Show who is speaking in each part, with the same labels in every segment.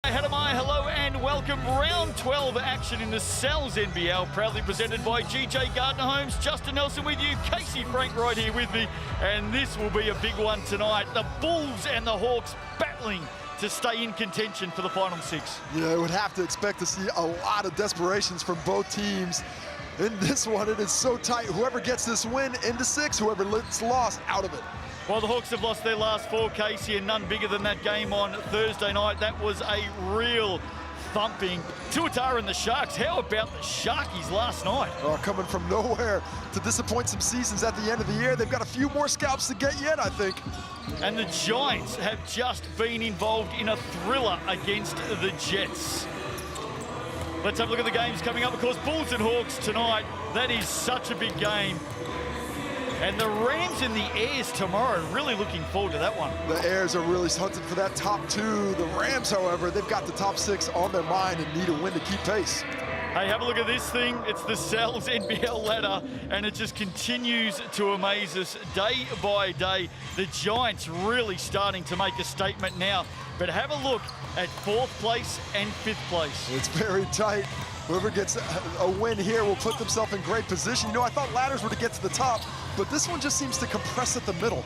Speaker 1: Hello and welcome. Round 12 action in the NZNBL, proudly presented by GJ Gardner Homes. Justin Nelson with you, Casey Frank right here with me, and this will be a big one tonight. The Bulls and the Hawks battling to stay in contention for the final six.
Speaker 2: Yeah, I would have to expect to see a lot of desperations from both teams. In this one, it is so tight. Whoever gets this win into six, whoever gets lost, out of it.
Speaker 1: Well, the Hawks have lost their last four, Casey, and none bigger than that game on Thursday night. That was a real thumping. Tuatara and the Sharks, how about the Sharkies last night?
Speaker 2: Oh, coming from nowhere to disappoint some seasons at the end of the year. They've got a few more scalps to get yet, I think.
Speaker 1: And the Giants have just been involved in a thriller against the Jets. Let's have a look at the games coming up. Of course, Bulls and Hawks tonight. That is such a big game. And the Rams and the Airs tomorrow, really looking forward to that one. The
Speaker 2: Airs are really hunting for that top two. The Rams, however, they've got the top six on their mind and need a win to keep pace.
Speaker 1: Hey, have a look at this thing. It's the NZNBL ladder, and it just continues to amaze us day by day. The Giants really starting to make a statement now. But have a look at 4th place and 5th place.
Speaker 2: It's very tight. Whoever gets a win here will put themselves in great position. You know, I thought ladders were to get to the top, but this one just seems to compress at the middle.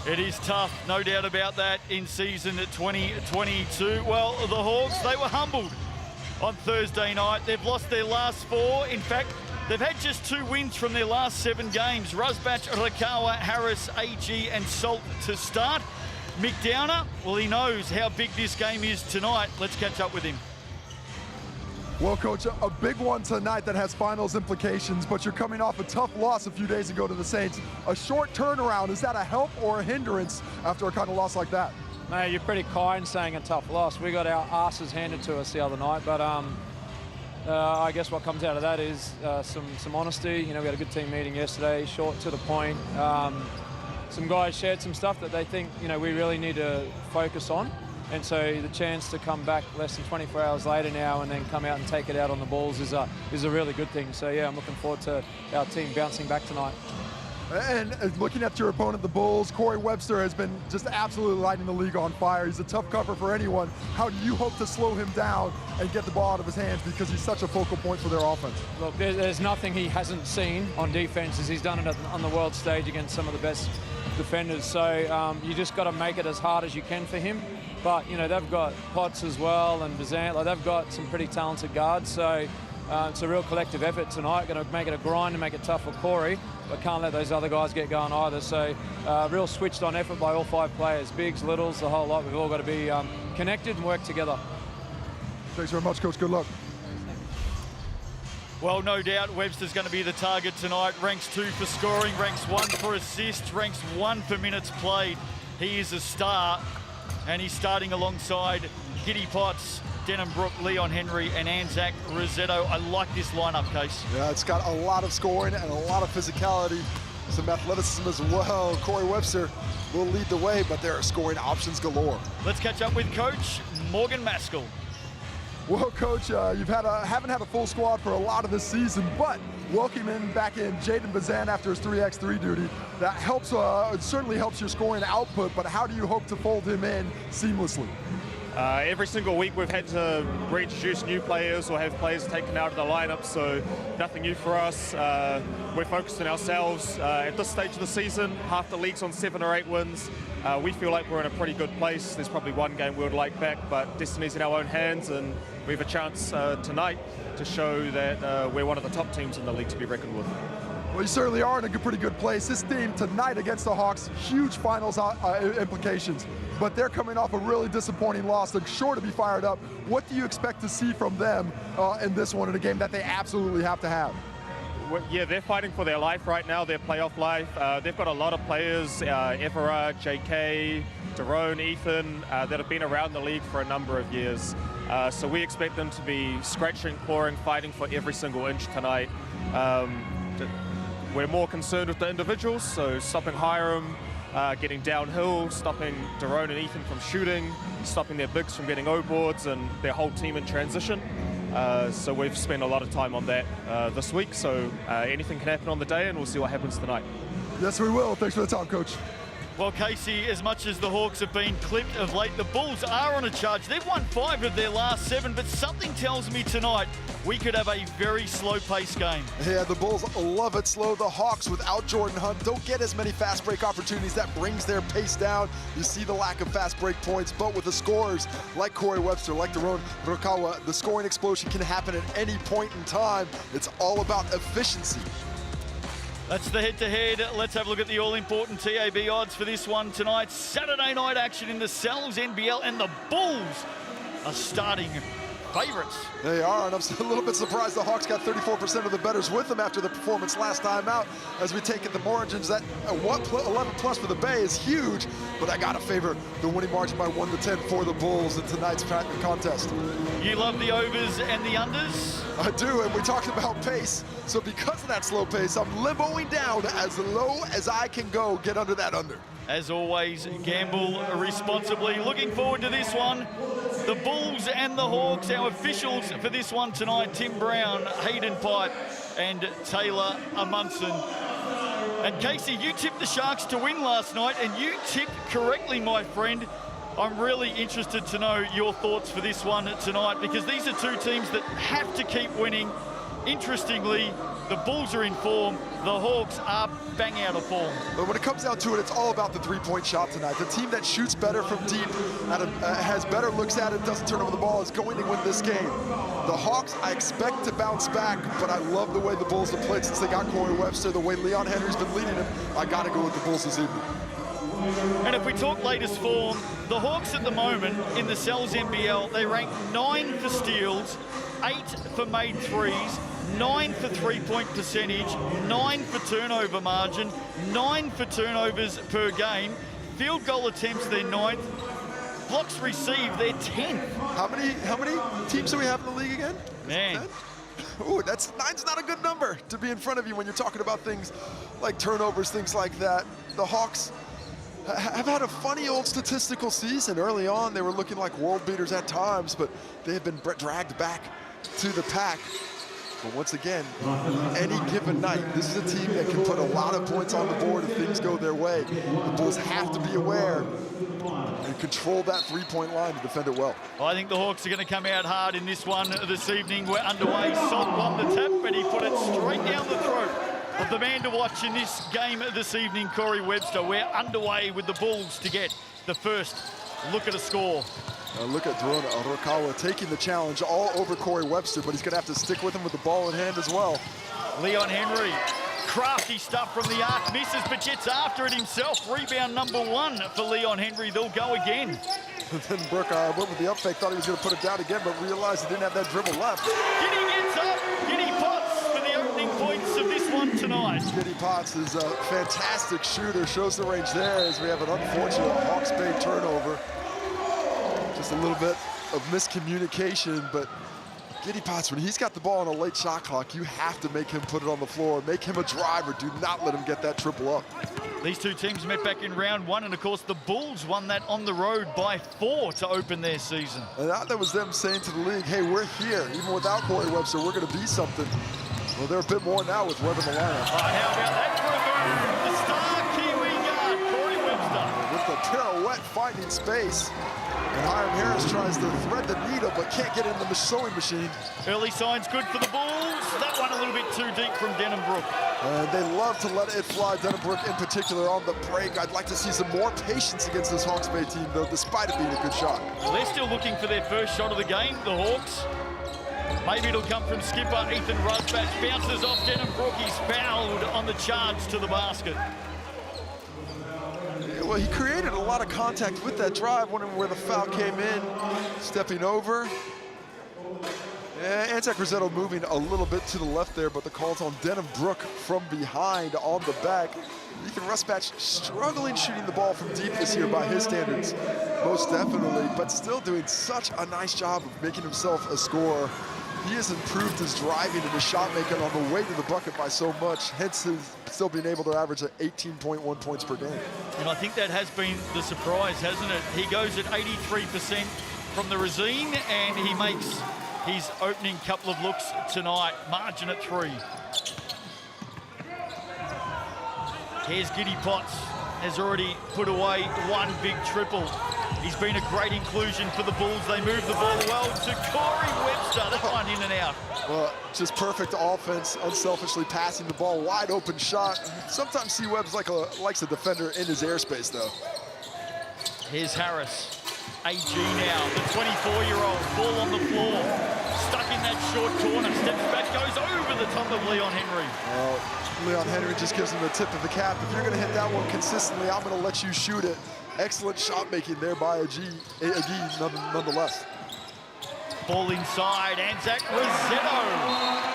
Speaker 1: It is tough, no doubt about that, in season 2022. Well, the Hawks, they were humbled on Thursday night. They've lost their last 4. In fact, they've had just 2 wins from their last 7 games. Rusbach, Rakawa, Harris, AG, and Salt to start. Mick Downer, well, he knows how big this game is tonight. Let's catch up with him.
Speaker 3: Well, Coach, a big one tonight that has finals implications, but you're coming off a tough loss a few days ago to the Saints. A short turnaround, is that a help or a hindrance after a kind of loss like that?
Speaker 4: No, you're pretty kind saying a tough loss. We got our asses handed to us the other night, but I guess what comes out of that is some honesty. You know, we had a good team meeting yesterday, short to the point. Some guys shared some stuff that they think, you know, we really need to focus on. And so the chance to come back less than 24 hours later now and then come out and take it out on the Bulls is a really good thing. So yeah, I'm looking forward to our team bouncing back tonight.
Speaker 3: And looking at your opponent, the Bulls, Corey Webster has been just absolutely lighting the league on fire. He's a tough cover for anyone. How do you hope to slow him down and get the ball out of his hands, because he's such a focal point for their offense?
Speaker 4: Look, there's nothing he hasn't seen on defense, as he's done it on the world stage against some of the best defenders. So you just got to make it as hard as you can for him. But, you know, they've got Potts as well and Bazant. Like, they've got some pretty talented guards. So it's a real collective effort tonight. Going to make it a grind and make it tough for Corey, but can't let those other guys get going either. So real switched on effort by all 5 players. Bigs, littles, the whole lot. We've all got to be connected and work together.
Speaker 3: Thanks very much, Coach. Good luck.
Speaker 1: Well, no doubt Webster's going to be the target tonight. Ranks 2 for scoring, ranks 1 for assists, ranks 1 for minutes played. He is a star, and he's starting alongside Giddy Potts, Denham Brook, Leon Henry, and Anzac Rosetto. I like this lineup, Case.
Speaker 2: Yeah, it's got a lot of scoring and a lot of physicality, some athleticism as well. Corey Webster will lead the way, but there are scoring options galore.
Speaker 1: Let's catch up with Coach Morgan Maskell.
Speaker 3: Well, Coach, haven't had a full squad for a lot of this season, but welcoming back in Jaden Bazant after his 3x3 duty, that helps. It certainly helps your scoring output, but how do you hope to fold him in seamlessly?
Speaker 5: Every single week we've had to reintroduce new players or have players taken out of the lineup, so nothing new for us. We're focused on ourselves. At this stage of the season, half the league's on 7 or 8 wins. We feel like we're in a pretty good place. There's probably one game we would like back, but destiny's in our own hands, and we have a chance tonight to show that we're one of the top teams in the league to be reckoned with.
Speaker 3: Well, you certainly are in a pretty good place. This team tonight against the Hawks, huge finals implications, but they're coming off a really disappointing loss. They're sure to be fired up. What do you expect to see from them in this one, in a game that they absolutely have to have?
Speaker 5: Yeah, they're fighting for their life right now, their playoff life. They've got a lot of players, Everard, JK, Daron, Ethan, that have been around the league for a number of years. So we expect them to be scratching, clawing, fighting for every single inch tonight. We're more concerned with the individuals, so stopping Hiram, getting downhill, stopping Daron and Ethan from shooting, stopping their bigs from getting O-boards, and their whole team in transition. So we've spent a lot of time on that this week, so anything can happen on the day, and we'll see what happens tonight.
Speaker 3: Yes, we will. Thanks for the time, Coach.
Speaker 1: Well, Casey, as much as the Hawks have been clipped of late, the Bulls are on a charge. They've won 5 of their last 7, but something tells me tonight we could have a very slow-paced game.
Speaker 2: Yeah, the Bulls love it slow. The Hawks, without Jordan Hunt, don't get as many fast break opportunities. That brings their pace down. You see the lack of fast break points, but with the scorers like Corey Webster, like Daron Rukawa, the scoring explosion can happen at any point in time. It's all about efficiency.
Speaker 1: That's the head-to-head. Let's have a look at the all-important TAB odds for this one tonight. Saturday night action in the NZNBL, and the Bulls are starting favourites.
Speaker 2: They are, and I'm a little bit surprised the Hawks got 34% of the bettors with them after the performance last time out. As we take it the margins, that 11 plus for the Bay is huge, but I gotta favor the winning margin by 1 to 10 for the Bulls in tonight's contest.
Speaker 1: You love the overs and the unders?
Speaker 2: I do, and we talked about pace. So because of that slow pace, I'm limboing down as low as I can go, get under that under.
Speaker 1: As always, gamble responsibly. Looking forward to this one. The Bulls and the Hawks, our officials for this one tonight, Tim Brown, Hayden Pipe, and Taylor Amundsen. And Casey, you tipped the Sharks to win last night, and you tipped correctly, my friend. I'm really interested to know your thoughts for this one tonight, because these are two teams that have to keep winning. Interestingly, the Bulls are in form, the Hawks are bang out of form.
Speaker 2: But when it comes down to it, it's all about the three-point shot tonight. The team that shoots better from deep, has better looks at it, doesn't turn over the ball, is going to win this game. The Hawks, I expect to bounce back, but I love the way the Bulls have played since they got Corey Webster, the way Leon Henry's been leading them. I got to go with the Bulls this evening.
Speaker 1: And if we talk latest form, the Hawks at the moment in the NZNBL, they rank 9 for steals, 8 for made threes, 9 for three-point percentage, 9 for turnover margin, 9 for turnovers per game. Field goal attempts, they're 9th. Blocks received, they're 10th.
Speaker 2: How many teams do we have in the league again?
Speaker 1: Man.
Speaker 2: Ooh, 9's not a good number to be in front of you when you're talking about things like turnovers, things like that. The Hawks have had a funny old statistical season. Early on, they were looking like world beaters at times, but they have been dragged back to the pack. But once again, any given night, this is a team that can put a lot of points on the board if things go their way. The Bulls have to be aware and control that three-point line to defend it well.
Speaker 1: I think the Hawks are going to come out hard in this one this evening. We're underway. Salt won the tap, but he put it straight down the throat of the man to watch in this game this evening, Corey Webster. We're underway with the Bulls to get the first look at a score.
Speaker 2: Look at Daron Rukawa taking the challenge all over Corey Webster, but he's going to have to stick with him with the ball in hand as well.
Speaker 1: Leon Henry, crafty stuff from the arc, misses, but gets after it himself. Rebound number 1 for Leon Henry. They'll go again.
Speaker 2: And then Brooke went with the up fake, thought he was going to put it down again, but realized he didn't have that dribble left.
Speaker 1: Giddy gets up, Giddy Potts for the opening points of this one tonight.
Speaker 2: Giddy Potts is a fantastic shooter, shows the range there as we have an unfortunate Hawks Bay turnover. Just a little bit of miscommunication, but Giddy Potts, when he's got the ball on a late shot clock, you have to make him put it on the floor, make him a driver. Do not let him get that triple up.
Speaker 1: These two teams met back in round 1, and of course the Bulls won that on the road by 4 to open their season.
Speaker 2: And that was them saying to the league, hey, we're here. Even without Corey Webster, we're going to be something. Well, they're a bit more now with Webb in the lineup.
Speaker 1: How about that for a move? The star Kiwi guard, Corey Webster.
Speaker 2: With the pirouette finding space. And Hiram Harris tries to thread the needle, but can't get in the sewing machine.
Speaker 1: Early signs good for the Bulls. That one a little bit too deep from Denhambrook.
Speaker 2: And they love to let it fly, Denhambrook in particular on the break. I'd like to see some more patience against this Hawks Bay team, though, despite it being a good shot.
Speaker 1: Well, they're still looking for their first shot of the game, the Hawks. Maybe it'll come from skipper Ethan Rusbatch. Bounces off Denhambrook. He's fouled on the charge to the basket.
Speaker 2: Well, he created a lot of contact with that drive, wondering where the foul came in. Stepping over. And Anzac Rosetto moving a little bit to the left there, but the call's on Denhambrook from behind on the back. Ethan Rusbatch struggling shooting the ball from deep this year by his standards, most definitely, but still doing such a nice job of making himself a scorer. He has improved his driving and his shot making on the way to the bucket by so much, hence his still being able to average at 18.1 points per game.
Speaker 1: And I think that has been the surprise, hasn't it? He goes at 83% from the Racine, and he makes his opening couple of looks tonight. Margin at 3. Here's Giddy Potts. has already put away one big triple. He's been a great inclusion for the Bulls. They move the ball well to Corey Webster. That one in and out.
Speaker 2: Well, just perfect offense, unselfishly passing the ball, wide open shot. Sometimes C-Web's likes a defender in his airspace, though.
Speaker 1: Here's Harris. AG now, the 24-year-old, ball on the floor. Stuck in that short corner, steps back, goes over the top of Leon Henry.
Speaker 2: Well, Leon Henry just gives him the tip of the cap. If you're going to hit that one consistently, I'm going to let you shoot it. Excellent shot making there by Agee nonetheless.
Speaker 1: Ball inside, Anzac Rossetto.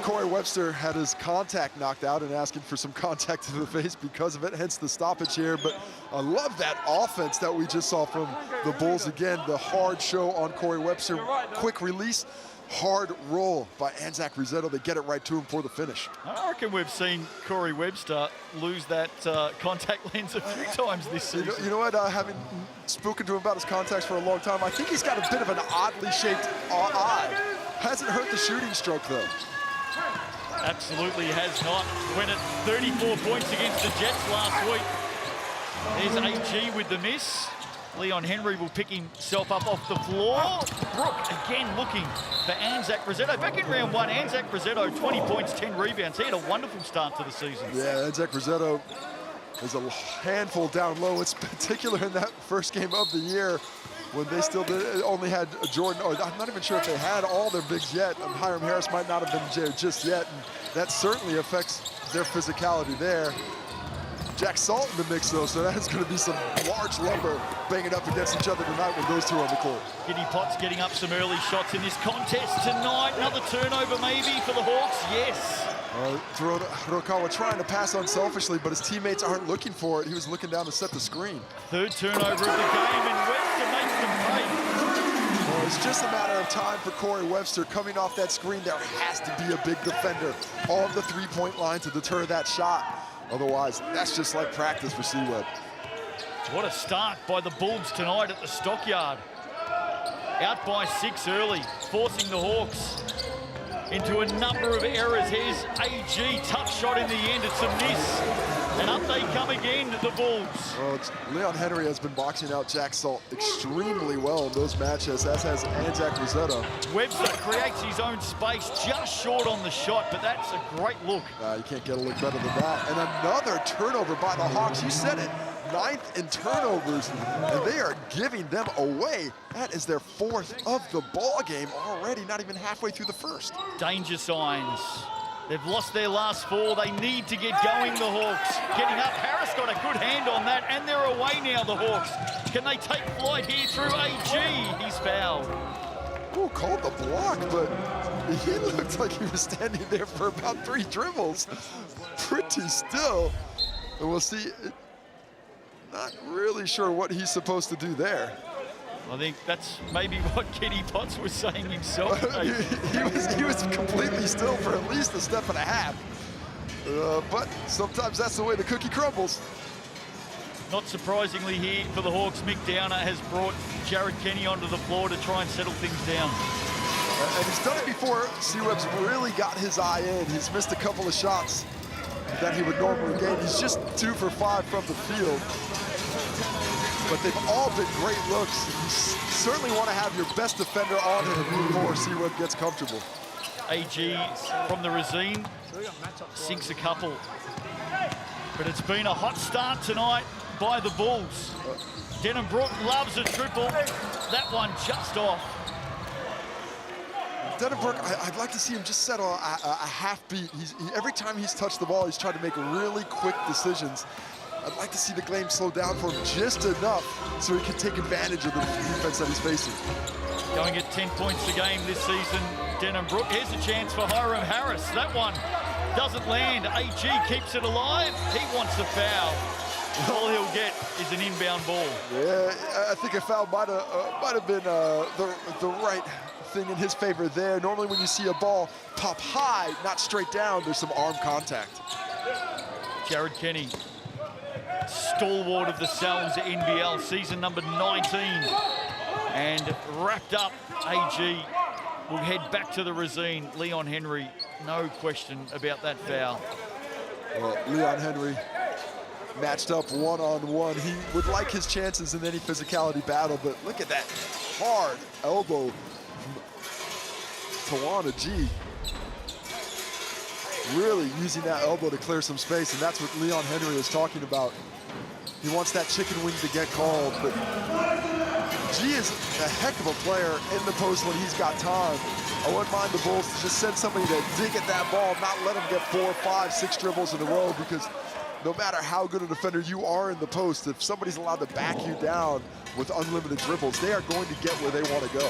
Speaker 2: Corey Webster had his contact knocked out and asking for some contact to the face because of it, hence the stoppage here. But I love that offense that we just saw from the Bulls again. The hard show on Corey Webster, quick release, hard roll by Anzac Rossetto. They get it right to him for the finish.
Speaker 1: I reckon we've seen Corey Webster lose that contact lens a few times this season.
Speaker 2: You know what, having spoken to him about his contacts for a long time, I think he's got a bit of an oddly shaped eye. Hasn't hurt the shooting stroke, though.
Speaker 1: Absolutely has not. Went at 34 points against the Jets last week. There's AG with the miss. Leon Henry will pick himself up off the floor. Brook again looking for Anzac Rossetto. Back in round one, Anzac Rossetto, 20 points, 10 rebounds. He had a wonderful start to the season.
Speaker 2: Yeah, Anzac Rossetto is a handful down low. It's particular in that first game of the year when they still only had Jordan, or I'm not even sure if they had all their bigs yet. Hiram Harris might not have been there just yet, and that certainly affects their physicality there. Jack Salt in the mix, though, so that is going to be some large lumber banging up against each other tonight with those two on the court.
Speaker 1: Giddy Potts getting up some early shots in this contest tonight. Another turnover maybe for the Hawks, yes.
Speaker 2: Hirokawa trying to pass unselfishly, but his teammates aren't looking for it. He was looking down to set the screen.
Speaker 1: Third turnover of the game, and Webster makes them pay.
Speaker 2: Well, it's just a matter of time for Corey Webster coming off that screen. There has to be a big defender on the three-point line to deter that shot. Otherwise, that's just like practice for C-Web.
Speaker 1: What a start by the Bulls tonight at the Stockyard. Out by 6 early, forcing the Hawks into a number of errors. Here's AG, tough shot in the end, it's a miss. And up they come again, the Bulls.
Speaker 2: Well, Leon Henry has been boxing out Jack Salt extremely well in those matches, as has Anzac Rossetto.
Speaker 1: Webster creates his own space, just short on the shot, but that's a great look.
Speaker 2: You can't get a look better than that. And another turnover by the Hawks, you said it. 9th in turnovers, and they are giving them away. That is their 4th of the ball game already, not even halfway through the first.
Speaker 1: Danger signs. They've lost their last 4. They need to get going, the Hawks. Getting up, Harris got a good hand on that, and they're away now, the Hawks. Can they take flight here through AG? He's fouled.
Speaker 2: Oh, called the block, but he looked like he was standing there for about 3 dribbles. Pretty still. And we'll see. Not really sure what he's supposed to do there.
Speaker 1: I think that's maybe what Giddy Potts was saying himself.
Speaker 2: he was completely still for at least a step and a half. But sometimes that's the way the cookie crumbles.
Speaker 1: Not surprisingly here for the Hawks, Mick Downer has brought Jared Kenny onto the floor to try and settle things down.
Speaker 2: And he's done it before. C-Web's really got his eye in. He's missed a couple of shots that he would normally gain. He's just 2 for 5 from the field. But they've all been great looks. You certainly want to have your best defender on him before C-Web gets comfortable.
Speaker 1: AG from the Racine sinks a couple. But it's been a hot start tonight by the Bulls. Denham Brook loves a triple. That one just off.
Speaker 2: Denham Brook, I'd like to see him just settle a half beat. Every time he's touched the ball, he's tried to make really quick decisions. I'd like to see the game slow down for him just enough so he can take advantage of the defense that he's facing.
Speaker 1: Going at 10 points a game this season, Denham Brook. Here's a chance for Hiram Harris. That one doesn't land. AG keeps it alive. He wants a foul. All he'll get is an inbound ball.
Speaker 2: Yeah, I think a foul might have been the right thing in his favor there. Normally when you see a ball pop high, not straight down, there's some arm contact.
Speaker 1: Jared Kenny, stalwart of the Sal's NBL, season number 19. And wrapped up, AG will head back to the Racine. Leon Henry, no question about that foul.
Speaker 2: Well, Leon Henry matched up one-on-one. He would like his chances in any physicality battle, but look at that hard elbow from Tawana G. Really using that elbow to clear some space, and that's what Leon Henry is talking about. He wants that chicken wing to get called, but G is a heck of a player in the post when he's got time. I wouldn't mind the Bulls to just send somebody to dig at that ball, not let him get 4, 5, 6 dribbles in a row, because no matter how good a defender you are in the post, if somebody's allowed to back you down with unlimited dribbles, they are going to get where they want to go.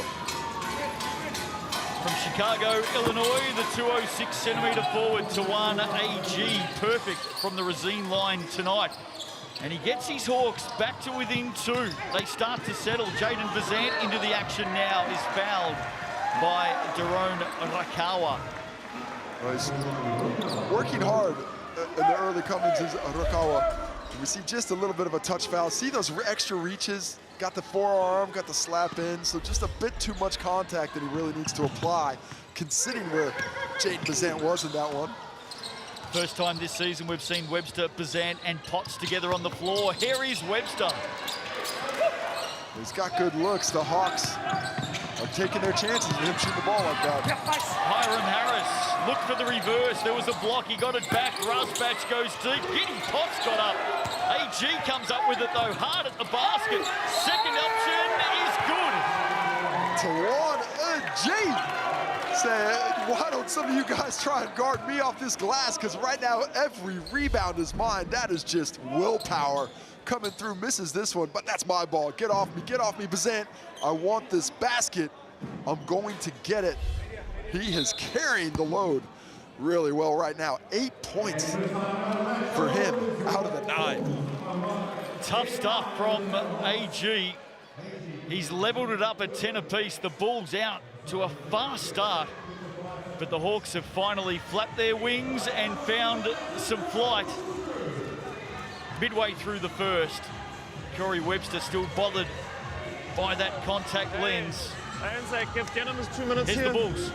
Speaker 1: From Chicago, Illinois, the 206-centimetre forward, Tawan AG, perfect from the Racine line tonight. And he gets his Hawks back to within 2. They start to settle. Jaden Vazant into the action now, is fouled by Daron Rakawa.
Speaker 2: Well, he's working hard in the early comings is Rakawa. We see just a little bit of a touch foul. See those extra reaches? Got the forearm, got the slap in, so just a bit too much contact that he really needs to apply, considering where Jaden Vazant was in that one.
Speaker 1: First time this season we've seen Webster, Vazant, and Potts together on the floor. Here is Webster.
Speaker 2: He's got good looks. The Hawks are taking their chances with him shooting the ball like that.
Speaker 1: Hiram Harris looked for the reverse. There was a block. He got it back. Rusbatch goes deep. Giddy Potts got up. AG comes up with it, though, hard at the basket. Second option is good.
Speaker 2: Tawan AG said, why don't some of you guys try and guard me off this glass? Because right now, every rebound is mine. That is just willpower coming through. Misses this one, but that's my ball. Get off me, Vazant. I want this basket. I'm going to get it. He is carrying the load really well right now. 8 points for him out of the 9.
Speaker 1: Tough stuff from AG. He's leveled it up at 10 apiece. The Bulls out to a fast start, but the Hawks have finally flapped their wings and found some flight. Midway through the first, Corey Webster still bothered by that contact lens.
Speaker 5: Anzac, give Denham 2 minutes
Speaker 1: Here's
Speaker 5: here.
Speaker 1: the Bulls.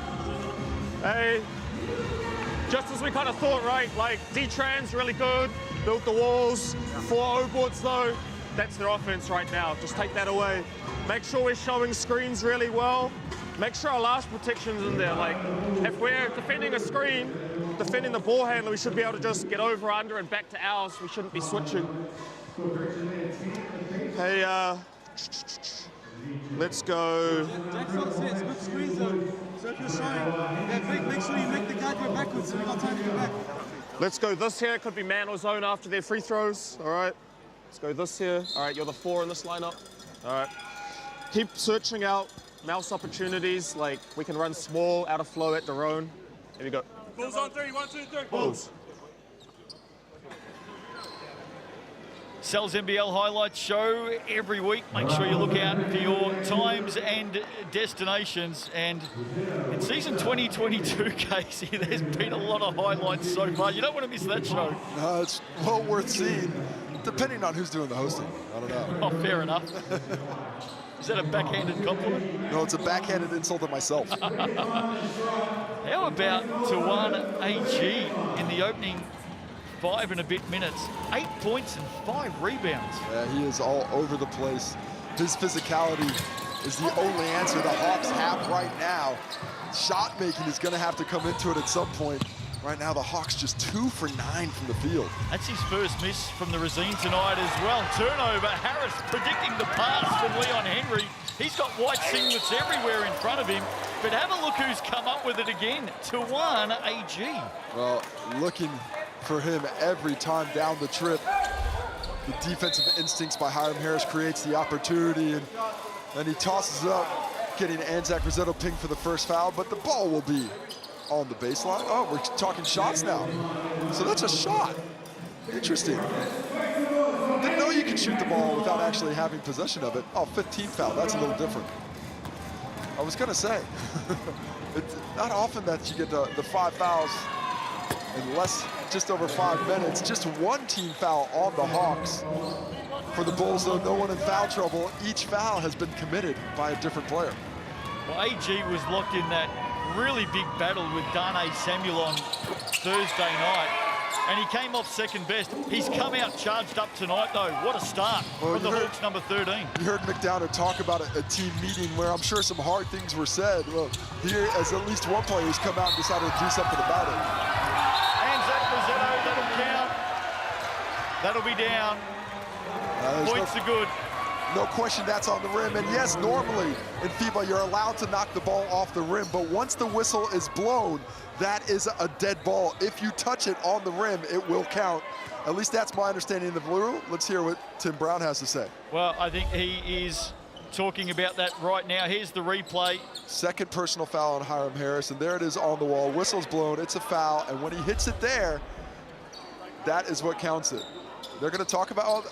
Speaker 5: Hey, just as we kind of thought, right? Like, D-Trans really good, built the walls, 4 O-boards though. That's their offense right now. Just take that away. Make sure we're showing screens really well. Make sure our last protection's in there. Like, if we're defending a screen, defending the ball handler, we should be able to just get over, under, and back to ours. We shouldn't be switching. Hey, let's go.
Speaker 6: Jack's on set, it's good screen zone. So if you're showing that big, make sure you make the guy go backwards so we got time to go back.
Speaker 5: Let's go this here. Could be man or zone after their free throws. All right. Let's go this here. All right, you're the 4 in this lineup. All right. Keep searching out mouse opportunities. Like, we can run small, out of flow at their own. Here we go.
Speaker 6: Bulls on 3, 1, 2, 3.
Speaker 5: Bulls.
Speaker 1: Cell's NBL highlights show every week. Make sure you look out for your times and destinations. And in season 2022, Casey, there's been a lot of highlights so far. You don't want to miss that show.
Speaker 2: No, it's well worth seeing, depending on who's doing the hosting. I don't know.
Speaker 1: Oh, fair enough. Is that a backhanded compliment?
Speaker 2: No, it's a backhanded insult to myself.
Speaker 1: How about Tawan AG in the opening 5 and a bit minutes? 8 points and 5 rebounds.
Speaker 2: Yeah, he is all over the place. His physicality is the only answer the Hawks have right now. Shot making is going to have to come into it at some point. Right now, the Hawks just 2 for 9 from the field.
Speaker 1: That's his first miss from the Racine tonight as well. Turnover, Harris predicting the pass from Leon Henry. He's got white singlets everywhere in front of him, but have a look who's come up with it again. Tawan AG.
Speaker 2: Well, looking for him every time down the trip. The defensive instincts by Hiram Harris creates the opportunity, and then he tosses it up, getting Anzac Rosetto pinged for the first foul, but the ball will be on the baseline. Oh, we're talking shots now. So that's a shot. Interesting. Didn't know you could shoot the ball without actually having possession of it. Oh, 15 foul, that's a little different. I was gonna say, it's not often that you get the 5 fouls in just over 5 minutes. Just 1 team foul on the Hawks. For the Bulls, though, no one in foul trouble. Each foul has been committed by a different player.
Speaker 1: Well, AG was locked in that really big battle with Darnay Samuel on Thursday night. and he came off second best. He's come out charged up tonight, though. What a start from the Hawks, number 13.
Speaker 2: You heard McDowner talk about a team meeting where I'm sure some hard things were said. Well, here is at least one player who's come out and decided to do something about it.
Speaker 1: And Zach Rosetto, that'll count. That'll be down. Points are good.
Speaker 2: No question that's on the rim. And yes, normally in FIBA, you're allowed to knock the ball off the rim, but once the whistle is blown, that is a dead ball. If you touch it on the rim, it will count. At least that's my understanding of the rule. Let's hear what Tim Brown has to say.
Speaker 1: Well, I think he is talking about that right now. Here's the replay.
Speaker 2: Second personal foul on Hiram Harris, and there it is on the wall. Whistle's blown, it's a foul, and when he hits it there, that is what counts it. They're gonna talk about,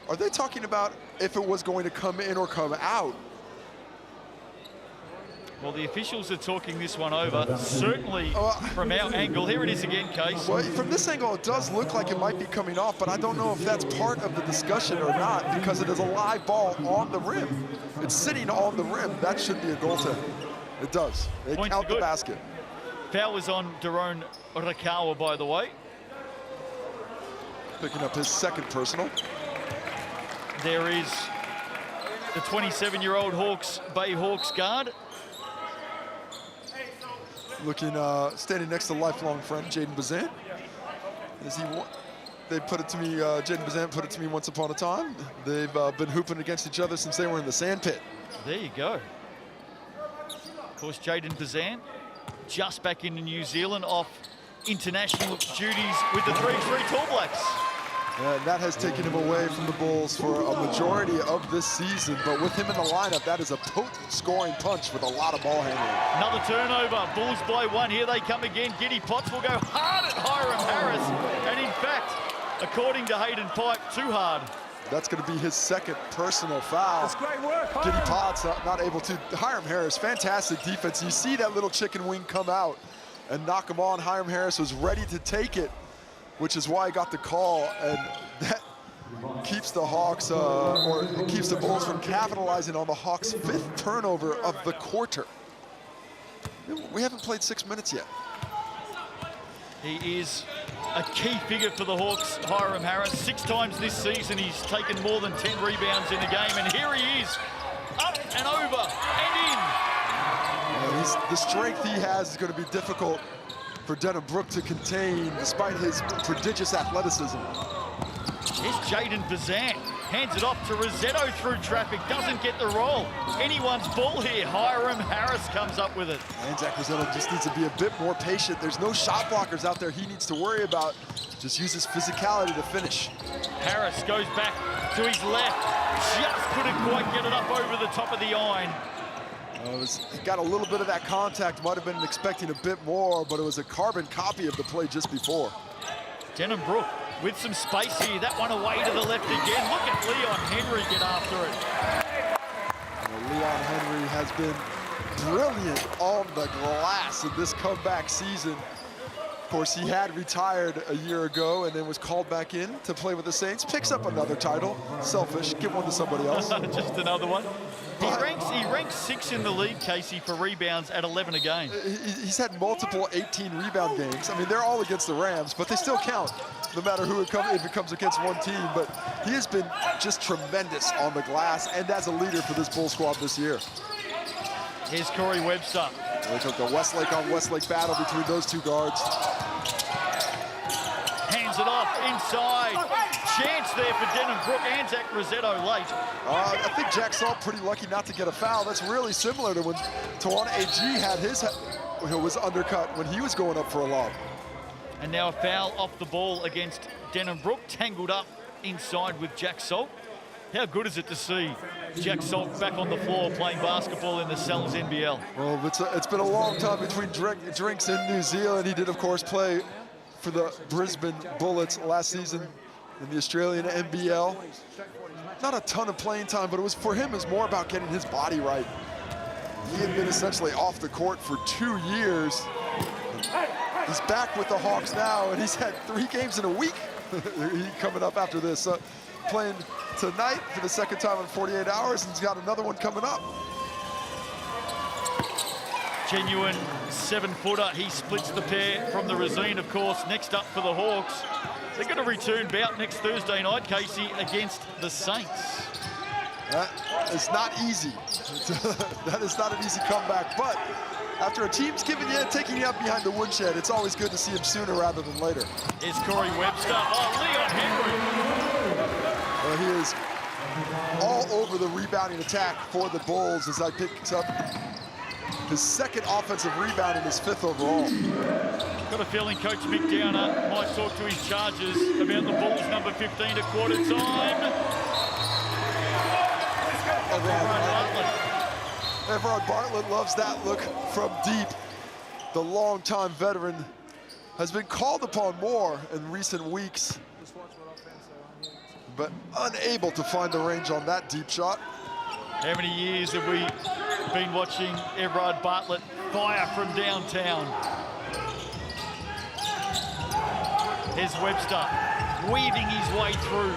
Speaker 2: are they talking about if it was going to come in or come out?
Speaker 1: Well, the officials are talking this one over, certainly from our angle. Here it is again, Case.
Speaker 2: Well, from this angle, it does look like it might be coming off, but I don't know if that's part of the discussion or not, because it is a live ball on the rim. It's sitting on the rim. That should be a goaltend. It does. They count the basket.
Speaker 1: Foul was on Daron Rakawa, by the way.
Speaker 2: Picking up his second personal.
Speaker 1: There is the 27-year-old Hawks, Bay Hawks guard.
Speaker 2: Looking, standing next to lifelong friend Jaden Bazan. They put it to me, Jaden Bazan put it to me once upon a time. They've been hooping against each other since they were in the sandpit.
Speaker 1: There you go. Of course, Jaden Bazan just back into New Zealand off international duties with the 3-3 Tall Blacks.
Speaker 2: And that has taken him away from the Bulls for a majority of this season. But with him in the lineup, that is a potent scoring punch with a lot of ball handling.
Speaker 1: Another turnover. Bulls by 1. Here they come again. Giddy Potts will go hard at Hiram Harris. And in fact, according to Hayden Pipe, too hard.
Speaker 2: That's going to be his second personal foul.
Speaker 6: That's great work, Hiram.
Speaker 2: Giddy Potts not able to. Hiram Harris, fantastic defense. You see that little chicken wing come out and knock him on. Hiram Harris was ready to take it, which is why he got the call, and that keeps the Hawks, or it keeps the Bulls from capitalizing on the Hawks' 5th turnover of the quarter. We haven't played 6 minutes yet.
Speaker 1: He is a key figure for the Hawks, Hiram Harris. 6 times this season he's taken more than 10 rebounds in a game, and here he is, up and over and in.
Speaker 2: The strength he has is going to be difficult for Denham Brook to contain, despite his prodigious athleticism.
Speaker 1: Here's Jaden Bazan, hands it off to Rosetto through traffic, doesn't get the roll. Anyone's ball here. Hiram Harris comes up with it.
Speaker 2: And Zach Rosetto just needs to be a bit more patient. There's no shot blockers out there he needs to worry about. Just use his physicality to finish.
Speaker 1: Harris goes back to his left, just couldn't quite get it up over the top of the iron.
Speaker 2: He got a little bit of that contact, might have been expecting a bit more, but it was a carbon copy of the play just before.
Speaker 1: Denham Brook with some space here, that one away to the left again. Look at Leon Henry get after it.
Speaker 2: Leon Henry has been brilliant on the glass in this comeback season. Of course, he had retired a year ago and then was called back in to play with the Saints. Picks up another title. Selfish, give one to somebody else.
Speaker 1: Just another one. He ranks 6th in the league, Casey, for rebounds at 11 a game.
Speaker 2: He's had multiple 18 rebound games. I mean, they're all against the Rams, but they still count, no matter who it comes, if it comes against one team. But he has been just tremendous on the glass and as a leader for this Bull squad this year.
Speaker 1: Here's Corey Webster.
Speaker 2: They took the Westlake on Westlake battle between those two guards.
Speaker 1: Hands it off inside. Chance there for Denham Brook and Zach Rosetto late.
Speaker 2: I think Jack Salt pretty lucky not to get a foul. That's really similar to when Tawana AG had his, was undercut when he was going up for a lob.
Speaker 1: And now a foul off the ball against Denham Brook, tangled up inside with Jack Salt. How good is it to see Jack Salt back on the floor playing basketball in the NZNBL?
Speaker 2: Well, it's been a long time between drinks in New Zealand. He did, of course, play for the Brisbane Bullets last season in the Australian NBL. Not a ton of playing time, but for him, it was more about getting his body right. He had been essentially off the court for 2 years. He's back with the Hawks now, and he's had 3 games in a week. He's coming up after this. Playing tonight for the 2nd time in 48 hours, and he's got another one coming up.
Speaker 1: genuine 7-footer. He splits the pair from the Razine, of course. Next up for the Hawks, they're going to return bout next Thursday night, Casey, against the Saints.
Speaker 2: That is not easy. That is not an easy comeback, but after a team's taking you up behind the woodshed, it's always good to see him sooner rather than later.
Speaker 1: Here's Corey Webster. Oh, Leon Henry.
Speaker 2: Well, he is all over the rebounding attack for the Bulls as I picks up his second offensive rebound and his 5th overall.
Speaker 1: Got a feeling Coach Mick Downer might talk to his charges about the Bulls number 15 at quarter time.
Speaker 2: Everard Bartlett loves that look from deep. The longtime veteran has been called upon more in recent weeks, but unable to find the range on that deep shot.
Speaker 1: How many years have we been watching Everard Bartlett fire from downtown? Here's Webster weaving his way through.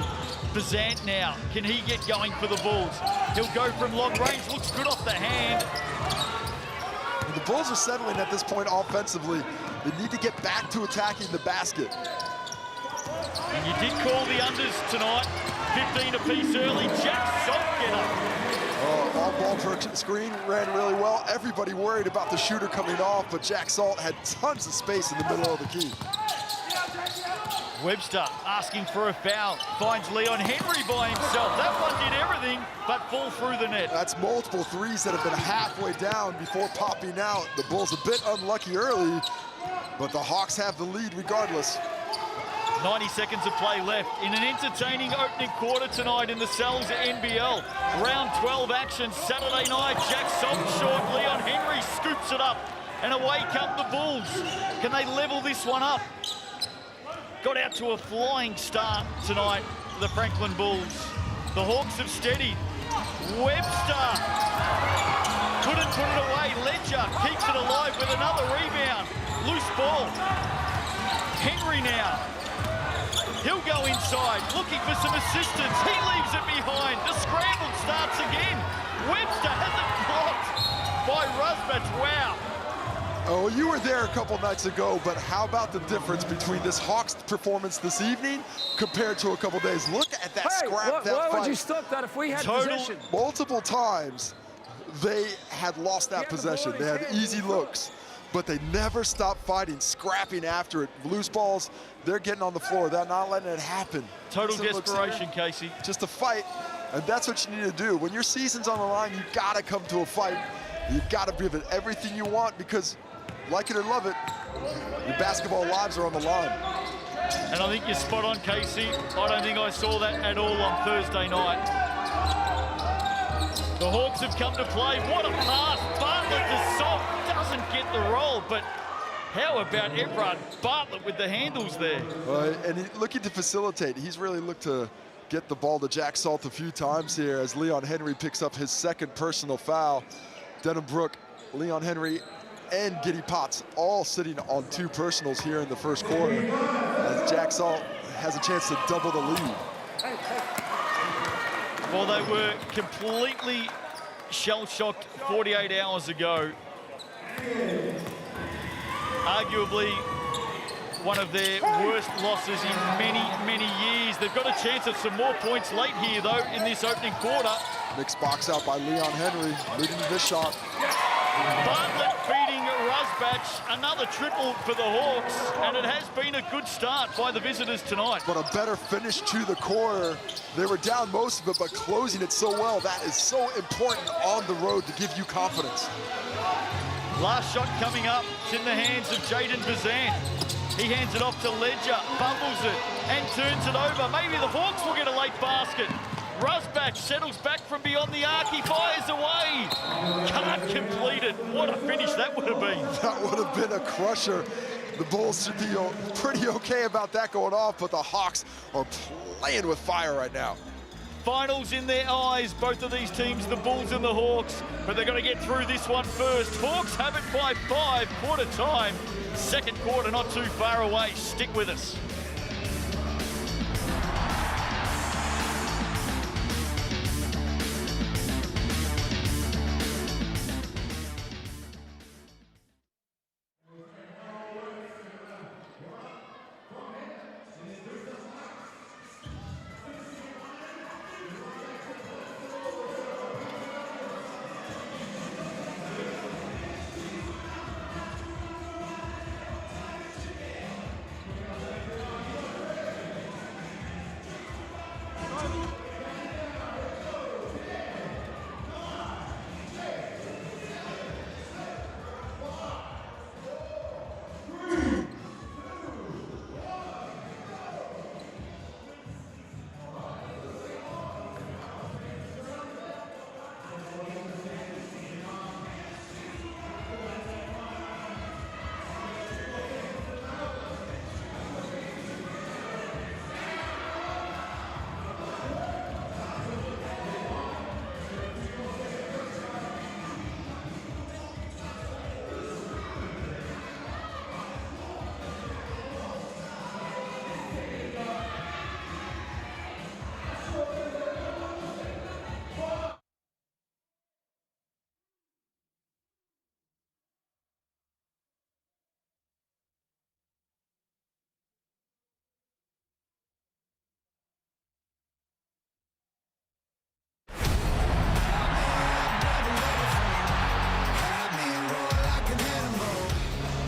Speaker 1: Bazant now, can he get going for the Bulls? He'll go from long range, looks good off the hand.
Speaker 2: The Bulls are settling at this point offensively. They need to get back to attacking the basket.
Speaker 1: And you did call the unders tonight, 15 apiece early. Jack Salt get up.
Speaker 2: All ball per screen ran really well. Everybody worried about the shooter coming off, but Jack Salt had tons of space in the middle of the key.
Speaker 1: Webster asking for a foul, finds Leon Henry by himself. That one did everything but fall through the net.
Speaker 2: That's multiple threes that have been halfway down before popping out. The Bulls a bit unlucky early, but the Hawks have the lead regardless.
Speaker 1: 90 seconds of play left in an entertaining opening quarter tonight in the Cells NBL. Round 12 action Saturday night. Jack Salt short, Leon Henry scoops it up, and away come the Bulls. Can they level this one up? Got out to a flying start tonight, the Franklin Bulls. The Hawks have steadied. Webster couldn't put it away. Ledger keeps it alive with another rebound. Loose ball. Henry now. He'll go inside, looking for some assistance. He leaves it behind. The scramble starts again. Webster has it blocked by Rusbach. Wow.
Speaker 2: Oh, you were there a couple nights ago, but how about the difference between this Hawks performance this evening compared to a couple days? Look at that scrap, that
Speaker 4: why
Speaker 2: fight.
Speaker 4: would you stop that if we had possession?
Speaker 2: Multiple times, they had lost that possession. They had easy looks, but they never stopped fighting, scrapping after it. Loose balls, they're getting on the floor. They're not letting it happen.
Speaker 1: Total desperation, Casey.
Speaker 2: Just a fight, and that's what you need to do. When your season's on the line, you've got to come to a fight. You've got to give it everything you want because, like it or love it, your basketball lives are on the line.
Speaker 1: And I think you're spot on, Casey. I don't think I saw that at all on Thursday night. The Hawks have come to play. What a pass. Bartlett to Salt. Doesn't get the roll, but how about Everard Bartlett with the handles there?
Speaker 2: And he's looking to facilitate. He's really looked to get the ball to Jack Salt a few times here as Leon Henry picks up his second personal foul. Denham Brook, Leon Henry, and Giddy Potts all sitting on 2 personals here in the first quarter as Jack Salt has a chance to double the lead.
Speaker 1: Well, they were completely shell-shocked 48 hours ago. Arguably one of their worst losses in many, many years. They've got a chance at some more points late here, though, in this opening quarter.
Speaker 2: Mixed box out by Leon Henry, leading to this shot.
Speaker 1: Bartlett feeding Rusbach, another triple for the Hawks, and it has been a good start by the visitors tonight.
Speaker 2: But a better finish to the quarter. They were down most of it, but closing it so well, that is so important on the road to give you confidence.
Speaker 1: Last shot coming up. It's in the hands of Jaden Bazant. He hands it off to Ledger, bumbles it, and turns it over. Maybe the Hawks will get a late basket. Rusbach settles back from beyond the arc. He fires away. Can't complete it. What a finish that would have been.
Speaker 2: That would have been a crusher. The Bulls should be pretty okay about that going off, but the Hawks are playing with fire right now.
Speaker 1: Finals in their eyes, both of these teams, the Bulls and the Hawks, but they've got to get through this one first. Hawks have it by 5, quarter time. Second quarter not too far away. Stick with us.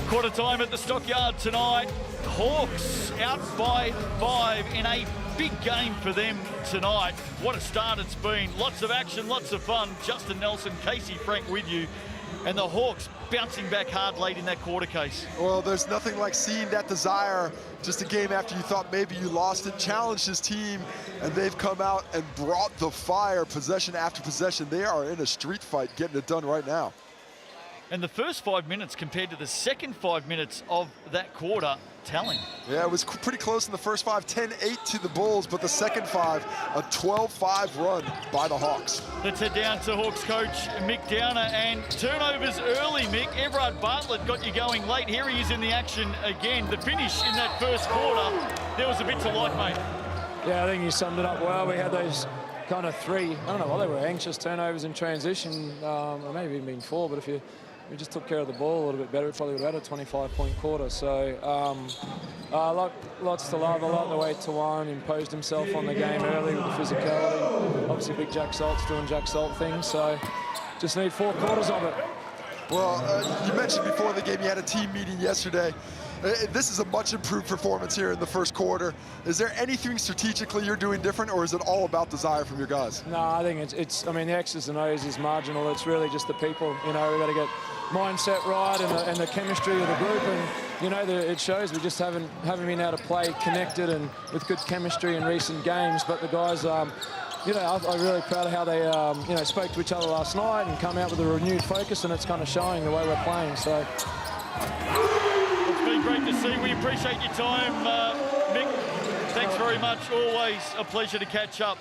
Speaker 1: Quarter time at the Stockyard tonight. Hawks out by 5 in a big game for them tonight. What a start it's been. Lots of action, lots of fun. Justin Nelson, Casey Frank with you. And the Hawks bouncing back hard late in that quarter, Case.
Speaker 2: Well, there's nothing like seeing that desire just a game after you thought maybe you lost it, challenged his team, and they've come out and brought the fire possession after possession. They are in a street fight getting it done right now.
Speaker 1: And the first 5 minutes compared to the second 5 minutes of that quarter, telling.
Speaker 2: Yeah, it was pretty close in the first 5, 10-8 to the Bulls, but the second 5, a 12-5 run by the Hawks.
Speaker 1: Let's head down to Hawks coach Mick Downer, and turnovers early, Mick. Everard Bartlett got you going late. Here he is in the action again. The finish in that first quarter, there was a bit to like, mate.
Speaker 4: Yeah, I think you summed it up well. We had those kind of 3, I don't know why they were anxious turnovers in transition, or maybe even been 4, but if we just took care of the ball a little bit better, we probably would have had a 25-point quarter. So lots to love. I like the way Tawan imposed himself on the game early with the physicality. Obviously, big Jack Salt's doing Jack Salt things, so just need 4 quarters of it.
Speaker 2: Well, you mentioned before the game you had a team meeting yesterday. This is a much improved performance here in the first quarter. Is there anything strategically you're doing different, or is it all about desire from your guys?
Speaker 4: No, I think it's I mean, the X's and O's is marginal. It's really just the people. You know, we've got to get mindset right and the chemistry of the group, and you know, it shows. We just haven't been able to play connected and with good chemistry in recent games. But the guys, you know, I'm really proud of how they, you know, spoke to each other last night and come out with a renewed focus, and it's kind of showing the way we're playing. So.
Speaker 1: It's been great to see. We appreciate your time, Mick. Thanks very much. Always a pleasure to catch up.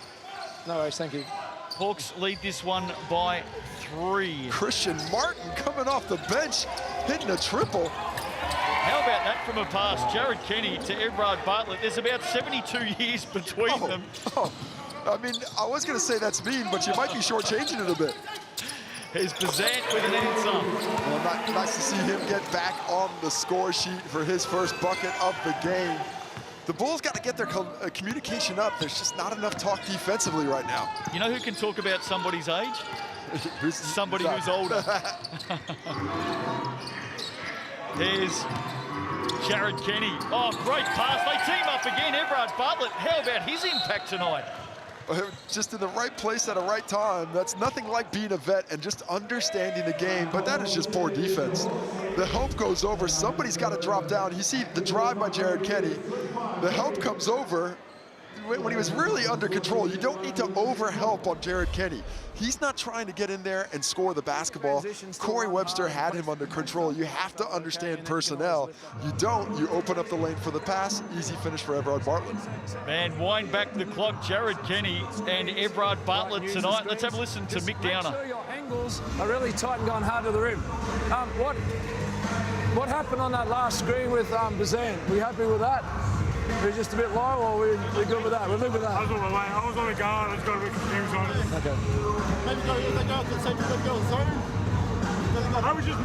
Speaker 4: No worries, thank you.
Speaker 1: Hawks lead this one by 3.
Speaker 2: Christian Martin coming off the bench, hitting a triple.
Speaker 1: How about that from a pass? Jared Kenny to Everard Bartlett. There's about 72 years between them.
Speaker 2: I mean, I was going to say that's mean, but you might be shortchanging it a bit.
Speaker 1: Here's Bazant with an answer.
Speaker 2: Well, nice to see him get back on the score sheet for his first bucket of the game. The Bulls got to get their communication up. There's just not enough talk defensively right now.
Speaker 1: You know who can talk about somebody's age? Somebody who's older. There's Jared Kenny. Oh, great pass. They team up again. Everard Bartlett. How about his impact tonight?
Speaker 2: Just in the right place at a right time. That's nothing like being a vet and just understanding the game, but that is just poor defense. The help goes over. Somebody's got to drop down. You see the drive by Jared Kenny. The help comes over when he was really under control. You don't need to over-help on Jared Kenny. He's not trying to get in there and score the basketball. Corey Webster had him under control. You have to understand personnel. You don't, you open up the lane for the pass. Easy finish for Everard Bartlett.
Speaker 1: Man, wind back the clock. Jared Kenny and Everard Bartlett tonight. Let's have a listen to Mick Downer.
Speaker 4: Make sure your angles are really tight and going hard to the rim. What happened on that last screen with Bazan? We happy with that? We're just a bit low, or we're good with that? We're good with that.
Speaker 7: I was on the guard. I just got a bit confused on it.
Speaker 4: Okay.
Speaker 6: Maybe go if they go to the same go zone.
Speaker 7: I was just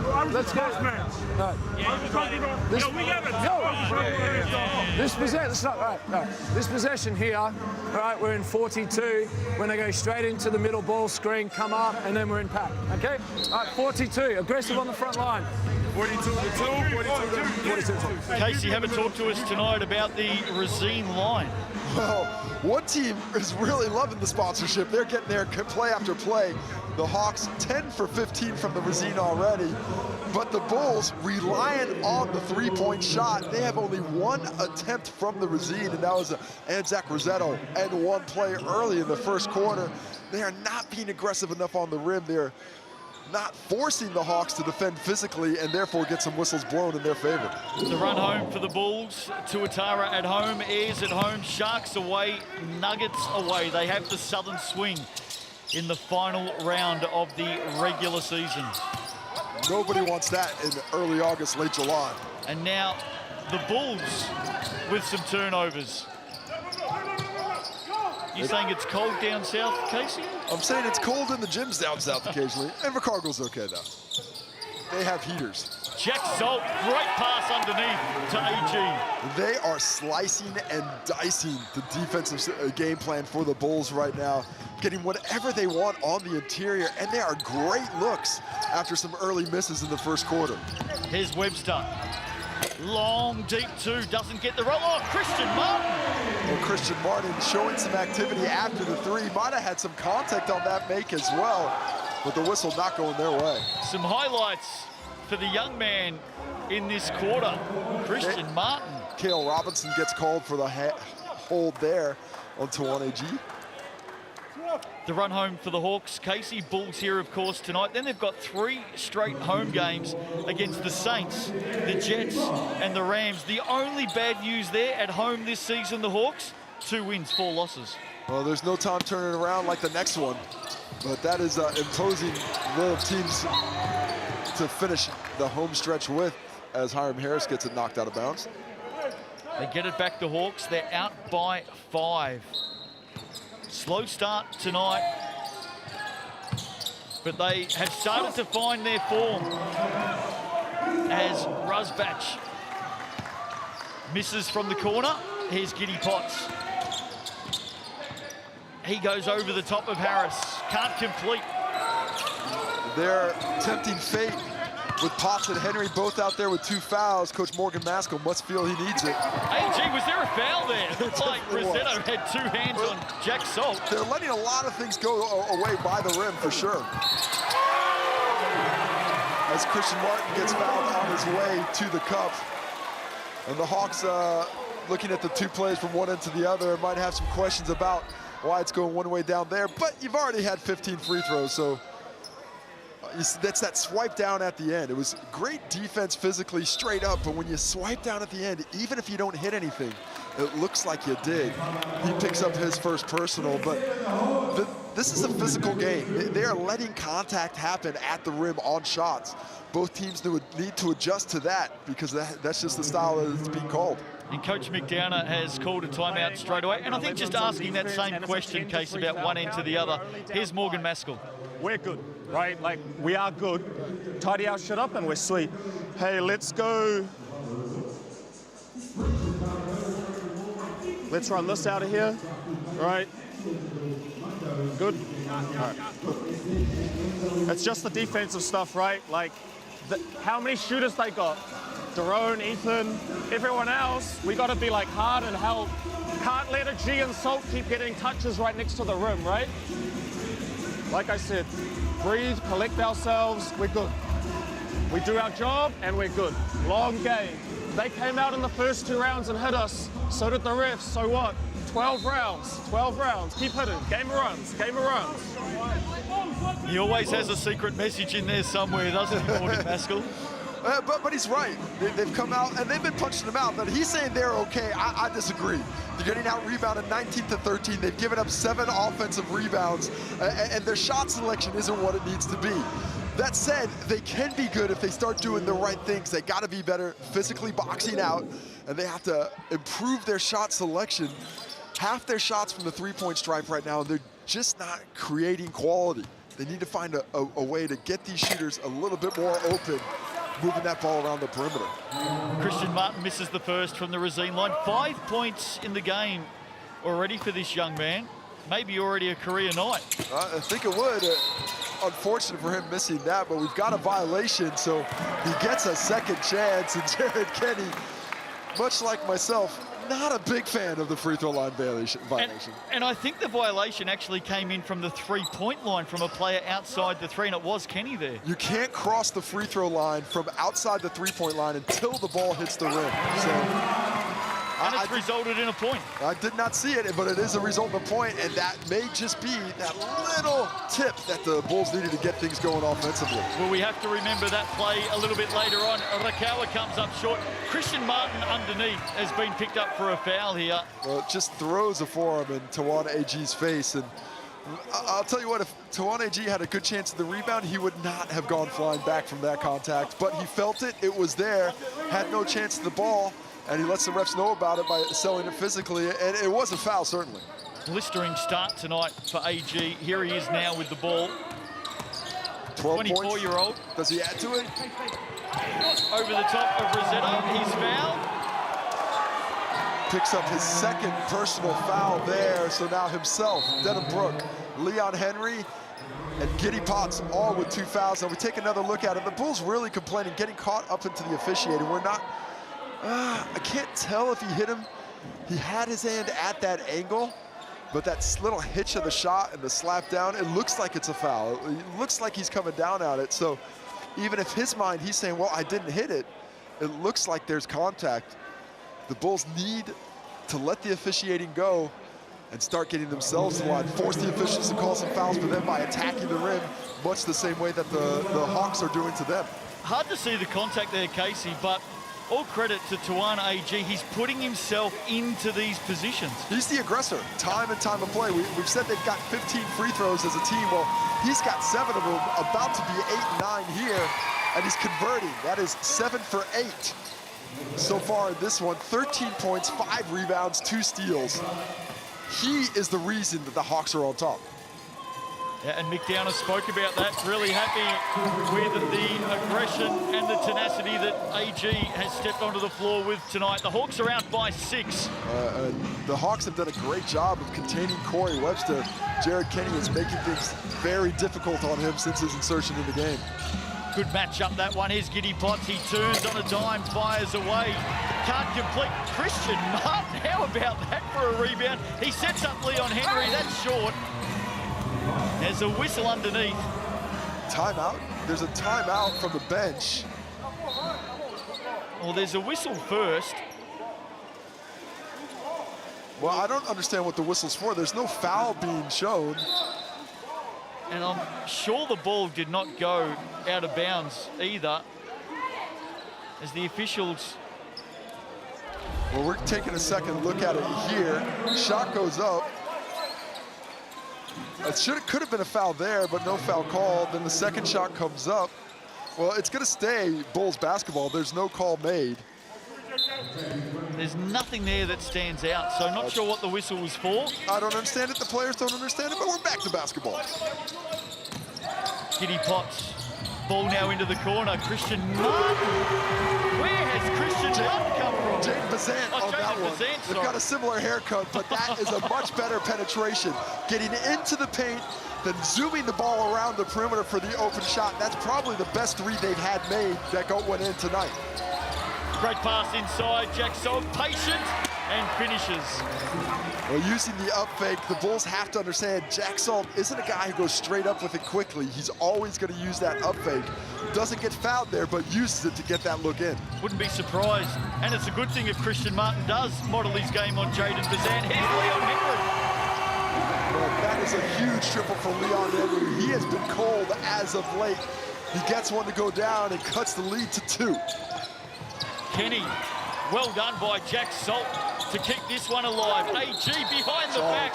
Speaker 7: first man.
Speaker 4: No.
Speaker 7: I was just talking about.
Speaker 4: This,
Speaker 7: we haven't.
Speaker 4: This possession. It's not right. No. This possession here. All right, we're in 42. When they go straight into the middle ball screen, come up, and then we're in pack. Okay. All right, 42. Aggressive on the front line.
Speaker 7: 42 to 2, 42 to 2.
Speaker 1: Casey, have a talk to us tonight about the Resine line.
Speaker 2: Well, one team is really loving the sponsorship. They're getting there play after play. The Hawks 10 for 15 from the Resine already, but the Bulls relying on the three-point shot. They have only 1 attempt from the Resine, and that was Anzac Rosetto and 1 play early in the first quarter. They are not being aggressive enough on the rim. They're not forcing the Hawks to defend physically and therefore get some whistles blown in their favor.
Speaker 1: The run home for the Bulls. Tuatara at home, Ayers at home, Sharks away, Nuggets away. They have the Southern swing in the final round of the regular season.
Speaker 2: Nobody wants that in early August, late July.
Speaker 1: And now the Bulls with some turnovers. You saying it's cold down south, Casey?
Speaker 2: I'm saying it's cold in the gyms down south occasionally. And Ricardo's okay, though. they have heaters.
Speaker 1: Jack Salt, great pass underneath to AG.
Speaker 2: They are slicing and dicing the defensive game plan for the Bulls right now, getting whatever they want on the interior, and they are great looks after some early misses in the first quarter.
Speaker 1: Here's Webster. Long, deep two, doesn't get the roll. Oh, Christian Martin.
Speaker 2: Well, Christian Martin showing some activity after the three. Might have had some contact on that make as well, but the whistle not going their way.
Speaker 1: Some highlights for the young man in this quarter, Christian Martin.
Speaker 2: Cale Robinson gets called for the hold there on Tawan AG.
Speaker 1: The run home for the Hawks. Casey, Bulls here, of course, tonight. Then they've got 3 straight home games against the Saints, the Jets, and the Rams. The only bad news there at home this season, the Hawks, 2 wins, 4 losses.
Speaker 2: Well, there's no time turning around like the next one, but that is imposing little teams to finish the home stretch with, as Hiram Harris gets it knocked out of bounds.
Speaker 1: They get it back, the Hawks. They're out by 5. Slow start tonight, but they have started to find their form as Rusbach misses from the corner. Here's Giddy Potts. He goes over the top of Harris. Can't complete.
Speaker 2: They're tempting fate with Potts and Henry both out there with 2 fouls. Coach Morgan Maskell must feel he needs it.
Speaker 1: AG, was there a foul there? It's like Rossetto had 2 hands on Jack Salt.
Speaker 2: They're letting a lot of things go away by the rim for sure. As Christian Martin gets fouled on his way to the cup. And the Hawks, looking at the 2 plays from one end to the other, might have some questions about why it's going one way down there, but you've already had 15 free throws, so that's that swipe down at the end. It was great defense physically straight up, but when you swipe down at the end, even if you don't hit anything, it looks like you did. He picks up his first personal, but this is a physical game. They are letting contact happen at the rim on shots. Both teams need to adjust to that because that's just the style that it's being called.
Speaker 1: And Coach McDowner has called a timeout straight away. And I think just asking that same question, Case, about one end to the other. Here's Morgan Maskell.
Speaker 5: We're good, right? Like, we are good. Tidy our shit up and we're sweet. Hey, let's go. Let's run this out of here, right? Good? All right. It's just the defensive stuff, right? Like, how many shooters they got? Daron, Ethan, everyone else, we got to be like hard and help. Can't let a G and Salt keep getting touches right next to the rim, right? Like I said, breathe, collect ourselves, we're good. We do our job and we're good. Long game. They came out in the first 2 rounds and hit us. So did the refs, so what? 12 rounds, 12 rounds. Keep hitting, game of runs, game of runs.
Speaker 1: He always has a secret message in there somewhere, doesn't he, Morgan Maskell?
Speaker 2: But he's right. They've come out and they've been punching him out. But he's saying they're okay. I disagree. They're getting out rebounded 19 to 13. They've given up 7 offensive rebounds, and their shot selection isn't what it needs to be. That said, they can be good if they start doing the right things. They got to be better physically boxing out, and they have to improve their shot selection. Half their shots from the 3-point stripe right now, they're just not creating quality. They need to find a way to get these shooters a little bit more open, moving that ball around the perimeter.
Speaker 1: Christian Martin misses the first from the Racine line. 5 points in the game already for this young man. Maybe already a career night.
Speaker 2: I think it would. Unfortunate for him missing that, but we've got a violation, so he gets a second chance. And Jared Kenny, much like myself, not a big fan of the free throw line violation.
Speaker 1: And I think the violation actually came in from the 3-point line from a player outside the 3, and it was Kenny there.
Speaker 2: You can't cross the free throw line from outside the 3-point line until the ball hits the rim. So,
Speaker 1: and it's resulted in a point.
Speaker 2: I did not see it, but it is a result of a point, and that may just be that little tip that the Bulls needed to get things going offensively.
Speaker 1: Well, we have to remember that play a little bit later on. Rakawa comes up short. Christian Martin underneath has been picked up for a foul here.
Speaker 2: Well, it just throws a forearm in Tawan AG's face, and I'll tell you what, if Tawan AG had a good chance of the rebound, he would not have gone flying back from that contact, but he felt it, it was there, had no chance of the ball, and he lets the refs know about it by selling it physically, and it was a foul, certainly.
Speaker 1: Blistering start tonight for AG. Here he is now with the ball. 24-year-old.
Speaker 2: Does he add to it?
Speaker 1: Over the top of Rossetto, he's fouled.
Speaker 2: Picks up his second personal foul there, so now himself, Denham Brook, Leon Henry, and Giddy Potts all with 2 fouls. Now we take another look at it. The Bulls really complaining, getting caught up into the officiating. We're not, I can't tell if he hit him. He had his hand at that angle, but that little hitch of the shot and the slap down, it looks like it's a foul. It looks like he's coming down at it. So even if his mind, he's saying, well, I didn't hit it, it looks like there's contact. The Bulls need to let the officiating go and start getting themselves to the line, force the officials to call some fouls, but then by attacking the rim, much the same way that the Hawks are doing to them.
Speaker 1: Hard to see the contact there, Casey, but all credit to Tawana AG. He's putting himself into these positions.
Speaker 2: He's the aggressor, time and time of play. We've said they've got 15 free throws as a team. Well, he's got 7 of them, about to be 8 and 9 here, and he's converting. That is 7 for 8 so far in this one. 13 points, 5 rebounds, 2 steals. He is the reason that the Hawks are on top.
Speaker 1: Yeah, and Mick Downer spoke about that. Really happy with the aggression and the tenacity that AG has stepped onto the floor with tonight. The Hawks are out by 6.
Speaker 2: The Hawks have done a great job of containing Corey Webster. Jared Kenny is making things very difficult on him since his insertion in the game.
Speaker 1: Good matchup, that one. Here's Giddy Potts. He turns on a dime, fires away. Can't complete. Christian Martin, how about that for a rebound? He sets up Leon Henry. That's short. There's a whistle underneath.
Speaker 2: Timeout. There's a timeout from the bench.
Speaker 1: Well, there's a whistle first.
Speaker 2: Well, I don't understand what the whistle's for. There's no foul being shown.
Speaker 1: And I'm sure the ball did not go out of bounds either, as the officials...
Speaker 2: Well, we're taking a second look at it here. Shot goes up. It could have been a foul there, but no foul called. Then the second shot comes up. Well, it's going to stay Bulls basketball. There's no call made.
Speaker 1: There's nothing there that stands out, so not sure what the whistle was for.
Speaker 2: I don't understand it. The players don't understand it, but we're back to basketball.
Speaker 1: Giddy Potts. Ball now into the corner. Christian Martin. Where has Christian Martin come from?
Speaker 2: Jade Bazant on that one. They've got a similar haircut, but that is a much better penetration. Getting into the paint, then zooming the ball around the perimeter for the open shot. That's probably the best 3 they've had made that went in tonight.
Speaker 1: Great pass inside. Jack Salt patient and finishes.
Speaker 2: Well, using the up fake, the Bulls have to understand Jack Salt isn't a guy who goes straight up with it quickly. He's always going to use that up fake. Doesn't get fouled there, but uses it to get that look in.
Speaker 1: Wouldn't be surprised. And it's a good thing if Christian Martin does model his game on Jaden Bazant. Here's Leon Henry.
Speaker 2: Well, that is a huge triple for Leon Henry. He has been cold as of late. He gets one to go down and cuts the lead to 2.
Speaker 1: Kenny, well done by Jack Salt to keep this one alive. AG behind the back,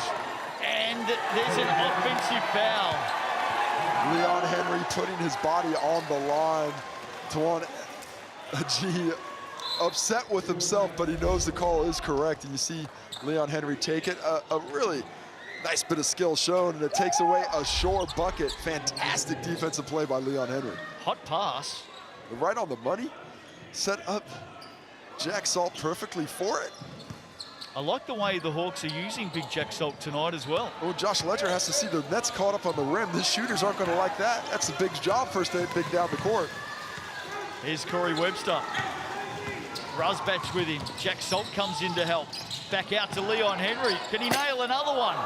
Speaker 1: and there's an offensive foul.
Speaker 2: Leon Henry putting his body on the line. Tawana AG upset with himself, but he knows the call is correct. And you see Leon Henry take it. A really nice bit of skill shown, and it takes away a sure bucket. Fantastic defensive play by Leon Henry.
Speaker 1: Hot pass.
Speaker 2: Right on the money. Set up Jack Salt perfectly for it.
Speaker 1: I like the way the Hawks are using Big Jack Salt tonight as well.
Speaker 2: Oh, Josh Ledger has to see the Nets caught up on the rim. The shooters aren't going to like that. That's a big job first big down the court.
Speaker 1: Here's Corey Webster. Rusbatch with him. Jack Salt comes in to help. Back out to Leon Henry. Can he nail another one?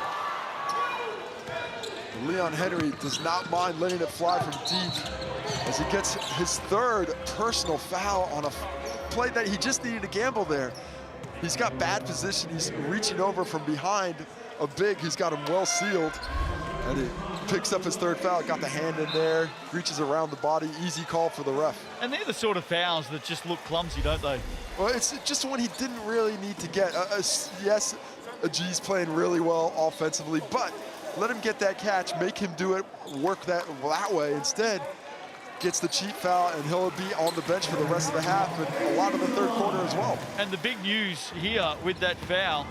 Speaker 2: Leon Henry does not mind letting it fly from deep as he gets his 3rd personal foul on a play that he just needed to gamble there. He's got bad position. He's reaching over from behind a big. He's got him well sealed, and he picks up his 3rd foul. Got the hand in there, reaches around the body. Easy call for the ref.
Speaker 1: And they're the sort of fouls that just look clumsy, don't they?
Speaker 2: Well, it's just one he didn't really need to get. Yes, G's playing really well offensively, but let him get that catch, make him do it, work that way. Instead, gets the cheap foul, and he'll be on the bench for the rest of the half and a lot of the 3rd quarter as well.
Speaker 1: And the big news here with that foul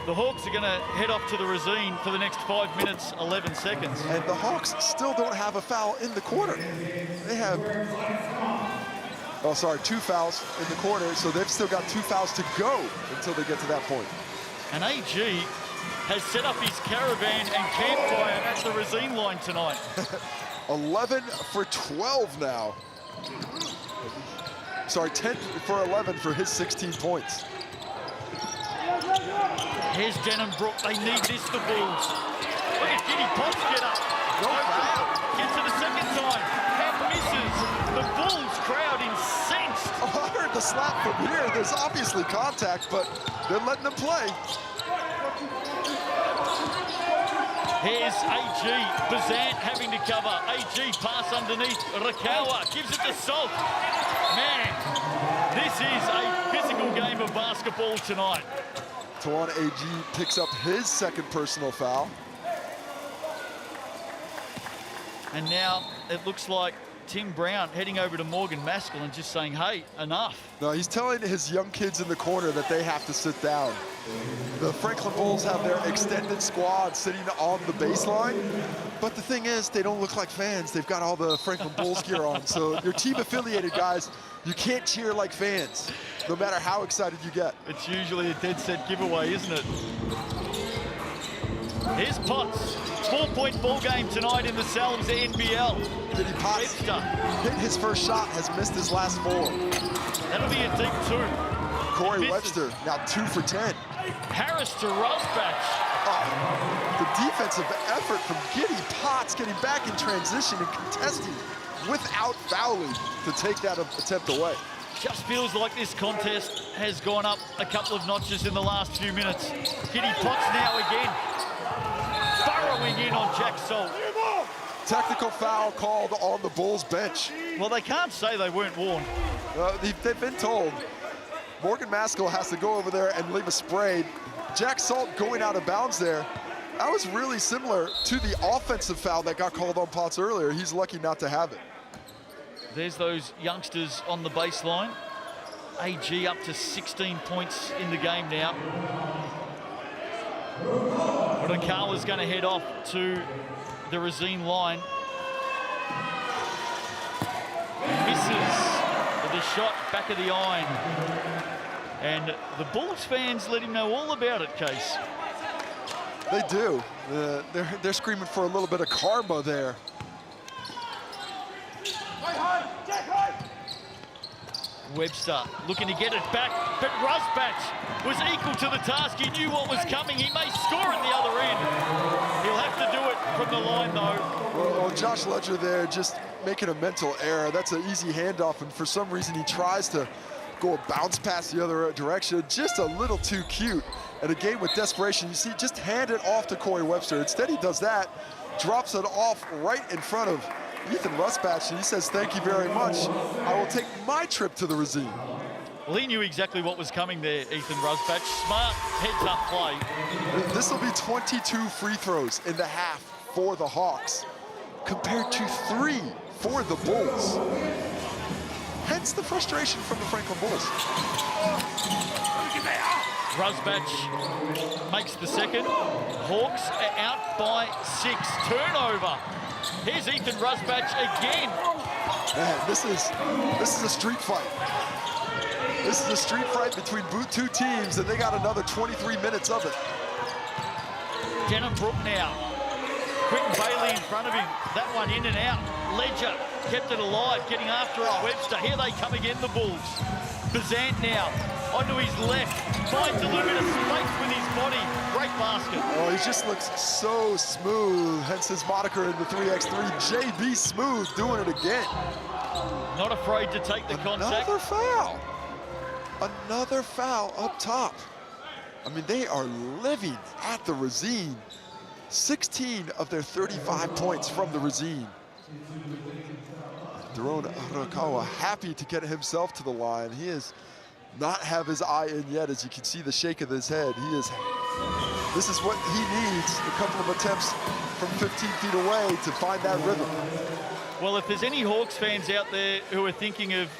Speaker 1: The Hawks are going to head off to the Racine for the next 5 minutes, 11 seconds.
Speaker 2: And the Hawks still don't have a foul in the quarter. They have, 2 fouls in the quarter, so they've still got 2 fouls to go until they get to that point.
Speaker 1: And AG has set up his caravan and campfire at the Racine line tonight. 11
Speaker 2: for 12 now. 10 for 11 for his 16 points.
Speaker 1: Here's Denham-Brook. They need this, the Bulls. Look at Giddy Potts get up. Gets it a second time and misses. The Bulls crowd incensed.
Speaker 2: Oh, I heard the slap from here. There's obviously contact, but they're letting them play.
Speaker 1: Here's AG. Bazant having to cover. AG pass underneath. Rakawa gives it to Salt. Man, this is a physical game of basketball tonight.
Speaker 2: Tawan AG picks up his second personal foul.
Speaker 1: And now it looks like Tim Brown heading over to Morgan Maskell and just saying, hey, enough.
Speaker 2: No, he's telling his young kids in the corner that they have to sit down. The Franklin Bulls have their extended squad sitting on the baseline, but the thing is, they don't look like fans. They've got all the Franklin Bulls gear on, so your team-affiliated guys, you can't cheer like fans, no matter how excited you get.
Speaker 1: It's usually a dead set giveaway, isn't it? Here's Potts. 4-point ball game tonight in the Sal's NBL.
Speaker 2: Giddy Potts hit his first shot, has missed his last 4.
Speaker 1: That'll be a deep 2.
Speaker 2: Corey Webster, now 2 for 10.
Speaker 1: Harris to Rosbach.
Speaker 2: Oh, the defensive effort from Giddy Potts getting back in transition and contesting without fouling to take that attempt away.
Speaker 1: Just feels like this contest has gone up a couple of notches in the last few minutes. Giddy Potts now again. Burrowing in on Jack Salt.
Speaker 2: Technical foul called on the Bulls bench.
Speaker 1: Well, they can't say they weren't warned.
Speaker 2: They've been told. Morgan Maskell has to go over there and leave a spray. Jack Salt going out of bounds there. That was really similar to the offensive foul that got called on Potts earlier. He's lucky not to have it.
Speaker 1: There's those youngsters on the baseline. AG up to 16 points in the game now. Rakawa's going to head off to the Racine line. Misses the shot back of the iron. And the Bulls fans let him know all about it, Case.
Speaker 2: They do. They're screaming for a little bit of karma there.
Speaker 1: Webster looking to get it back, but Rosbach was equal to the task. He knew what was coming. He may score at the other end. He'll have to do it from the line, though.
Speaker 2: Well, Josh Ledger there just making a mental error. That's an easy handoff, and for some reason he tries to go a bounce pass the other direction. Just a little too cute. And a game with desperation, you see, just hand it off to Corey Webster. Instead, he does that, drops it off right in front of Ethan Rosbach, and he says, thank you very much. I will take my trip to the Racine.
Speaker 1: Well, he knew exactly what was coming there, Ethan Rosbach. Smart heads-up play.
Speaker 2: This will be 22 free throws in the half for the Hawks, compared to 3 for the Bulls. Hence the frustration from the Franklin Bulls.
Speaker 1: Rosbach makes the second. Hawks are out by 6. Turnover. Here's Ethan Rosbach again.
Speaker 2: Man, this is a street fight. This is a street fight between two teams, and they got another 23 minutes of it.
Speaker 1: Denham-Brook now. Quentin Bailey in front of him. That one in and out. Ledger kept it alive, getting after it. Webster. Here they come again, the Bulls. Bazant now onto his left. Finds a little bit of space with his body. Great basket.
Speaker 2: Oh, he just looks so smooth. Hence his moniker in the 3x3. JB Smooth doing it again.
Speaker 1: Not afraid to take the contact.
Speaker 2: Another foul. Another foul up top. I mean, they are living at the Racine. 16 of their 35 points from the Racine. Daron Arakawa happy to get himself to the line. He is not have his eye in yet, as you can see the shake of his head. This is what he needs, a couple of attempts from 15 feet away to find that rhythm.
Speaker 1: Well, if there's any Hawks fans out there who are thinking of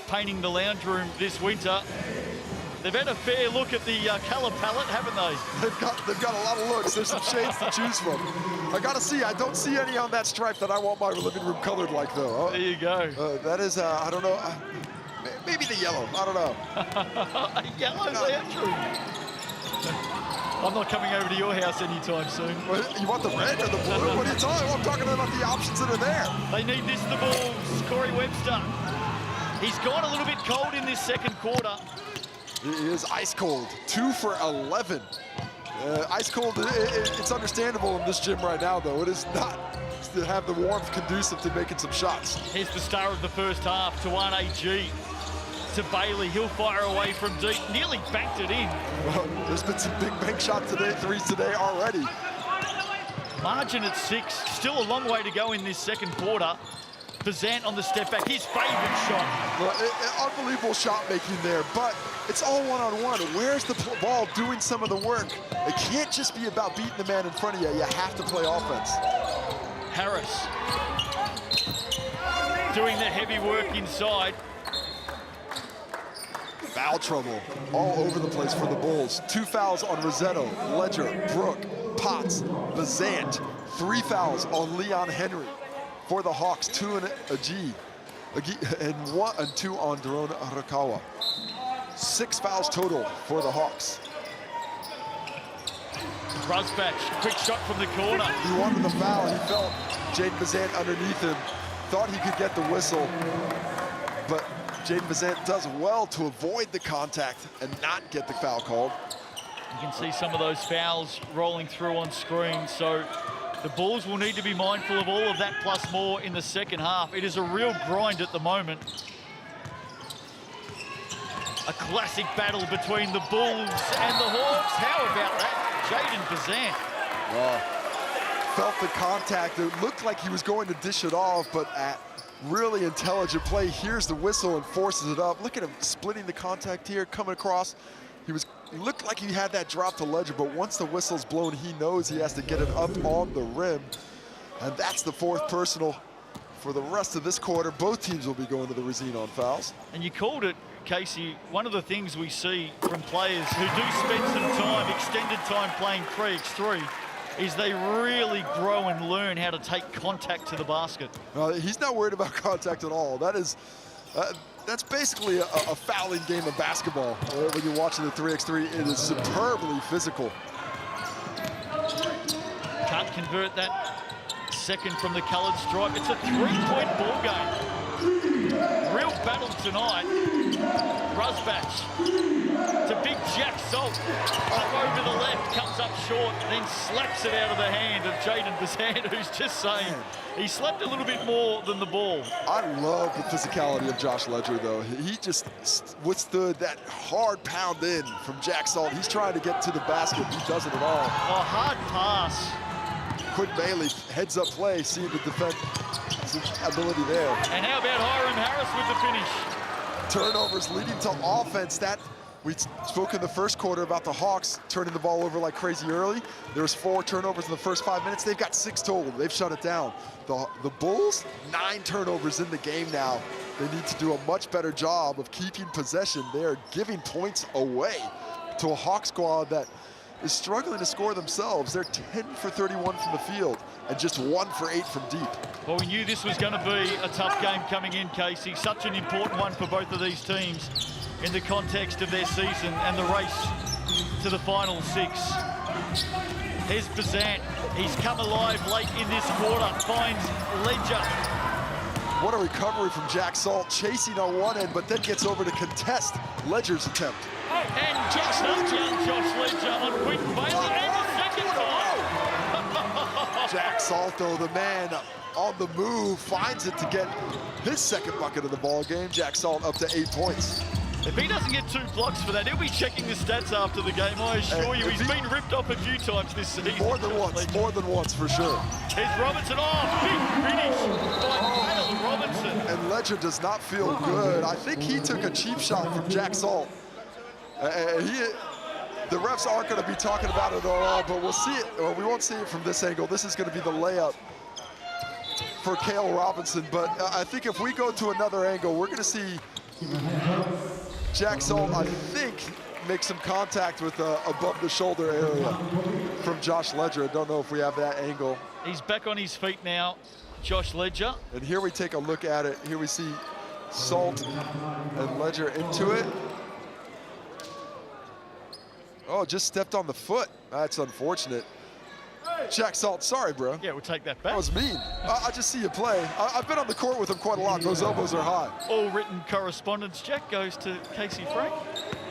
Speaker 1: painting the lounge room this winter, They've had a fair look at the colour palette, haven't they?
Speaker 2: They've got a lot of looks. There's some shades to choose from. I gotta see. I don't see any on that stripe that I want my living room colored like, though.
Speaker 1: There you go.
Speaker 2: That is, I don't know. Maybe the yellow. I don't know.
Speaker 1: Yellow, Andrew. I'm not coming over to your house anytime soon.
Speaker 2: Well, you want the red or the blue? What are you talking about? I'm talking about the options that are there.
Speaker 1: They need this, the Bulls. Corey Webster. He's gone a little bit cold in this second quarter.
Speaker 2: He is ice cold. 2 for 11. Ice cold, it's understandable in this gym right now, though. It is not to have the warmth conducive to making some shots.
Speaker 1: Here's the star of the first half, Tawane G. To Bailey, he'll fire away from deep, nearly banked it in.
Speaker 2: Well, there's been some big bank shot threes today already.
Speaker 1: Margin at 6, still a long way to go in this second quarter. Bazant on the step back, his favorite shot.
Speaker 2: Well, unbelievable shot making there, but it's all one-on-one. Where's the ball doing some of the work? It can't just be about beating the man in front of you. You have to play offense.
Speaker 1: Harris doing the heavy work inside.
Speaker 2: Foul trouble all over the place for the Bulls. 2 fouls on Rossetto, Ledger, Brook, Potts, Bazant. 3 fouls on Leon Henry. For the Hawks, 2 and a G, and 1 and 2 on Daron Arakawa. 6 fouls total for the Hawks.
Speaker 1: Rusbach, quick shot from the corner.
Speaker 2: He wanted the foul. He felt Jaden Bazant underneath him. Thought he could get the whistle, but Jaden Bazant does well to avoid the contact and not get the foul called.
Speaker 1: You can see some of those fouls rolling through on screen, so the Bulls will need to be mindful of all of that plus more in the second half. It is a real grind at the moment. A classic battle between the Bulls and the Hawks. How about that? Jaden Bazant.
Speaker 2: Felt the contact. It looked like he was going to dish it off, but at really intelligent play, hears the whistle and forces it up. Look at him splitting the contact here, coming across. He looked like he had that drop to Ledger, but once the whistle's blown, he knows he has to get it up on the rim. And that's the 4th personal for the rest of this quarter. Both teams will be going to the Racine on fouls.
Speaker 1: And you called it, Casey, one of the things we see from players who do spend some time, extended time playing 3x3, is they really grow and learn how to take contact to the basket.
Speaker 2: He's not worried about contact at all. That's basically a fouling game of basketball. When you're watching the 3x3, it is superbly physical.
Speaker 1: Can't convert that second from the coloured stripe. It's a 3-point ball game. Real battle tonight. Rusbach to big Jack Salt. Up over the left, comes up short, then slaps it out of the hand of Jaden Bazant, who's just saying he slapped a little bit more than the ball.
Speaker 2: I love the physicality of Josh Ledger, though. He just withstood that hard pound in from Jack Salt. He's trying to get to the basket. He doesn't at all.
Speaker 1: A hard pass.
Speaker 2: Quinn Bailey heads up play, seeing the defense ability there.
Speaker 1: And how about Hiram Harris with the finish?
Speaker 2: Turnovers leading to offense. We spoke in the first quarter about the Hawks turning the ball over like crazy early. There was 4 turnovers in the first 5 minutes. They've got 6 total. They've shut it down. The Bulls, 9 turnovers in the game now. They need to do a much better job of keeping possession. They are giving points away to a Hawk squad that is struggling to score themselves. They're 10 for 31 from the field and just 1 for 8 from deep.
Speaker 1: Well, we knew this was going to be a tough game coming in, Casey. Such an important one for both of these teams in the context of their season and the race to the final 6. Here's Bazant. He's come alive late in this quarter. Finds Ledger.
Speaker 2: What a recovery from Jack Salt, chasing on one end, but then gets over to contest Ledger's attempt.
Speaker 1: And Josh Ledger on Quinn Bailey, and the second time.
Speaker 2: Jack Salt, though, the man on the move, finds it to get his second bucket of the ball game. Jack Salt up to 8 points.
Speaker 1: If he doesn't get 2 blocks for that, he'll be checking the stats after the game, I assure you. He's been ripped off a few times this season.
Speaker 2: More than once, for sure.
Speaker 1: Here's Robinson, big finish by Kyle Robinson.
Speaker 2: And Ledger does not feel good. I think he took a cheap shot from Jack Salt. The refs aren't going to be talking about it at all, but we'll see it, or we won't see it from this angle. This is going to be the layup for Kale Robinson, but I think if we go to another angle, we're going to see Jack Salt, I think, make some contact with above the shoulder area from Josh Ledger. I don't know if we have that angle.
Speaker 1: He's back on his feet now, Josh Ledger.
Speaker 2: And here we take a look at it. Here we see Salt and Ledger into it. Oh, just stepped on the foot. That's unfortunate. Jack Salt, sorry, bro.
Speaker 1: Yeah, we'll take that back.
Speaker 2: That was mean. I just see you play. I've been on the court with him quite a lot. Those elbows are high.
Speaker 1: All written correspondence, Jack, goes to Casey Frank.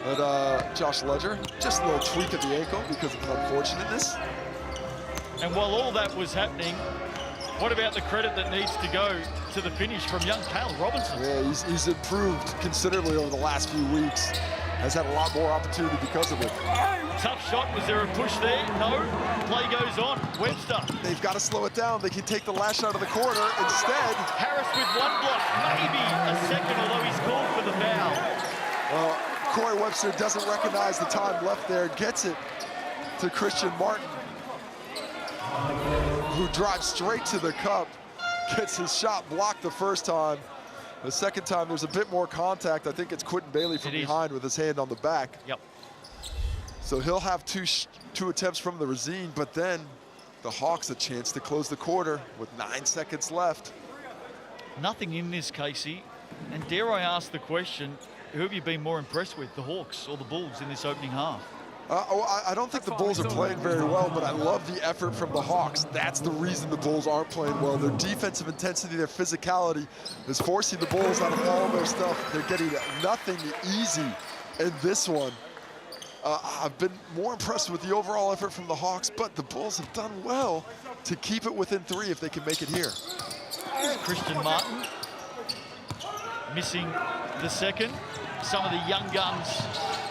Speaker 2: But Josh Ledger, just a little tweak of the ankle because of unfortunateness.
Speaker 1: And while all that was happening, what about the credit that needs to go to the finish from young Cale Robinson?
Speaker 2: Yeah, he's improved considerably over the last few weeks. Has had a lot more opportunity because of it.
Speaker 1: Tough shot. Was there a push there? No. Play goes on. Webster.
Speaker 2: They've got to slow it down. They can take the last shot of the quarter. Instead,
Speaker 1: Harris with one block. Maybe a second, although he's called for the foul.
Speaker 2: Well, Corey Webster doesn't recognize the time left there. Gets it to Christian Martin, who drives straight to the cup. Gets his shot blocked the first time. The second time, there's a bit more contact. I think it's Quentin Bailey from behind with his hand on the back.
Speaker 1: Yep.
Speaker 2: So he'll have two attempts from the Razine, but then the Hawks a chance to close the quarter with 9 seconds left.
Speaker 1: Nothing in this, Casey. And dare I ask the question, who have you been more impressed with, the Hawks or the Bulls in this opening half?
Speaker 2: I don't think the Bulls are playing very well, but I love the effort from the Hawks. That's the reason the Bulls aren't playing well. Their defensive intensity, their physicality is forcing the Bulls out of all their stuff. They're getting nothing easy in this one. I've been more impressed with the overall effort from the Hawks, but the Bulls have done well to keep it within 3 if they can make it here.
Speaker 1: Christian Martin missing the second. Some of the young guns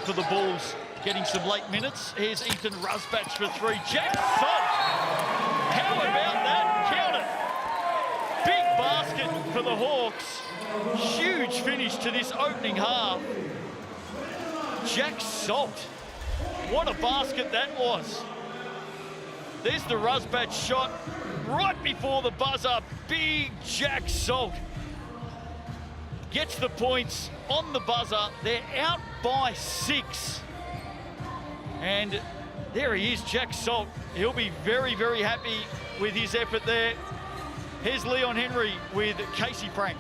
Speaker 1: for the Bulls getting some late minutes. Here's Ethan Rusbatch for 3. Jack Salt. How about that? Count it. Big basket for the Hawks. Huge finish to this opening half. Jack Salt. What a basket that was. There's the Rusbatch shot right before the buzzer. Big Jack Salt gets the points on the buzzer. They're out by 6. And there he is, Jack Salt. He'll be very, very happy with his effort there. Here's Leon Henry with Casey Frank.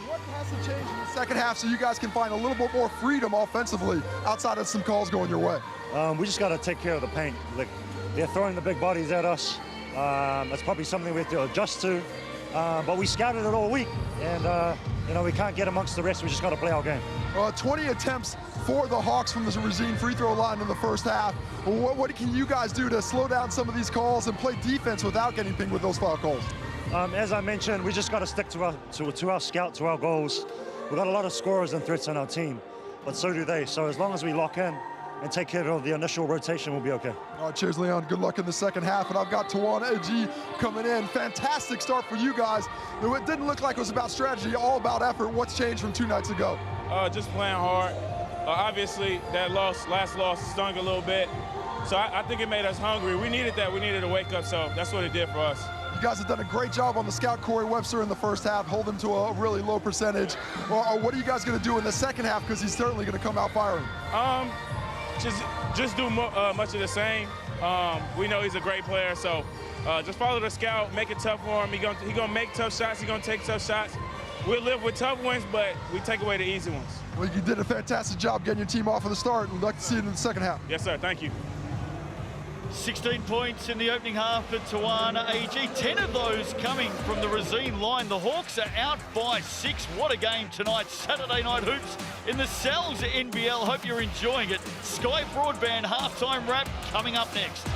Speaker 3: What has to change in the second half so you guys can find a little bit more freedom offensively outside of some calls going your way?
Speaker 8: We just got to take care of the paint. Like, they're throwing the big bodies at us. That's probably something we have to adjust to. But we scouted it all week, and you know, we can't get amongst the rest. We just got to play our game.
Speaker 3: 20 attempts for the Hawks from the Razine free throw line in the first half. What can you guys do to slow down some of these calls and play defense without getting pinged with those foul calls?
Speaker 8: As I mentioned, we just got to stick to our scout, to our goals. We've got a lot of scorers and threats on our team, but so do they. So as long as we lock in and take care of the initial rotation, we'll be okay.
Speaker 3: All right, cheers, Leon. Good luck in the second half. And I've got Tawana AG coming in. Fantastic start for you guys. It didn't look like it was about strategy, all about effort. What's changed from 2 nights ago?
Speaker 9: Just playing hard. Obviously, that last loss stung a little bit. So I think it made us hungry. We needed that. We needed to wake up, so that's what it did for us.
Speaker 3: You guys have done a great job on the scout, Corey Webster, in the first half, hold him to a really low percentage. What are you guys going to do in the second half? Because he's certainly going to come out firing.
Speaker 9: Just do much of the same. We know he's a great player, so just follow the scout, make it tough for him. He gonna make tough shots. He's gonna take tough shots. We'll live with tough wins, but we take away the easy ones.
Speaker 3: Well, you did a fantastic job getting your team off of the start. We'd like to see it in the second half.
Speaker 9: Yes, sir. Thank you.
Speaker 1: 16 points in the opening half for Tawana AG. 10 of those coming from the Razine line. The Hawks are out by 6. What a game tonight. Saturday Night Hoops in the Cells NBL. Hope you're enjoying it. Sky Broadband halftime wrap coming up next.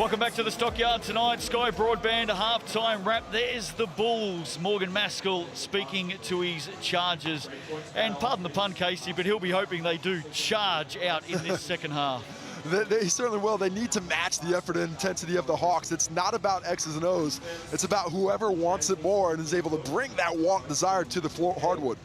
Speaker 1: Welcome back to the Stockyard tonight. Sky Broadband, a halftime wrap. There's the Bulls. Morgan Maskell speaking to his Chargers. And pardon the pun, Casey, but he'll be hoping they do charge out in this second half.
Speaker 2: They certainly will. They need to match the effort and intensity of the Hawks. It's not about X's and O's. It's about whoever wants it more and is able to bring that want, desire to the floor hardwood.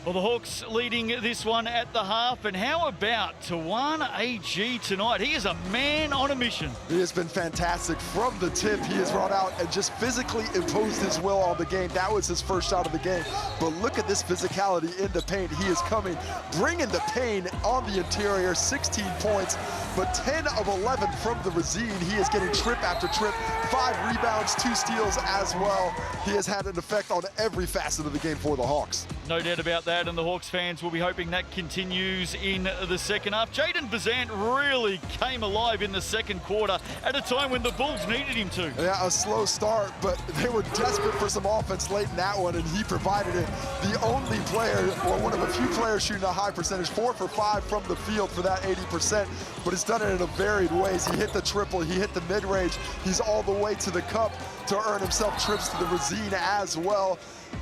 Speaker 1: Well, the Hawks leading this one at the half. And how about Tawana AG tonight? He is a man on a mission.
Speaker 2: He has been fantastic from the tip. He has brought out and just physically imposed his will on the game. That was his first shot of the game. But look at this physicality in the paint. He is coming, bringing the pain on the interior, 16 points, but 10 of 11 from the Razine. He is getting trip after trip, 5 rebounds, 2 steals as well. He has had an effect on every facet of the game for the Hawks.
Speaker 1: No doubt about that. And the Hawks fans will be hoping that continues in the second half. Jaden Bazant really came alive in the second quarter at a time when the Bulls needed him to.
Speaker 2: Yeah, a slow start, but they were desperate for some offense late in that one, and he provided it. The only player, or one of a few players shooting a high percentage, 4 for 5 from the field for that 80%, but he's done it in a varied ways. He hit the triple, he hit the mid-range, he's all the way to the cup to earn himself trips to the Razine as well.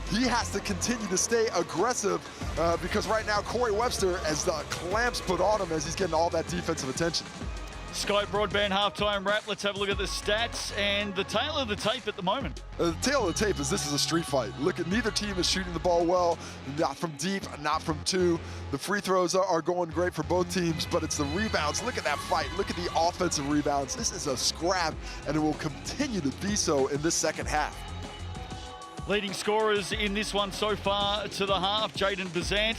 Speaker 2: He has to continue to stay aggressive because right now Corey Webster, as the clamps put on him as he's getting all that defensive attention.
Speaker 1: Sky Broadband halftime wrap. Let's have a look at the stats and the tail of the tape at the moment.
Speaker 2: The tail of the tape is this is a street fight. Look at neither team is shooting the ball well, not from deep, not from 2. The free throws are going great for both teams, but it's the rebounds. Look at that fight. Look at the offensive rebounds. This is a scrap, and it will continue to be so in this second half.
Speaker 1: Leading scorers in this one so far to the half, Jaden Bazant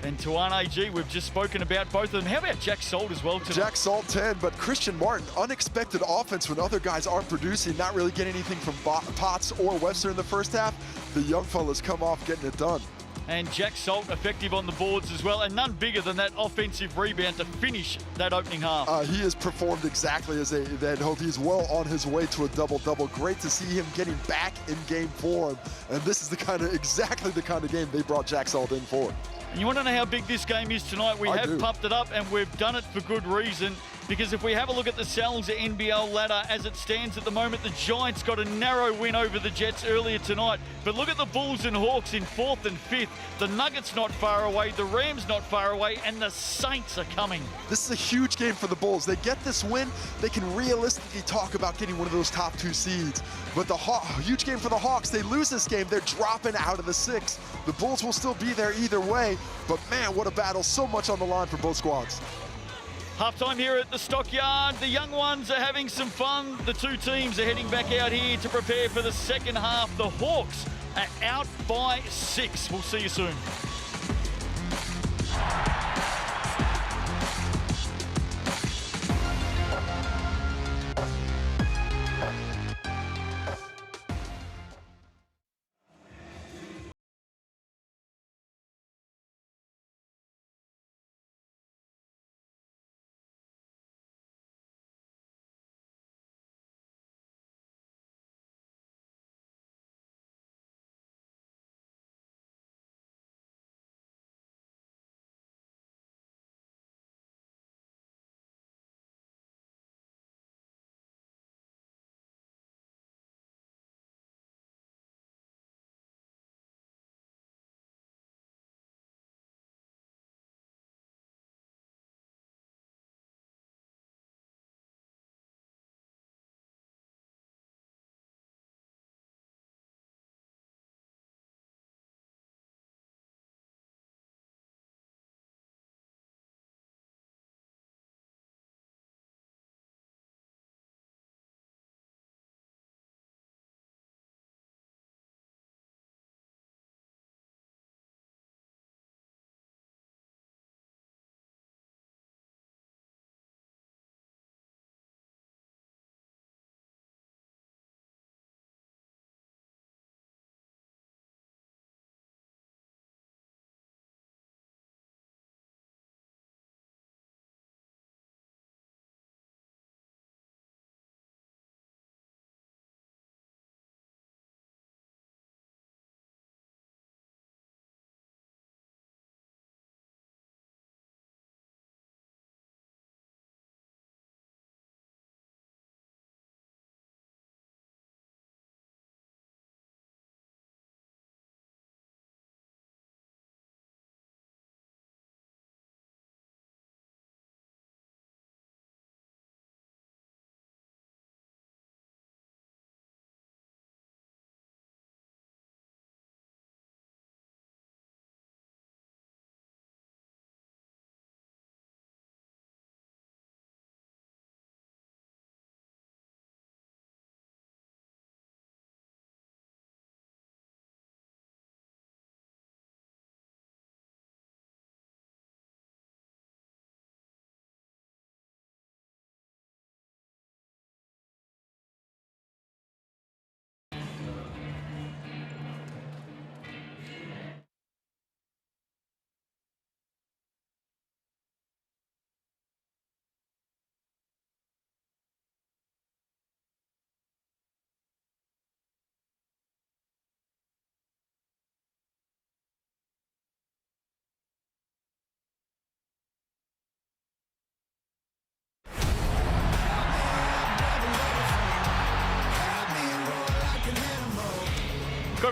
Speaker 1: and Tawana AG. We've just spoken about both of them. How about Jack Salt as well tonight?
Speaker 2: Jack Salt 10, but Christian Martin, unexpected offense when other guys aren't producing, not really getting anything from Potts or Webster in the first half. The young fellas come off getting it done.
Speaker 1: And Jack Salt effective on the boards as well, and none bigger than that offensive rebound to finish that opening half.
Speaker 2: He has performed exactly as they had hoped. He's well on his way to a double-double. Great to see him getting back in game form, and this is exactly the kind of game they brought Jack Salt in for.
Speaker 1: And you want to know how big this game is tonight? We have pumped it up, and we've done it for good reason. Because if we have a look at the Sal's NBL ladder as it stands at the moment, the Giants got a narrow win over the Jets earlier tonight. But look at the Bulls and Hawks in 4th and 5th. The Nuggets not far away, the Rams not far away, and the Saints are coming.
Speaker 2: This is a huge game for the Bulls. They get this win, they can realistically talk about getting one of those top 2 seeds. But the huge game for the Hawks, they lose this game, they're dropping out of the 6. The Bulls will still be there either way, but man, what a battle. So much on the line for both squads.
Speaker 1: Halftime here at the Stockyard. The young ones are having some fun. The 2 teams are heading back out here to prepare for the second half. The Hawks are out by 6. We'll see you soon.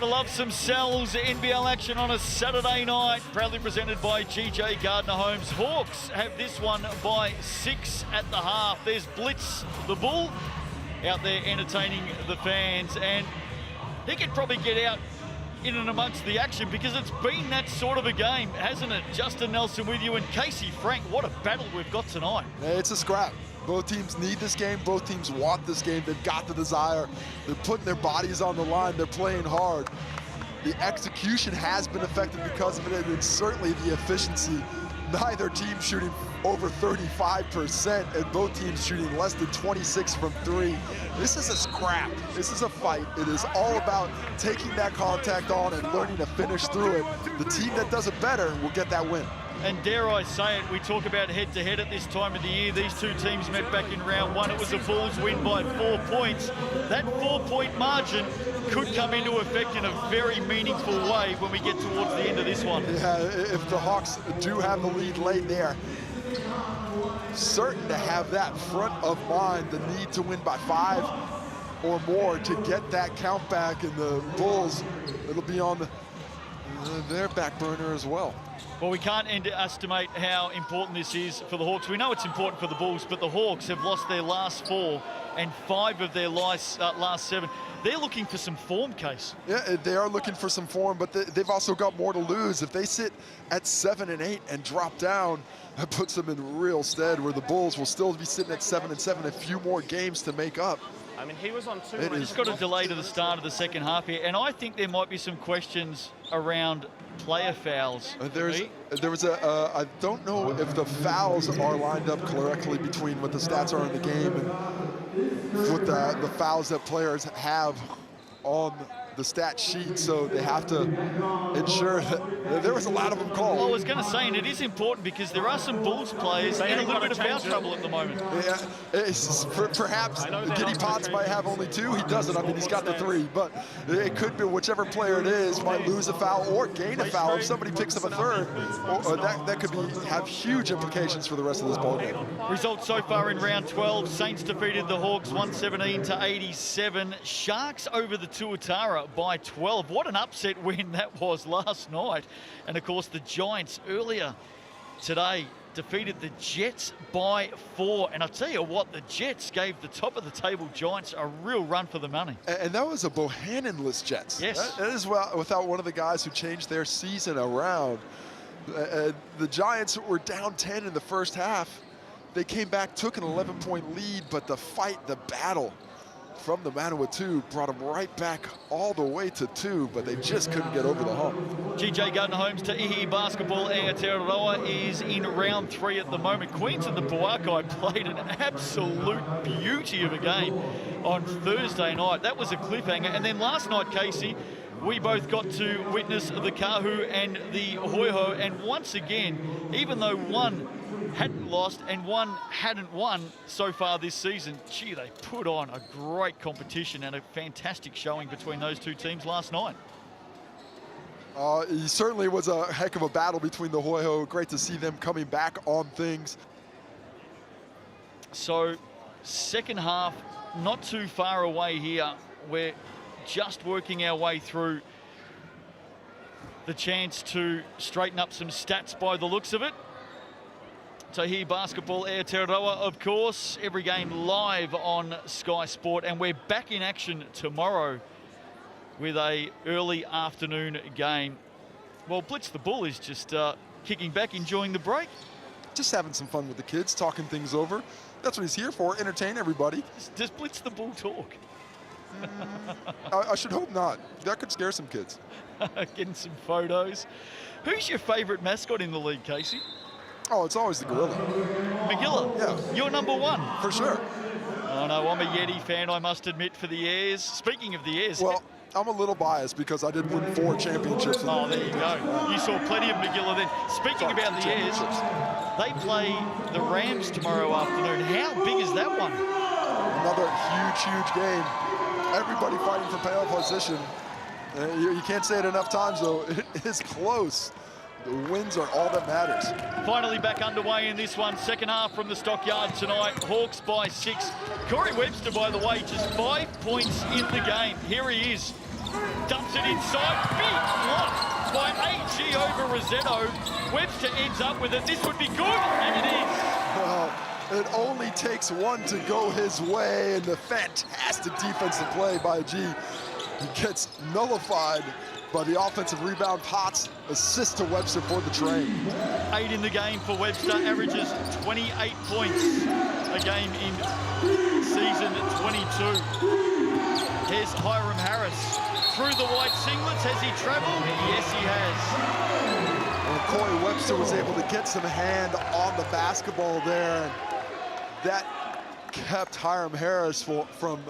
Speaker 1: Gotta love some Cells NBL action on a Saturday night. Proudly presented by GJ Gardner Homes. Hawks have this one by 6 at the half. There's Blitz the Bull out there entertaining the fans, and he could probably get out in and amongst the action because it's been that sort of a game, hasn't it? Justin Nelson with you, and Casey Frank, what a battle we've got tonight.
Speaker 2: It's a scrap. Both teams need this game. Both teams want this game. They've got the desire. They're putting their bodies on the line. They're playing hard. The execution has been affected because of it, and certainly the efficiency. Neither team shooting over 35%, and both teams shooting less than 26 from 3. This is a scrap. This is a fight. It is all about taking that contact on and learning to finish through it. The team that does it better will get that win.
Speaker 1: And dare I say it, we talk about head-to-head at this time of the year. These two teams met back in round 1. It was a Bulls win by 4 points. That 4-point margin could come into effect in a very meaningful way when we get towards the end of this one.
Speaker 2: Yeah, if the Hawks do have the lead late there, certain to have that front of mind, the need to win by 5 or more to get that count back, and the Bulls, it'll be on their back burner as well.
Speaker 1: Well, we can't underestimate how important this is for the Hawks. We know it's important for the Bulls, but the Hawks have lost their last 4 and 5 of their last 7. They're looking for some form, Case.
Speaker 2: Yeah, they are looking for some form, but they've also got more to lose. If they sit at 7 and 8 and drop down, that puts them in real stead, where the Bulls will still be sitting at 7 and 7, a few more games to make up.
Speaker 5: I mean, he was on 2.
Speaker 1: He's got a delay to the start of the second half here, and I think there might be some questions around player fouls.
Speaker 2: There was I don't know if the fouls are lined up correctly between what the stats are in the game and what the fouls that players have on the stat sheet, so they have to ensure that there was a lot of them called.
Speaker 1: Well, I was going to say, and it is important because there are some Bulls players in a little bit of foul trouble at the moment.
Speaker 2: Yeah, perhaps Giddy Potts might have only 2. He doesn't. I mean, he's got the 3, but it could be whichever player it is might lose a foul or gain a foul if somebody picks up a 3rd. Or that could have huge implications for the rest of this ballgame.
Speaker 1: Results so far in round 12: Saints defeated the Hawks 117-87. Sharks over the Tuatara by 12. What an upset win that was last night. And of course, the Giants earlier today defeated the Jets by 4. And I'll tell you what, the Jets gave the top of the table Giants a real run for the money.
Speaker 2: And that was a Bohannon-less Jets.
Speaker 1: Yes.
Speaker 2: That is without one of the guys who changed their season around. The Giants were down 10 in the first half. They came back, took an 11-point lead, but the fight, the battle from the Manawatu brought them right back all the way to 2, but they just couldn't get over the hump.
Speaker 1: GJ Gardner Homes to Ihi Basketball Aotearoa is in round 3 at the moment. Queens and the Puakai played an absolute beauty of a game on Thursday night. That was a cliffhanger. And then last night, Casey, we both got to witness the Kahu and the Hoiho, and once again, even though one hadn't lost and one hadn't won so far this season, gee, they put on a great competition and a fantastic showing between those two teams last night.
Speaker 2: It certainly was a heck of a battle between the Hoiho. Great to see them coming back on things.
Speaker 1: So, second half, not too far away here. We're just working our way through the chance to straighten up some stats by the looks of it. So here, Basketball Aotearoa, of course, every game live on Sky Sport, and we're back in action tomorrow with a early afternoon game. Well, Blitz the Bull is just kicking back, enjoying the break.
Speaker 2: Just having some fun with the kids, talking things over. That's what he's here for, entertain everybody.
Speaker 1: Does Blitz the Bull talk?
Speaker 2: I should hope not. That could scare some kids.
Speaker 1: Getting some photos. Who's your favorite mascot in the league, Casey?
Speaker 2: Oh, it's always the gorilla.
Speaker 1: Magilla?
Speaker 2: Yeah.
Speaker 1: You're number 1?
Speaker 2: For sure.
Speaker 1: Oh, no, I'm a Yeti fan, I must admit, for the Airs. Speaking of the Airs...
Speaker 2: Well, I'm a little biased because I did win 4 championships.
Speaker 1: Oh, there you go. You saw plenty of Magilla then. Speaking about the Airs, they play the Rams tomorrow afternoon. How big is that one?
Speaker 2: Another huge game. Everybody fighting for playoff position. You can't say it enough times, though. It is close. The wins are all that matters.
Speaker 1: Finally back underway in this one. Second half from the Stockyard tonight. Hawks by 6. Corey Webster, by the way, just 5 points in the game. Here he is Dumps it inside. Big block by AG over Rossetto. Webster ends up with it. This would be good, and it is.
Speaker 2: Well, it only takes one to go his way, and the fantastic defensive play by G. He gets nullified by the offensive rebound. Potts assist to Webster for the train.
Speaker 1: 8 in the game for Webster, averages 28 points a game in season 22. Here's Hiram Harris through the white singlets. Has he traveled? Yes, he has.
Speaker 2: And Corey Webster was able to get some hand on the basketball there. And that kept Hiram Harris from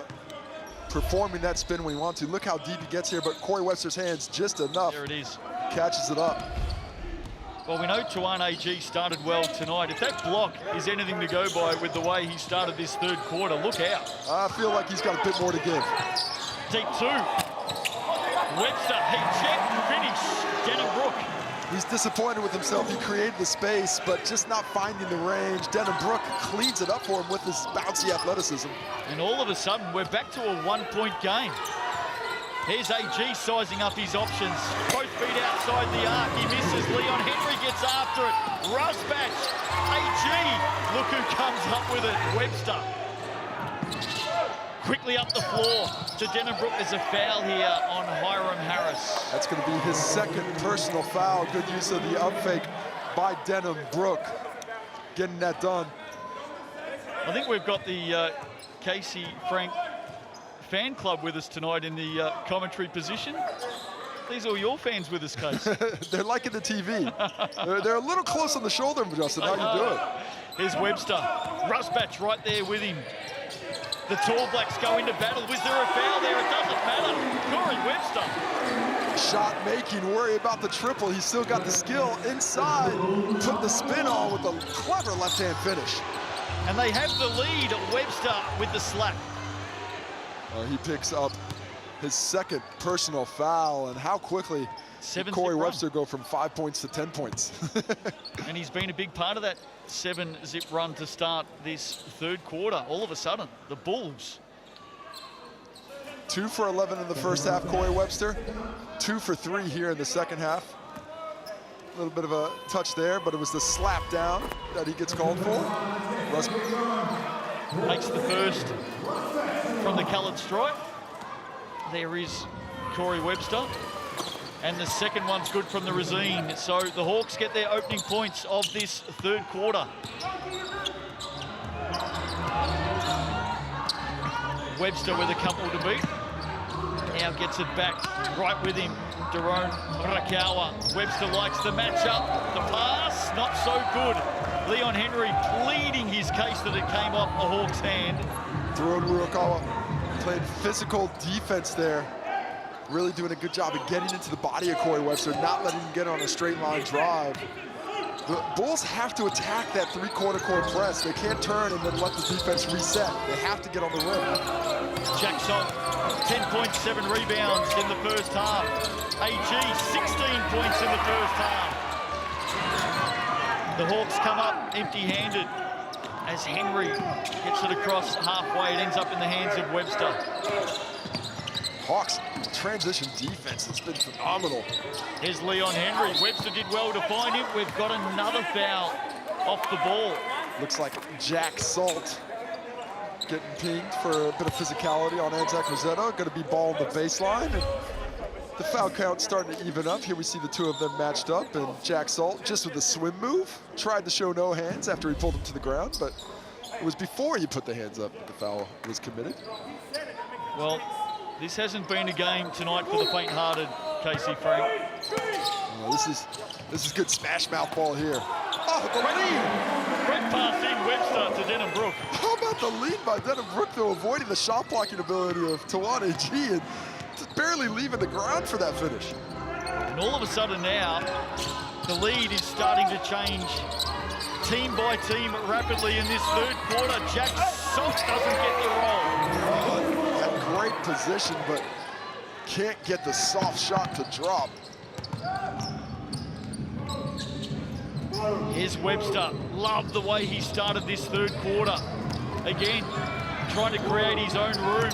Speaker 2: performing that spin when he wanted to. Look how deep he gets here, but Corey Webster's hands just enough.
Speaker 1: There it is.
Speaker 2: Catches it up.
Speaker 1: Well, we know Tuan AG started well tonight. If that block is anything to go by with the way he started this third quarter, look out.
Speaker 2: I feel like he's got a bit more to give.
Speaker 1: Deep 2. Webster, heat check, finish. Denham Brook.
Speaker 2: He's disappointed with himself. He created the space, but just not finding the range. Denham Brook cleans it up for him with his bouncy athleticism.
Speaker 1: And all of a sudden, we're back to a one-point game. Here's AG sizing up his options. Both feet outside the arc. He misses. Leon Henry gets after it. Rusbatch. AG. Look who comes up with it. Webster. Quickly up the floor to Denham Brook. There's a foul here on Hiram Harris.
Speaker 2: That's going to be his second personal foul. Good use of the up fake by Denham Brook. Getting that done.
Speaker 1: I think we've got the Casey Frank fan club with us tonight in the commentary position. These are all your fans with us, Case.
Speaker 2: They're liking the TV. they're a little close on the shoulder, Justin. How you doing?
Speaker 1: Here's Webster. Rusbatch right there with him. The Tall Blacks go into battle. Was there a foul there? It doesn't matter. Corey Webster.
Speaker 2: Shot making, worry about the triple. He's still got the skill inside. Put the spin on with a clever left-hand finish.
Speaker 1: And they have the lead. Webster with the slap.
Speaker 2: He picks up his second personal foul, and how quickly did Corey Webster go from 5 points to 10 points.
Speaker 1: And he's been a big part of that 7-zip run to start this third quarter. All of a sudden, the Bulls.
Speaker 2: 2 for 11 in the first half, Corey Webster. 2 for 3 here in the second half. A little bit of a touch there, but it was the slap down that he gets called for.
Speaker 1: Makes the first from the coloured stripe. There is Corey Webster. And the second one's good from the Razine. So the Hawks get their opening points of this third quarter. Webster with a couple to beat. Now gets it back right with him. Daron Rakawa. Webster likes the matchup. The pass, not so good. Leon Henry pleading his case that it came off the Hawks' hand.
Speaker 2: Daron Rakawa played physical defense there. Really doing a good job of getting into the body of Corey Webster, not letting him get on a straight line drive. The Bulls have to attack that three-quarter court press. They can't turn and then let the defense reset. They have to get on the rim.
Speaker 1: Jackson, 10.7 rebounds in the first half. AG, 16 points in the first half. The Hawks come up empty-handed as Henry gets it across halfway. It ends up in the hands of Webster.
Speaker 2: Hawks transition defense has been phenomenal.
Speaker 1: Here's Leon Henry. Webster did well to find him. We've got another foul off the ball.
Speaker 2: Looks like Jack Salt getting pinged for a bit of physicality on Anzac Rossetto. Going to be ball on the baseline. And the foul count starting to even up. Here we see the two of them matched up. And Jack Salt, just with a swim move, tried to show no hands after he pulled him to the ground. But it was before he put the hands up that the foul was committed.
Speaker 1: Well, this hasn't been a game tonight for the faint-hearted, Casey Frank.
Speaker 2: This is good smash mouth ball here. Oh, the lead!
Speaker 1: Quick pass in Webster to Denham Brook.
Speaker 2: How about the lead by Denham Brook, though, avoiding the shot blocking ability of Tuan AG and just barely leaving the ground for that finish.
Speaker 1: And all of a sudden now, the lead is starting to change team by team rapidly in this third quarter. Jack Salt doesn't get the roll.
Speaker 2: Great position, but can't get the soft shot to drop.
Speaker 1: Here's Webster. Love the way he started this third quarter. Again, trying to create his own room.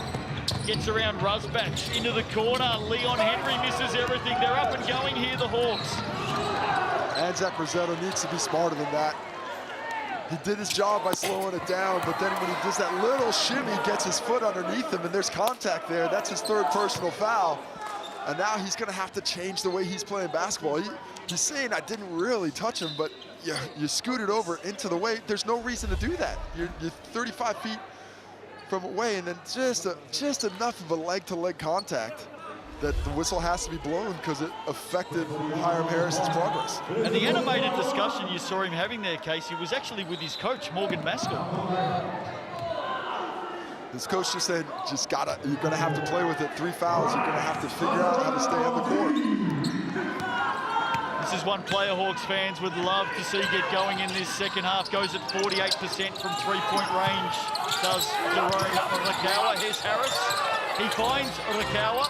Speaker 1: Gets around Rusbach into the corner. Leon Henry misses everything. They're up and going here, the Hawks.
Speaker 2: Anzac Rosetto needs to be smarter than that. He did his job by slowing it down, but then when he does that little shimmy, gets his foot underneath him, and there's contact there. That's his third personal foul. And now he's going to have to change the way he's playing basketball. He's saying, I didn't really touch him, but you scooted over into the weight. There's no reason to do that. You're 35 feet from away, and then just enough of a leg-to-leg contact that the whistle has to be blown because it affected Hiram Harris's progress.
Speaker 1: And the animated discussion you saw him having there, Casey, was actually with his coach, Morgan Maskell.
Speaker 2: His coach just said, you're gonna have to play with it. 3 fouls, you're gonna have to figure out how to stay on the court.
Speaker 1: This is one player Hawks fans would love to see get going in this second half. Goes at 48% from three-point range. Does Jerome Rakawa. Here's Harris. He finds Rakawa.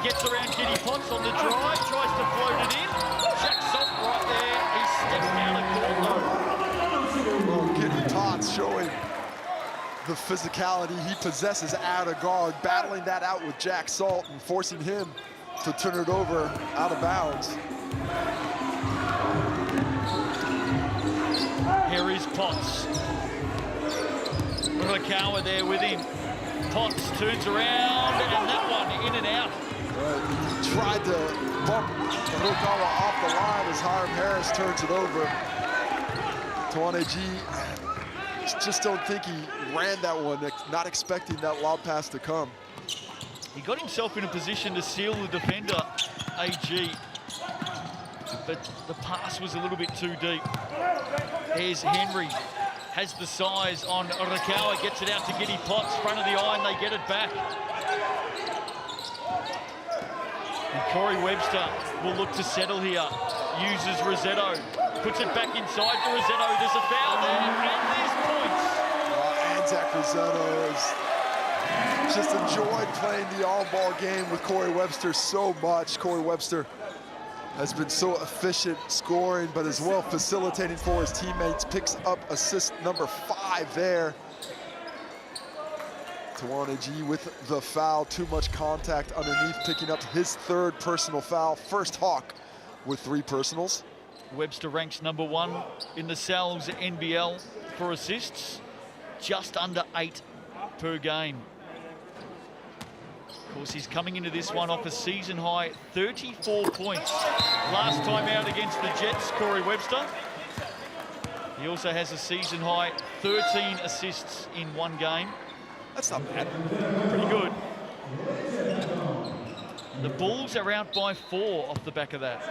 Speaker 1: Gets around Giddy Potts on the drive. Tries to float it in. Jack Salt right there. He steps out of court though.
Speaker 2: Oh, Giddy Potts showing the physicality he possesses out of guard, battling that out with Jack Salt and forcing him to turn it over out of bounds.
Speaker 1: Here is Potts. Rakawa there with him. Potts turns around, and that one in and out.
Speaker 2: He tried to bump Rakawa off the line as Hiram Harris turns it over. Tawane G, just don't think he ran that one, not expecting that lob pass to come.
Speaker 1: He got himself in a position to seal the defender, AG. But the pass was a little bit too deep. Here's Henry. Has the size on Rakawa, gets it out to Giddy Potts, front of the iron, they get it back. And Corey Webster will look to settle here. Uses Rosetto, puts it back inside to Rosetto. There's a foul there, and there's points.
Speaker 2: Anzac Rosetto has just enjoyed playing the all-ball game with Corey Webster so much. Corey Webster has been so efficient scoring, but as well facilitating for his teammates. Picks up assist number 5 there. Tawane G with the foul, too much contact underneath, picking up his 3rd personal foul. First Hawk with 3 personals.
Speaker 1: Webster ranks number 1 in the Sal's NBL for assists, just under 8 per game. Of course, he's coming into this one off a season-high 34 points. Last time out against the Jets, Corey Webster. He also has a season-high 13 assists in 1 game.
Speaker 2: That's not bad.
Speaker 1: Pretty good. The Bulls are out by 4 off the back of that.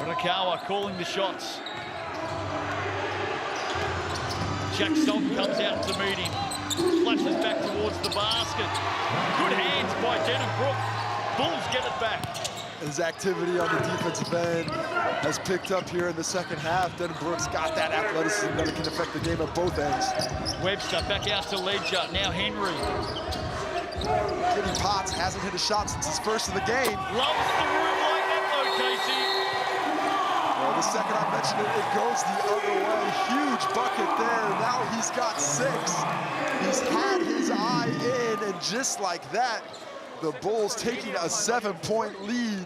Speaker 1: Rakawa calling the shots. Jack Salt comes out to meet him. Flashes back towards the basket. Good hands by Denham Brook. Bulls get it back.
Speaker 2: His activity on the defensive end has picked up here in the second half. Denham Brook's got that athleticism that can affect the game at both ends.
Speaker 1: Webster back out to Ledger. Now Henry.
Speaker 2: Giddy Potts hasn't hit a shot since his first of the game.
Speaker 1: Loves the room like that though, Casey.
Speaker 2: Well, the second I mentioned it, it goes the other way. Huge bucket there. Now he's got 6. He's had his eye in, and just like that, the Bulls taking a 7-point lead.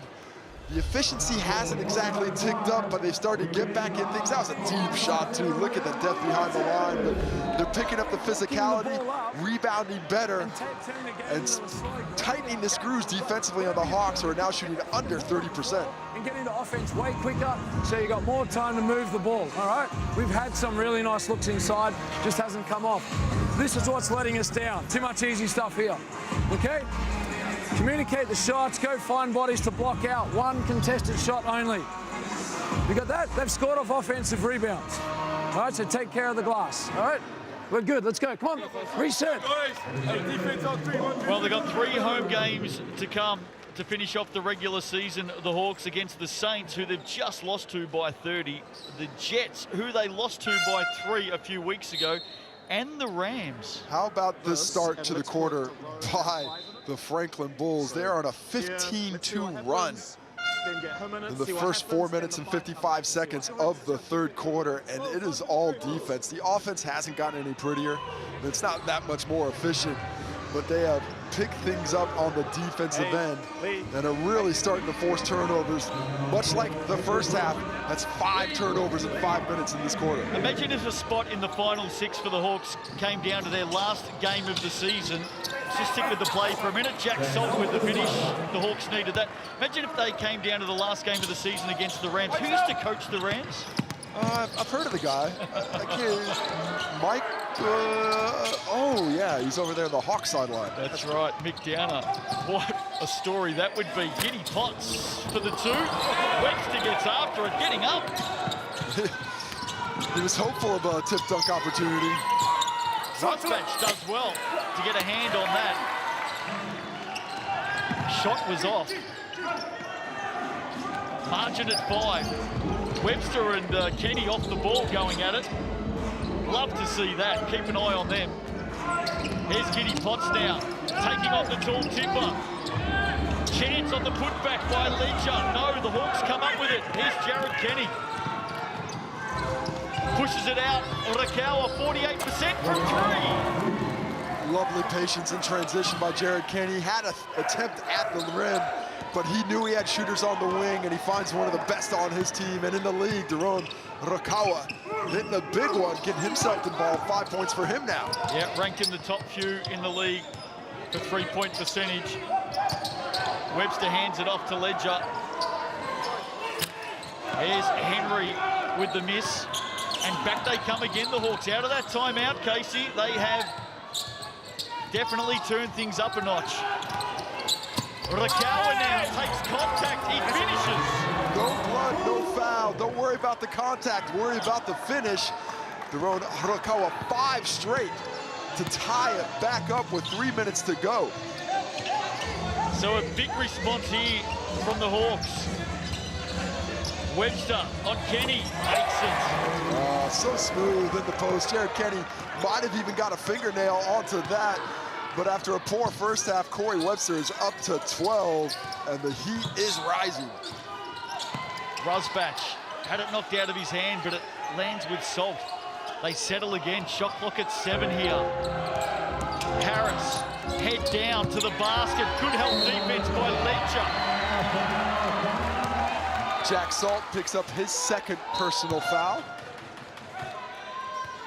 Speaker 2: The efficiency hasn't exactly ticked up, but they've started to get back in things. That was a deep shot, too. Look at the depth behind the line. But they're picking up the physicality, rebounding better, and tightening the screws defensively on the Hawks, who are now shooting under 30%.
Speaker 4: And getting the offense way quicker, so you got more time to move the ball, all right? We've had some really nice looks inside, just hasn't come off. This is what's letting us down. Too much easy stuff here, okay? Communicate the shots, go find bodies to block out. 1 contested shot only. You got that? They've scored off offensive rebounds. All right, so take care of the glass, all right? We're good, let's go, come on, reset.
Speaker 1: Well, they've got 3 home games to come to finish off the regular season. The Hawks against the Saints, who they've just lost to by 30. The Jets, who they lost to by 3 a few weeks ago. And the Rams.
Speaker 2: How about the start to the quarter by the Franklin Bulls? They're on a 15-2 run.
Speaker 5: then get her minutes.
Speaker 2: In the
Speaker 5: see what
Speaker 2: first
Speaker 5: happens,
Speaker 2: 4
Speaker 5: then
Speaker 2: minutes
Speaker 5: the
Speaker 2: and
Speaker 5: five-
Speaker 2: 55 seconds of the third quarter, and it is all defense. The offense hasn't gotten any prettier. It's not that much more efficient, but they have picked things up on the defensive end and are really starting to force turnovers. Much like the first half, that's 5 turnovers in 5 minutes in this quarter.
Speaker 1: Imagine if a spot in the final 6 for the Hawks came down to their last game of the season. Let's just stick with the play for a minute. Jack Salt with the finish. The Hawks needed that. Imagine if they came down to the last game of the season against the Rams. Who used to coach the Rams?
Speaker 2: I've heard of the guy. I can't, Mike, oh yeah, he's over there on the Hawk sideline.
Speaker 1: That's right, Mick Downer. What a story that would be. Giddy Potts for the 2. Webster gets after it, getting up.
Speaker 2: He was hopeful of a tip dunk opportunity.
Speaker 1: Rosbach does well to get a hand on that. Shot was off. Margin at 5. Webster and Kenny off the ball going at it. Love to see that. Keep an eye on them. Here's Giddy Potts now, taking on the tall tipper. Chance on the putback by Ledger. No, the Hawks come up with it. Here's Jared Kenny. Pushes it out. Rakawa, 48% from 3.
Speaker 2: Lovely patience in transition by Jared Kenny. Had an attempt at the rim, but he knew he had shooters on the wing, and he finds one of the best on his team and in the league, Daron Rakawa, hitting a big one, getting himself involved. 5 points for him now.
Speaker 1: Yeah, ranked in the top few in the league for 3-point percentage. Webster hands it off to Ledger. Here's Henry with the miss. And back they come again, the Hawks. Out of that timeout, Casey, they have definitely turned things up a notch. Rakawa now takes contact, he finishes.
Speaker 2: No blood, no foul. Don't worry about the contact, worry about the finish. Daron Rakawa 5 straight to tie it back up with 3 minutes to go.
Speaker 1: So a big response here from the Hawks. Webster on Kenny, makes it.
Speaker 2: So smooth in the post. Jared Kenny might have even got a fingernail onto that, but after a poor first half, Corey Webster is up to 12, and the heat is rising.
Speaker 1: Rosbach had it knocked out of his hand, but it lands with Salt. They settle again, shot clock at 7 here. Harris, head down to the basket. Good help defense by Ledger.
Speaker 2: Jack Salt picks up his 2nd personal foul,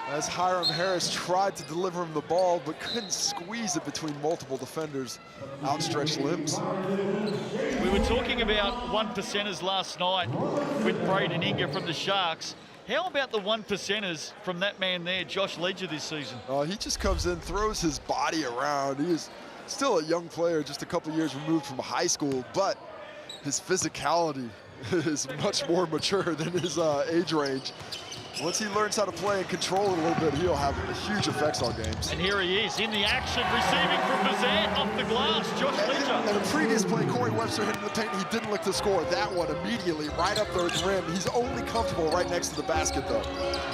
Speaker 2: as Hiram Harris tried to deliver him the ball, but couldn't squeeze it between multiple defenders' outstretched limbs.
Speaker 1: We were talking about 1%ers last night with Braden Inga from the Sharks. How about the 1%ers from that man there, Josh Ledger, this season?
Speaker 2: He just comes in, throws his body around. He is still a young player, just a couple years removed from high school, but his physicality is much more mature than his age range. Once he learns how to play and control it a little bit, he'll have huge effects on games.
Speaker 1: And here he is in the action, receiving from Bazant off the glass, Josh Ledger.
Speaker 2: In a previous play, Corey Webster hit in the paint, he didn't look to score. That one immediately right up there at the rim. He's only comfortable right next to the basket, though.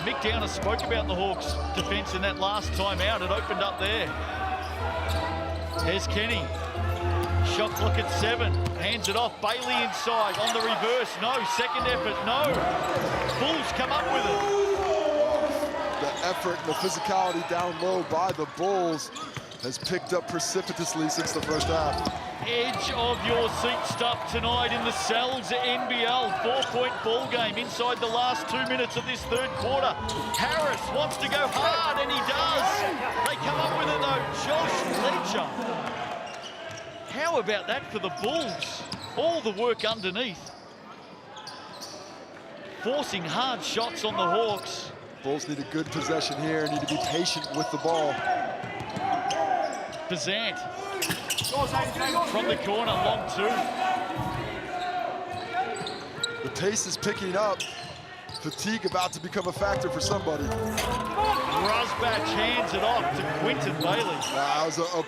Speaker 1: Mick Downer spoke about the Hawks' defense in that last timeout. It opened up there. Here's Kenny. Shot clock at 7, hands it off, Bailey inside, on the reverse, no, second effort, no. Bulls come up with it.
Speaker 2: The effort and the physicality down low by the Bulls has picked up precipitously since the first half.
Speaker 1: Edge of your seat stuff tonight in the Cells NBL, 4-point ball game inside the last 2 minutes of this third quarter. Harris wants to go hard, and he does. They come up with it though, Josh Ledger. How about that for the Bulls? All the work underneath. Forcing hard shots on the Hawks.
Speaker 2: Bulls need a good possession here, need to be patient with the ball.
Speaker 1: Bazant from the corner, long 2.
Speaker 2: The pace is picking up. Fatigue about to become a factor for somebody.
Speaker 1: Rosbach hands it off to Quinton Bailey.
Speaker 2: That was a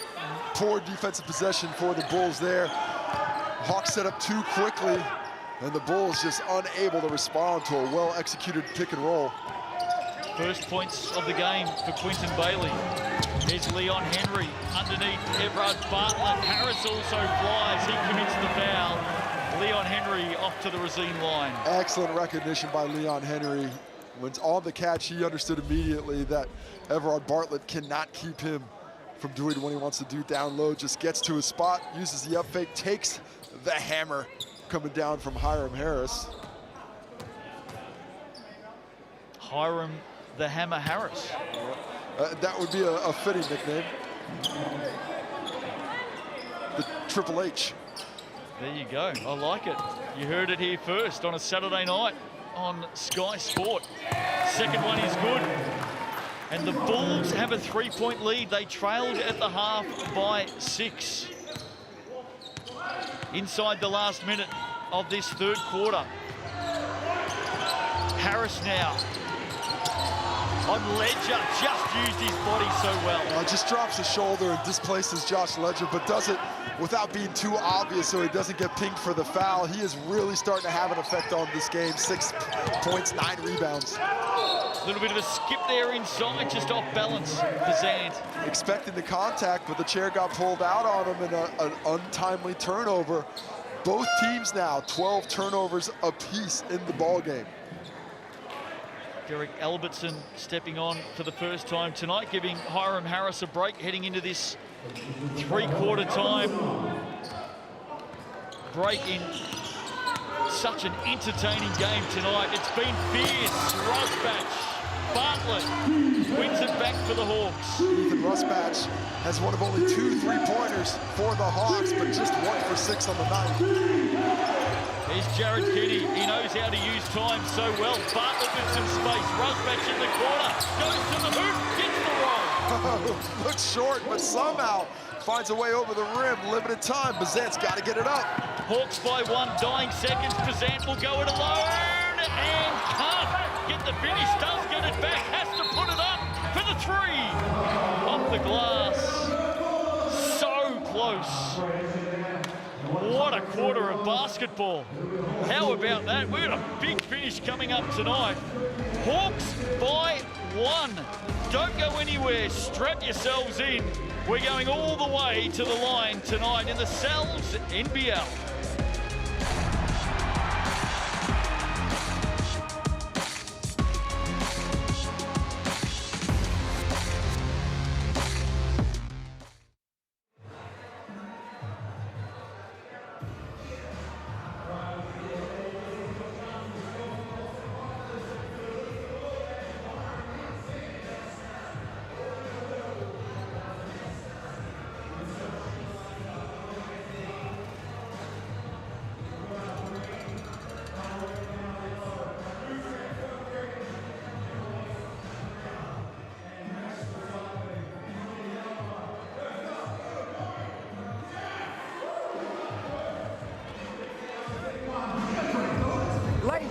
Speaker 2: poor defensive possession for the Bulls there. Hawks set up too quickly, and the Bulls just unable to respond to a well-executed pick and roll.
Speaker 1: First points of the game for Quinton Bailey. Here's Leon Henry underneath Everard Bartlett. Harris also flies, he commits the foul. Leon Henry off to the Racine line.
Speaker 2: Excellent recognition by Leon Henry. When on the catch, he understood immediately that Everard Bartlett cannot keep him from doing what he wants to do down low. Just gets to his spot, uses the up fake, takes the hammer coming down from Hiram Harris.
Speaker 1: Hiram the Hammer Harris.
Speaker 2: That would be a fitting nickname. The Triple H.
Speaker 1: There you go, I like it. You heard it here first on a Saturday night on Sky Sport. Second one is good. And the Bulls have a 3-point lead. They trailed at the half by 6. Inside the last minute of this third quarter. Harris now. On Ledger, just used his body so well.
Speaker 2: Just drops his shoulder and displaces Josh Ledger, but does it without being too obvious so he doesn't get pinged for the foul. He is really starting to have an effect on this game. 6 points, 9 rebounds.
Speaker 1: A little bit of a skip there inside, just off balance for Zand.
Speaker 2: Expecting the contact, but the chair got pulled out on him in an untimely turnover. Both teams now, 12 turnovers apiece in the ball game.
Speaker 1: Derek Albertson stepping on for the first time tonight, giving Hiram Harris a break heading into this three-quarter time break in such an entertaining game tonight. It's been fierce. Rusbatch, Bartlett wins it back for the Hawks.
Speaker 2: Ethan Rusbatch has one of only 2 3-pointers for the Hawks, but just 1 for 6 on the night.
Speaker 1: Here's Jared Kenny. He knows how to use time so well. Bartlett with some space. Rusbatch in the corner. Goes to the hoop. Gets the roll.
Speaker 2: Looks short, but somehow finds a way over the rim. Limited time. Bazant's got to get it up.
Speaker 1: Hawks by 1, dying seconds. Bazant will go it alone and can't get the finish. Does get it back. Has to put it up for the 3. Off the glass. So close. What a quarter of basketball. How about that? We've got a big finish coming up tonight. Hawks by 1. Don't go anywhere. Strap yourselves in. We're going all the way to the line tonight in the Cells NBL.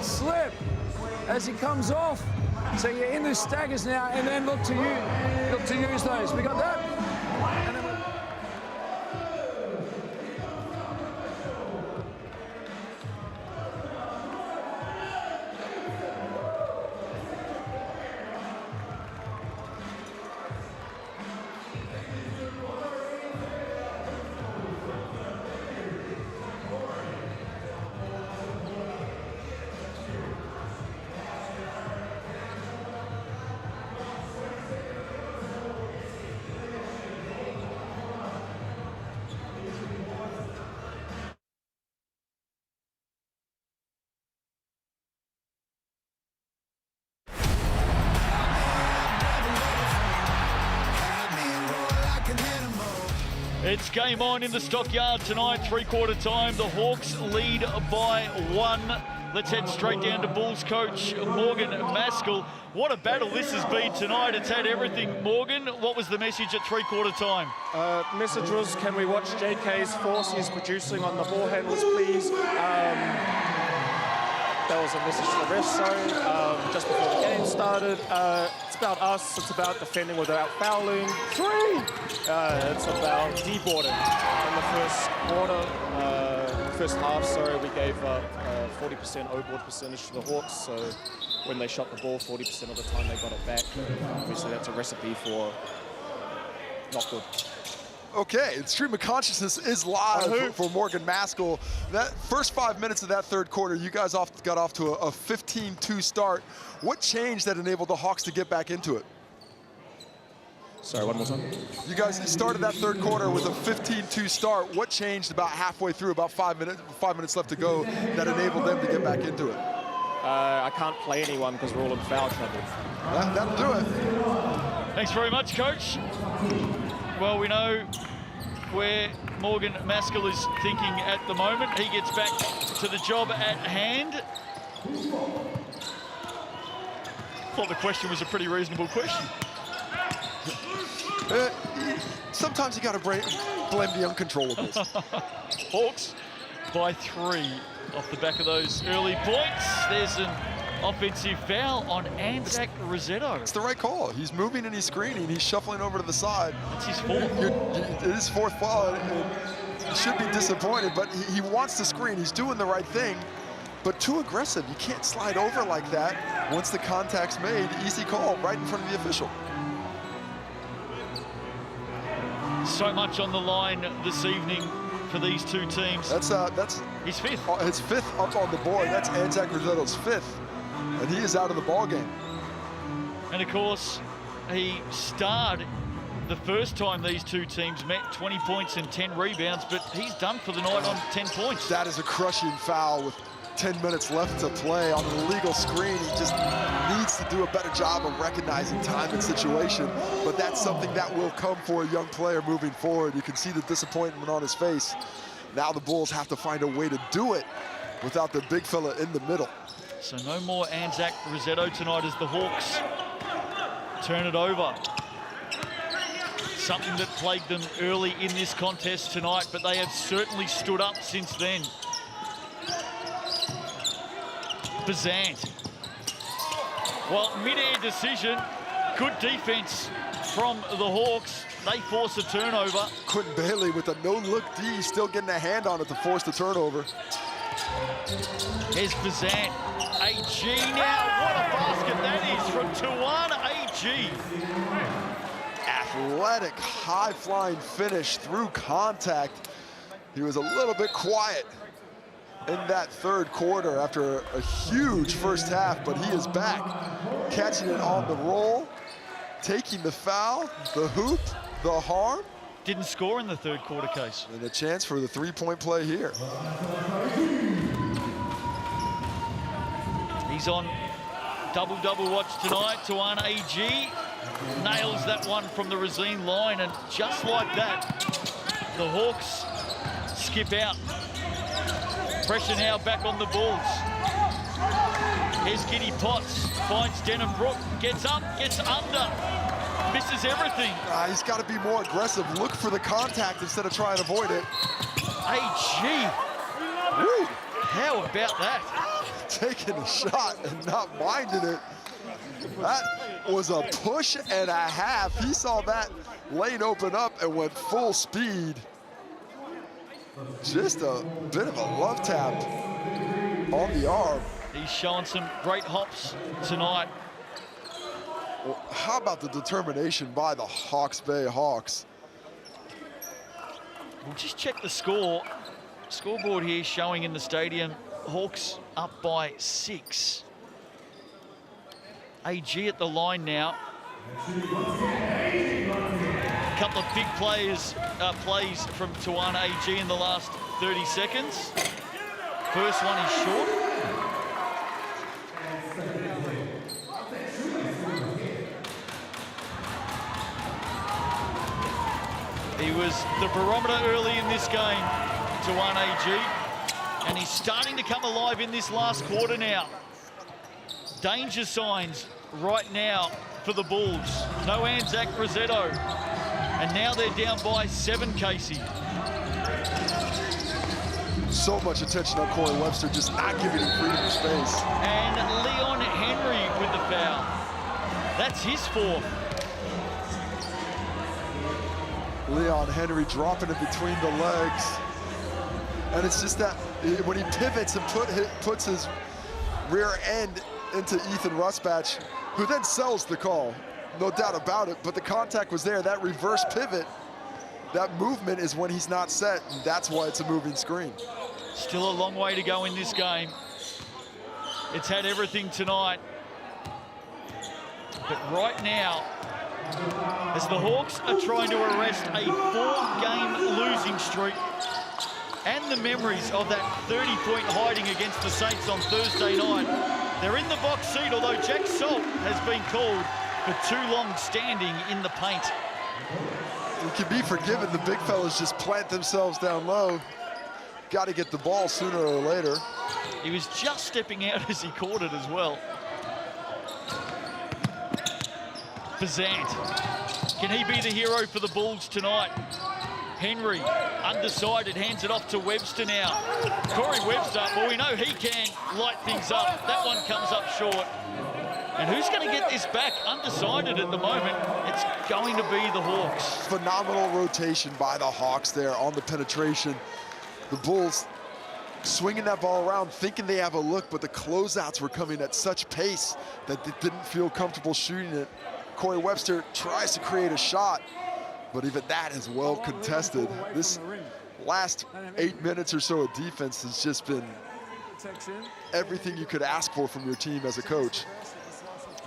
Speaker 4: Slip as he comes off. So you're in the staggers now, and then look to use those. We got that. And then
Speaker 1: It's game on in the Stockyard tonight, three-quarter time. The Hawks lead by 1. Let's head straight down to Bulls coach Morgan Maskell. What a battle this has been tonight. It's had everything. Morgan, what was the message at three-quarter time?
Speaker 5: Message was, can we watch JK's force he's producing on the ball handlers, please? That was a message to the refs, sorry, just before the game started. It's about us, it's about defending without fouling. 3! It's about deboarding. In the first quarter, first half, sorry, we gave up 40% O-board percentage to the Hawks, so when they shot the ball, 40% of the time they got it back. Obviously that's a recipe for not good.
Speaker 2: Okay, stream of consciousness is live for Morgan Maskell. That first 5 minutes of that third quarter, you guys got off to a 15-2 start. What changed that enabled the Hawks to get back into it?
Speaker 10: Sorry, one more time.
Speaker 2: You guys started that third quarter with a 15-2 start. What changed about halfway through, about 5 minutes left to go, that enabled them to get back into it?
Speaker 10: I can't play anyone because we're all in foul trouble.
Speaker 2: That'll do it.
Speaker 1: Thanks very much, Coach. Well, we know where Morgan Maskell is thinking at the moment. He gets back to the job at hand. Thought the question was a pretty reasonable question.
Speaker 2: Sometimes you got to blame the uncontrollables.
Speaker 1: Hawks by 3 off the back of those early points. There's an offensive foul on Anzac Rossetto.
Speaker 2: It's the right call. He's moving and he's screening. He's shuffling over to the side.
Speaker 1: It's his fourth.
Speaker 2: It is fourth foul. He should be disappointed, but he wants to screen. He's doing the right thing, but too aggressive. You can't slide over like that. Once the contact's made, easy call right in front of the official.
Speaker 1: So much on the line this evening for these two teams.
Speaker 2: That's
Speaker 1: his fifth.
Speaker 2: His fifth up on the board. That's Anzac Rossetto's fifth, and he is out of the ball game.
Speaker 1: And of course, he starred the first time these two teams met, 20 points and 10 rebounds, but he's done for the night on 10 points.
Speaker 2: That is a crushing foul with 10 minutes left to play on an illegal screen. He just needs to do a better job of recognizing time and situation, but that's something that will come for a young player moving forward. You can see the disappointment on his face. Now the Bulls have to find a way to do it without the big fella in the middle.
Speaker 1: So no more Anzac Rossetto tonight as the Hawks turn it over. Something that plagued them early in this contest tonight, but they have certainly stood up since then. Bazant. Well, mid-air decision. Good defense from the Hawks. They force a turnover.
Speaker 2: Quentin Bailey with a no-look D, still getting a hand on it to force the turnover.
Speaker 1: Here's Bazant. AG now. What a basket that is from Tawana AG.
Speaker 2: Athletic, high-flying finish through contact. He was a little bit quiet in that third quarter after a huge first half, but he is back, catching it on the roll, taking the foul, the hoop, the harm.
Speaker 1: Didn't score in the third quarter, Case.
Speaker 2: And a chance for the three-point play here.
Speaker 1: He's on double-double watch tonight. Tawana AG nails that one from the Racine line, and just like that, the Hawks skip out. Pressure now back on the Bulls. Here's Giddy Potts, finds Denham Brook, gets up, gets under, misses everything.
Speaker 2: He's got to be more aggressive. Look for the contact instead of trying to avoid it.
Speaker 1: AG.
Speaker 2: Woo.
Speaker 1: How about that?
Speaker 2: Taking a shot and not minding it. That was a push and a half. He saw that lane open up and went full speed. Just a bit of a love tap on the arm.
Speaker 1: He's showing some great hops tonight.
Speaker 2: Well, how about the determination by the Hawke's Bay Hawks?
Speaker 1: We'll just check the scoreboard here showing in the stadium. Hawks up by 6. AG at the line now. A couple of big plays from Tawana AG in the last 30 seconds. First one is short. He was the barometer early in this game, Tawana AG, and he's starting to come alive in this last quarter now. Danger signs right now for the Bulls. No Anzac Rossetto. And now they're down by 7, Casey.
Speaker 2: So much attention on Corey Webster, just not giving him freedom of space.
Speaker 1: And Leon Henry with the foul. That's his 4th.
Speaker 2: Leon Henry dropping it between the legs. And it's just that when he pivots and puts his rear end into Ethan Rusbatch, who then sells the call, no doubt about it, but the contact was there. That reverse pivot that movement is when he's not set, and that's why it's a moving screen.
Speaker 1: Still a long way to go in this game. It's had everything tonight. But right now, as the Hawks are trying to arrest a 4-game losing streak and the memories of that 30-point hiding against the Saints on Thursday night, they're in the box seat, although Jack Salt has been called for too long standing in the paint.
Speaker 2: We can be forgiven. The big fellas just plant themselves down low. Got to get the ball sooner or later.
Speaker 1: He was just stepping out as he caught it as well. Bazant. Can he be the hero for the Bulls tonight? Henry, undecided, hands it off to Webster now. Corey Webster, well, we know he can light things up. That one comes up short. And who's going to get this back? Undecided at the moment. It's going to be the Hawks.
Speaker 2: Phenomenal rotation by the Hawks there on the penetration. The Bulls swinging that ball around, thinking they have a look, but the closeouts were coming at such pace that they didn't feel comfortable shooting it. Corey Webster tries to create a shot, but even that is well contested. This last 8 minutes or so of defense has just been everything you could ask for from your team as a coach.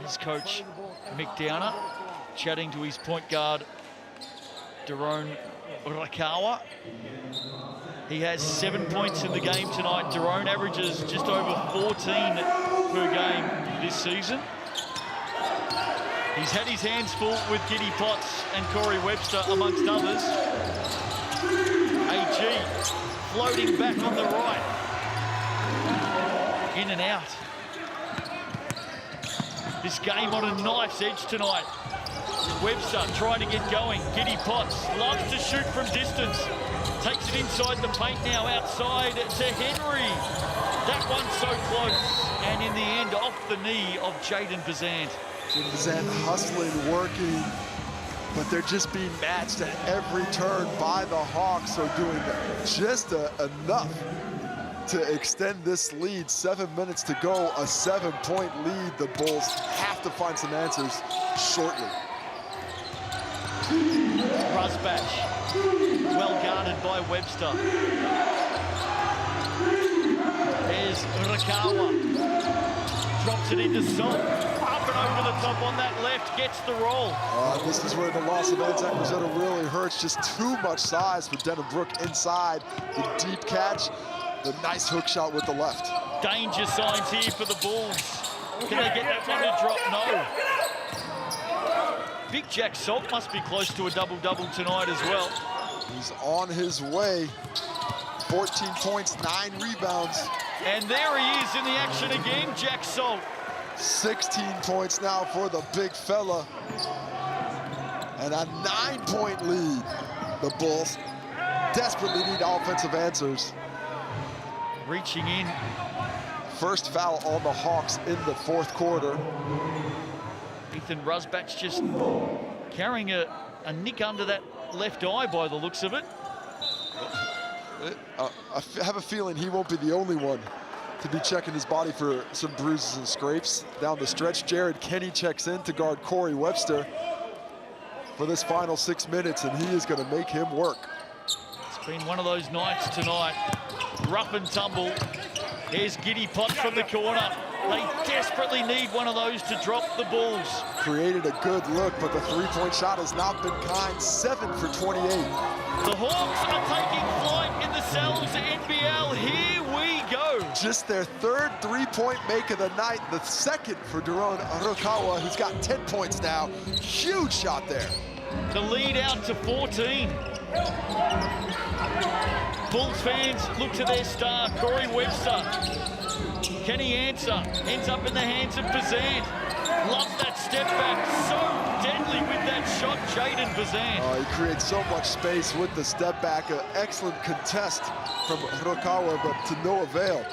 Speaker 1: His coach, Mick Downer, chatting to his point guard, Daron Rakawa. He has 7 points in the game tonight. Daron averages just over 14 per game this season. He's had his hands full with Giddy Potts and Corey Webster, amongst others. AG floating back on the right. In and out. This game on a knife's edge tonight. Webster trying to get going. Giddy Potts loves to shoot from distance. Takes it inside the paint now, outside to Henry. That one's so close. And in the end, off the knee of Jaden Bazant.
Speaker 2: Jaden Bazant hustling, working, but they're just being matched at every turn by the Hawks. So doing just enough to extend this lead. 7 minutes to go, a 7-point lead. The Bulls have to find some answers shortly.
Speaker 1: Rusbatch, well guarded by Webster. There's Rakawa, drops it into Salt, up and over the top on that left, gets the roll.
Speaker 2: This is where the loss of Anzac Rosetta really hurts. Just too much size for Denham Brook inside. The deep catch, the nice hook shot with the left.
Speaker 1: Danger signs here for the Bulls. Can they get that one to drop? No. Big Jack Salt must be close to a double-double tonight as well.
Speaker 2: He's on his way. 14 points, 9 rebounds.
Speaker 1: And there he is in the action again, Jack Salt.
Speaker 2: 16 points now for the big fella. And a 9-point lead. The Bulls desperately need offensive answers.
Speaker 1: Reaching in.
Speaker 2: First foul on the Hawks in the fourth quarter.
Speaker 1: Ethan Rusbatch just carrying a nick under that left eye by the looks of it.
Speaker 2: I have a feeling he won't be the only one to be checking his body for some bruises and scrapes down the stretch. Jared Kenny checks in to guard Corey Webster for this final 6 minutes, and he is going to make him work.
Speaker 1: It's been one of those nights tonight. Rough and tumble. Here's Giddy Potts from the corner. They desperately need one of those to drop the Bulls.
Speaker 2: Created a good look, but the three-point shot has not been kind. 7 for 28.
Speaker 1: The Hawks are taking flight in the Cells NBL. Here we go.
Speaker 2: Just their third three-point make of the night. The second for Daron Rakawa, who's got 10 points now. Huge shot there.
Speaker 1: The lead out to 14. Bulls fans look to their star, Corey Webster. Can he answer? Ends up in the hands of Bazant. Loves that step back. So deadly with that shot, Jaden Bazant.
Speaker 2: He creates so much space with the step back. An excellent contest from Rakawa, but to no avail.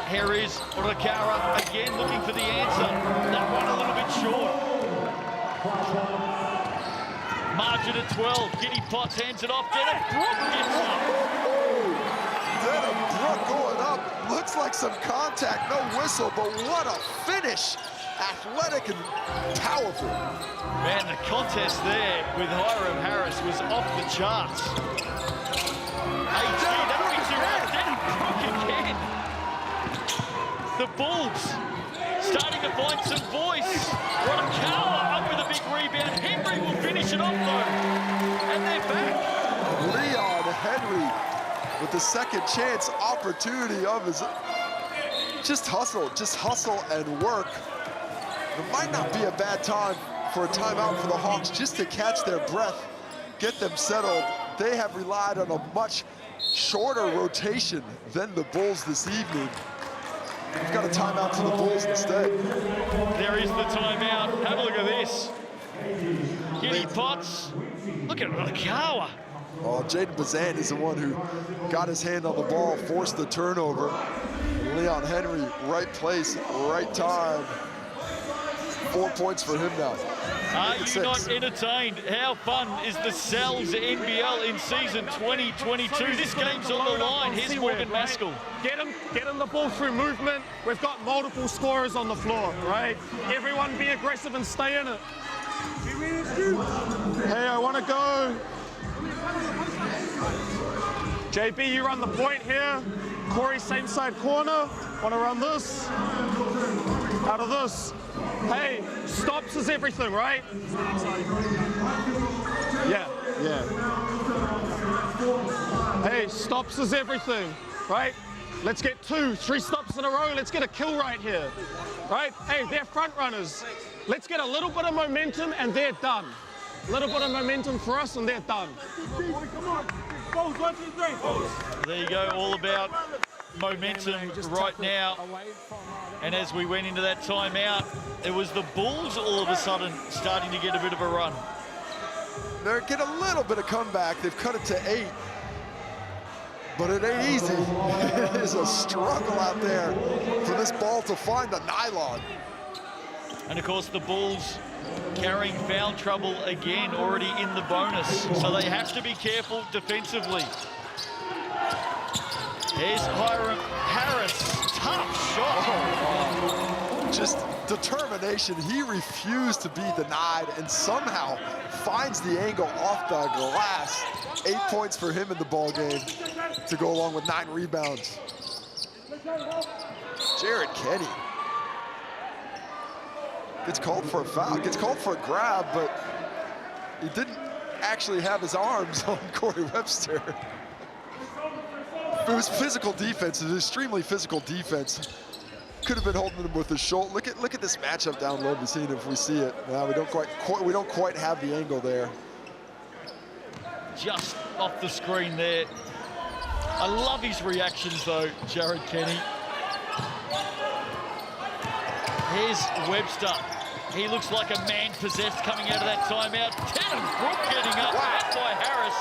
Speaker 1: Here is Rakawa again looking for the answer. That one a little bit short. Margin at 12. Giddy Potts hands it off. Denham Brook gets up.
Speaker 2: Denham Brook going up. Looks like some contact, no whistle, but what a finish athletic and powerful.
Speaker 1: Man, the contest there with Hiram Harris was off the charts. That'll be too much. Then Brook again. The Bulls starting to find some voice. Rodakawa up with a big rebound. Henry will finish it off though. And they're back.
Speaker 2: Leon Henry with the second chance opportunity of his, just hustle and work. It might not be a bad time for a timeout for the Hawks just to catch their breath, get them settled. They have relied on a much shorter rotation than the Bulls this evening. We've got a timeout to the Bulls instead.
Speaker 1: There is the timeout. Have a look at this. Giddy Potts. Look at Rodakawa.
Speaker 2: Oh, Jaden Bazan is the one who got his hand on the ball, forced the turnover. And Leon Henry, right place, right time. 4 points for him now.
Speaker 1: Are you not entertained? How fun is the Cells NBL in season 2022? This game's on the line. Here's Morgan Maskell.
Speaker 11: Get him the ball through movement. We've got multiple scorers on the floor, right? Everyone be aggressive and stay in it. Hey, I want to go. JB, you run the point here. Corey, same side corner. Want to run this? Out of this. Hey, stops is everything, right? Yeah. Hey, stops is everything, right? Let's get 2, 3 stops in a row. Let's get a kill right here, right? Hey, they're front runners. Let's get a little bit of momentum and they're done. A little bit of momentum for us and they're done.
Speaker 7: Come on. Both, 1, 2, 3.
Speaker 1: There you go, all about momentum right now. And as we went into that timeout, it was the Bulls all of a sudden starting to get a bit of a run.
Speaker 2: They're getting a little bit of comeback. They've cut it to 8. But it ain't easy. It is a struggle out there for this ball to find the nylon.
Speaker 1: And of course the Bulls carrying foul trouble again, already in the bonus. So they have to be careful defensively. Here's Hiram Harris, tough shot.
Speaker 2: Oh, just determination. He refused to be denied and somehow finds the angle off the glass. 8 points for him in the ball game to go along with 9 rebounds. Jared Kenny gets called for a foul, gets called for a grab, but he didn't actually have his arms on Corey Webster. It was physical defense, an extremely physical defense. Could have been holding him with his shoulder. Look at this matchup down low. We've seen if we see it. Now we don't quite have the angle there.
Speaker 1: Just off the screen there. I love his reactions though, Jared Kenny. Here's Webster. He looks like a man possessed coming out of that timeout. Denham Brook getting up, out by Harris.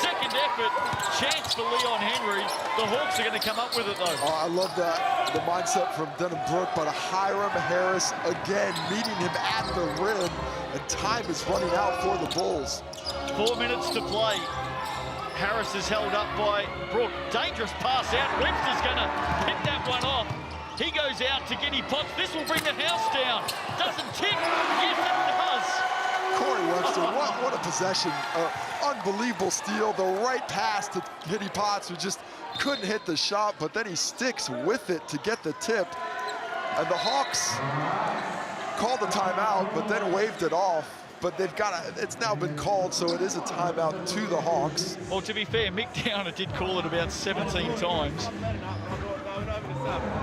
Speaker 1: Second effort, chance for Leon Henry. The Hawks are going to come up with it though.
Speaker 2: Oh, I love that, the mindset from Denham Brook, but Hiram Harris again meeting him at the rim, and time is running out for the Bulls.
Speaker 1: 4 minutes to play. Harris is held up by Brook. Dangerous pass out. Webster's going to hit that one off. He goes out to Giddy Potts. This will bring the house down. Doesn't tick. Yes, it does.
Speaker 2: Corey Webster, what a possession. Unbelievable steal. The right pass to Giddy Potts, who just couldn't hit the shot, but then he sticks with it to get the tip. And the Hawks called the timeout, but then waved it off. But it's now been called, so it is a timeout to the Hawks.
Speaker 1: Well, to be fair, Mick Downer did call it about 17 times.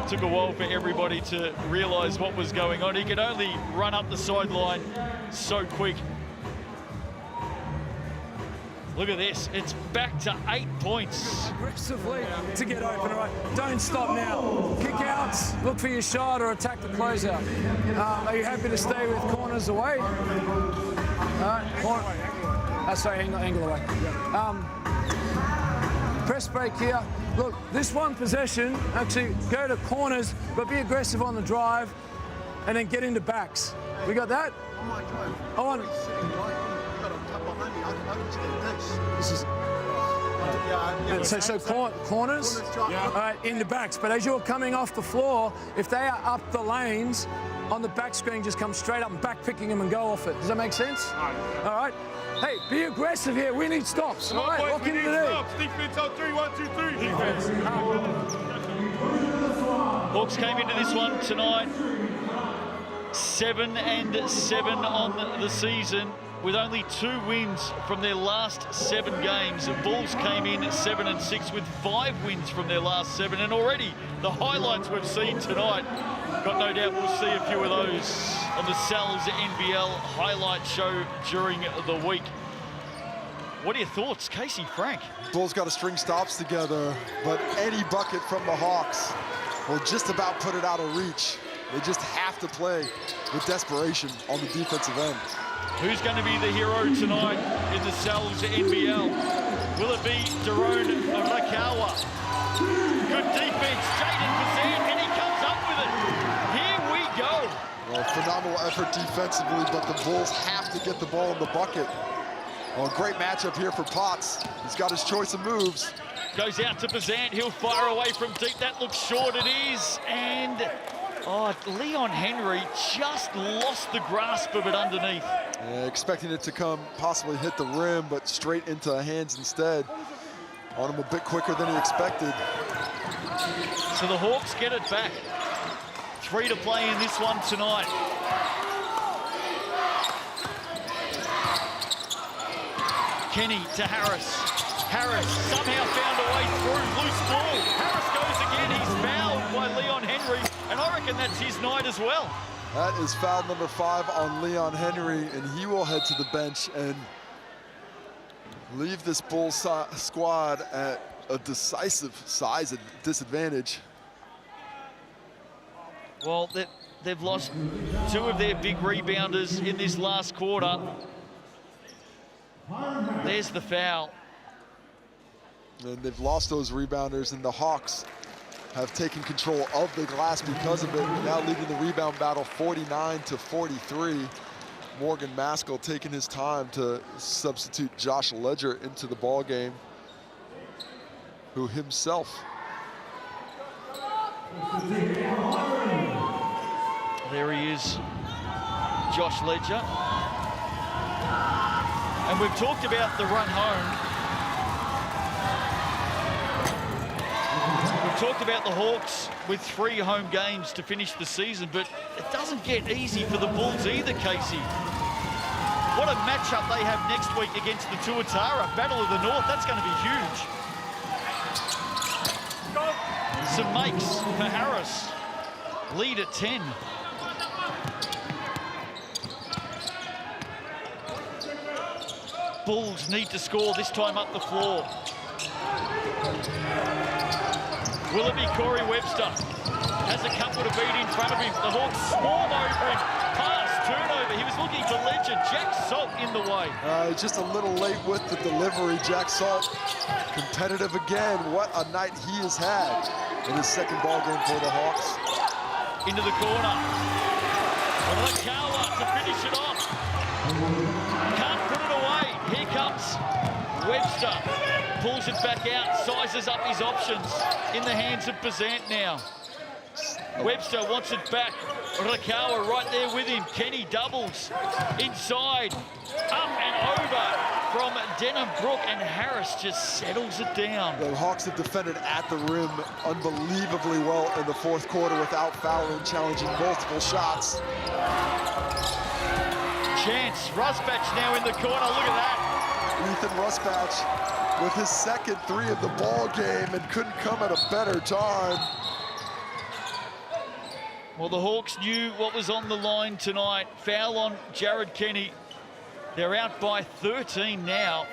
Speaker 1: Took a while for everybody to realise what was going on. He could only run up the sideline so quick. Look at this, it's back to 8 points.
Speaker 4: Aggressively to get open, all right? Don't stop now. Kick outs, look for your shot or attack the closeout. Are you happy to stay with corners away? Angle away. Press break here. Look, this one possession, actually go to corners, but be aggressive on the drive and then get into backs. We got that? I want... This is... So corners, in the backs. But as you're coming off the floor, if they are up the lanes, on the back screen, just come straight up and back picking them and go off it. Does that make sense? All right. Hey, be aggressive here. We need stops. All right, lock into the
Speaker 7: stops. Defense on 3, 1, 2, 3. Defense.
Speaker 1: Hawks came into this one tonight 7-7 on the season, with only 2 wins from their last 7 games. The Bulls came in 7-6 with 5 wins from their last 7, and already the highlights we've seen tonight, got no doubt we'll see a few of those on the Sal's NBL highlight show during the week. What are your thoughts, Casey, Frank?
Speaker 2: Bulls got to string stops together, but any bucket from the Hawks will just about put it out of reach. They just have to play with desperation on the defensive end.
Speaker 1: Who's going to be the hero tonight in the Sal's NBL? Will it be Daron Rakawa? Good defense, Jaden Bazan, and he comes up with it. Here we go.
Speaker 2: Well, phenomenal effort defensively, but the Bulls have to get the ball in the bucket. Well, great matchup here for Potts. He's got his choice of moves.
Speaker 1: Goes out to Bazant, he'll fire away from deep. That looks short, it is, and Leon Henry just lost the grasp of it underneath.
Speaker 2: Yeah, expecting it to come, possibly hit the rim, but straight into hands instead. On him a bit quicker than he expected.
Speaker 1: So the Hawks get it back. 3 to play in this one tonight. Kenny to Harris. Harris somehow found a way through, loose ball. Harris goes again, he's fouled by Leon Henry, and I reckon that's his night as well.
Speaker 2: That is foul number 5 on Leon Henry, and he will head to the bench and leave this Bulls squad at a decisive size disadvantage.
Speaker 1: Well, they've lost 2 of their big rebounders in this last quarter. There's the foul.
Speaker 2: And they've lost those rebounders, and the Hawks have taken control of the glass because of it, now leading the rebound battle 49-43. Morgan Maskell taking his time to substitute Josh Ledger into the ball game, who himself.
Speaker 1: There he is, Josh Ledger. And we've talked about the run home. We've talked about the Hawks with 3 home games to finish the season, but it doesn't get easy for the Bulls either, Casey. What a matchup they have next week against the Tuatara Battle of the North. That's going to be huge. Some makes for Harris. Lead at 10. Bulls need to score, this time up the floor. Will it be Corey Webster? Has a couple to beat in front of him. The Hawks swarm over him. Pass, turnover. He was looking for Legend. Jack Salt in the way.
Speaker 2: Just a little late with the delivery. Jack Salt, competitive again. What a night he has had in his second ball game for the Hawks.
Speaker 1: Into the corner. Rakawa to finish it off. Can't put it away. Here comes Webster. Pulls it back out, sizes up his options. In the hands of Bazant now. Webster wants it back. Rakawa right there with him. Kenny doubles. Inside. Up and over from Denham Brook, and Harris just settles it down.
Speaker 2: The Hawks have defended at the rim unbelievably well in the 4th quarter without fouling, challenging multiple shots.
Speaker 1: Chance. Rusbatch now in the corner. Look at that.
Speaker 2: Ethan Rusbatch with his second 3 of the ball game, and couldn't come at a better time.
Speaker 1: Well, the Hawks knew what was on the line tonight. Foul on Jared Kenny. They're out by 13 now.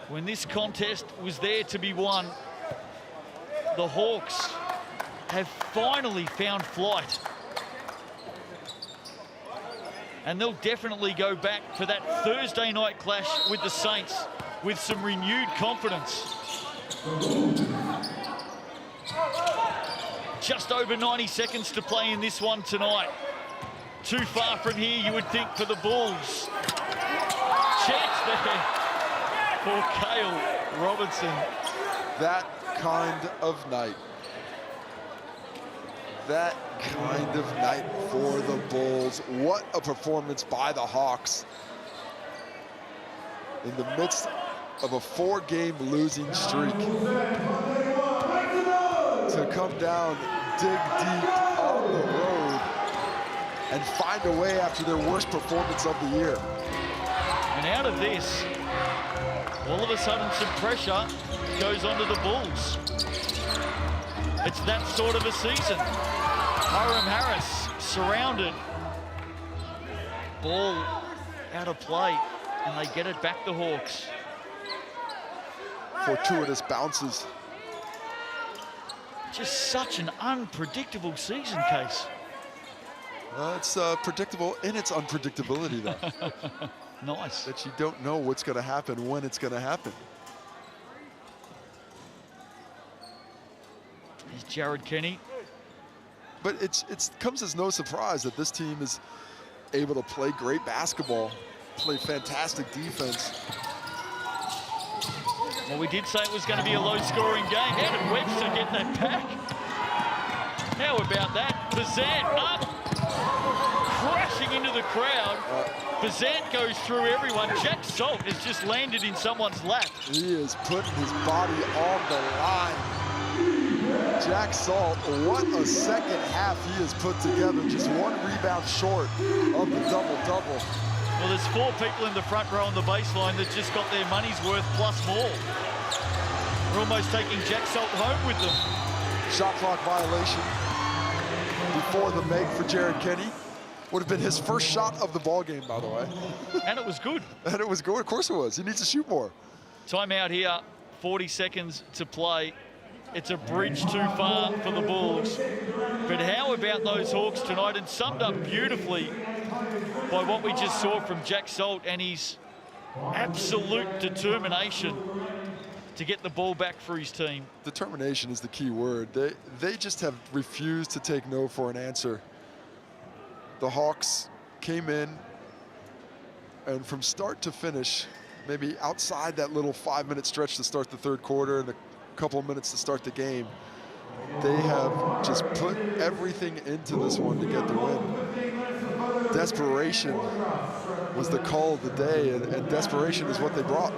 Speaker 1: When this contest was there to be won, the Hawks have finally found flight. And they'll definitely go back for that Thursday night clash with the Saints with some renewed confidence. Just over 90 seconds to play in this one tonight. Too far from here, you would think, for the Bulls. Chance there. for Cale Robinson.
Speaker 2: That kind of night. That kind of night for the Bulls. What a performance by the Hawks. In the midst of a 4-game losing streak. To come down, dig deep on the road, and find a way after their worst performance of the year.
Speaker 1: And out of this, all of a sudden some pressure goes onto the Bulls. It's that sort of a season. Hiram Harris surrounded. Ball out of play, and they get it back, the Hawks.
Speaker 2: Fortuitous bounces.
Speaker 1: Just such an unpredictable season, Case.
Speaker 2: It's predictable in its unpredictability, though.
Speaker 1: Nice.
Speaker 2: That you don't know what's going to happen when it's going to happen.
Speaker 1: Here's Jared Kenny.
Speaker 2: But it comes as no surprise that this team is able to play great basketball, play fantastic defense.
Speaker 1: Well, we did say it was going to be a low-scoring game. How did Webster get that back? How about that? Bazant up, crashing into the crowd. Bazant goes through everyone. Jack Salt has just landed in someone's lap.
Speaker 2: He is putting his body on the line. Jack Salt, what a second half he has put together. Just 1 rebound short of the double-double.
Speaker 1: Well, there's 4 people in the front row on the baseline that just got their money's worth plus more. We're almost taking Jack Salt home with them.
Speaker 2: Shot clock violation before the make for Jared Kenny. Would have been his first shot of the ball game, by the way.
Speaker 1: And it was good.
Speaker 2: And it was good, of course it was. He needs to shoot more.
Speaker 1: Timeout here, 40 seconds to play. It's a bridge too far for the Bulls. But how about those Hawks tonight? And summed up beautifully by what we just saw from Jack Salt and his absolute determination to get the ball back for his team.
Speaker 2: Determination is the key word. They just have refused to take no for an answer. The Hawks came in, and from start to finish, maybe outside that little 5-minute stretch to start the third quarter and a couple of minutes to start the game, they have just put everything into this one to get the win. Desperation was the call of the day, and desperation is what they brought.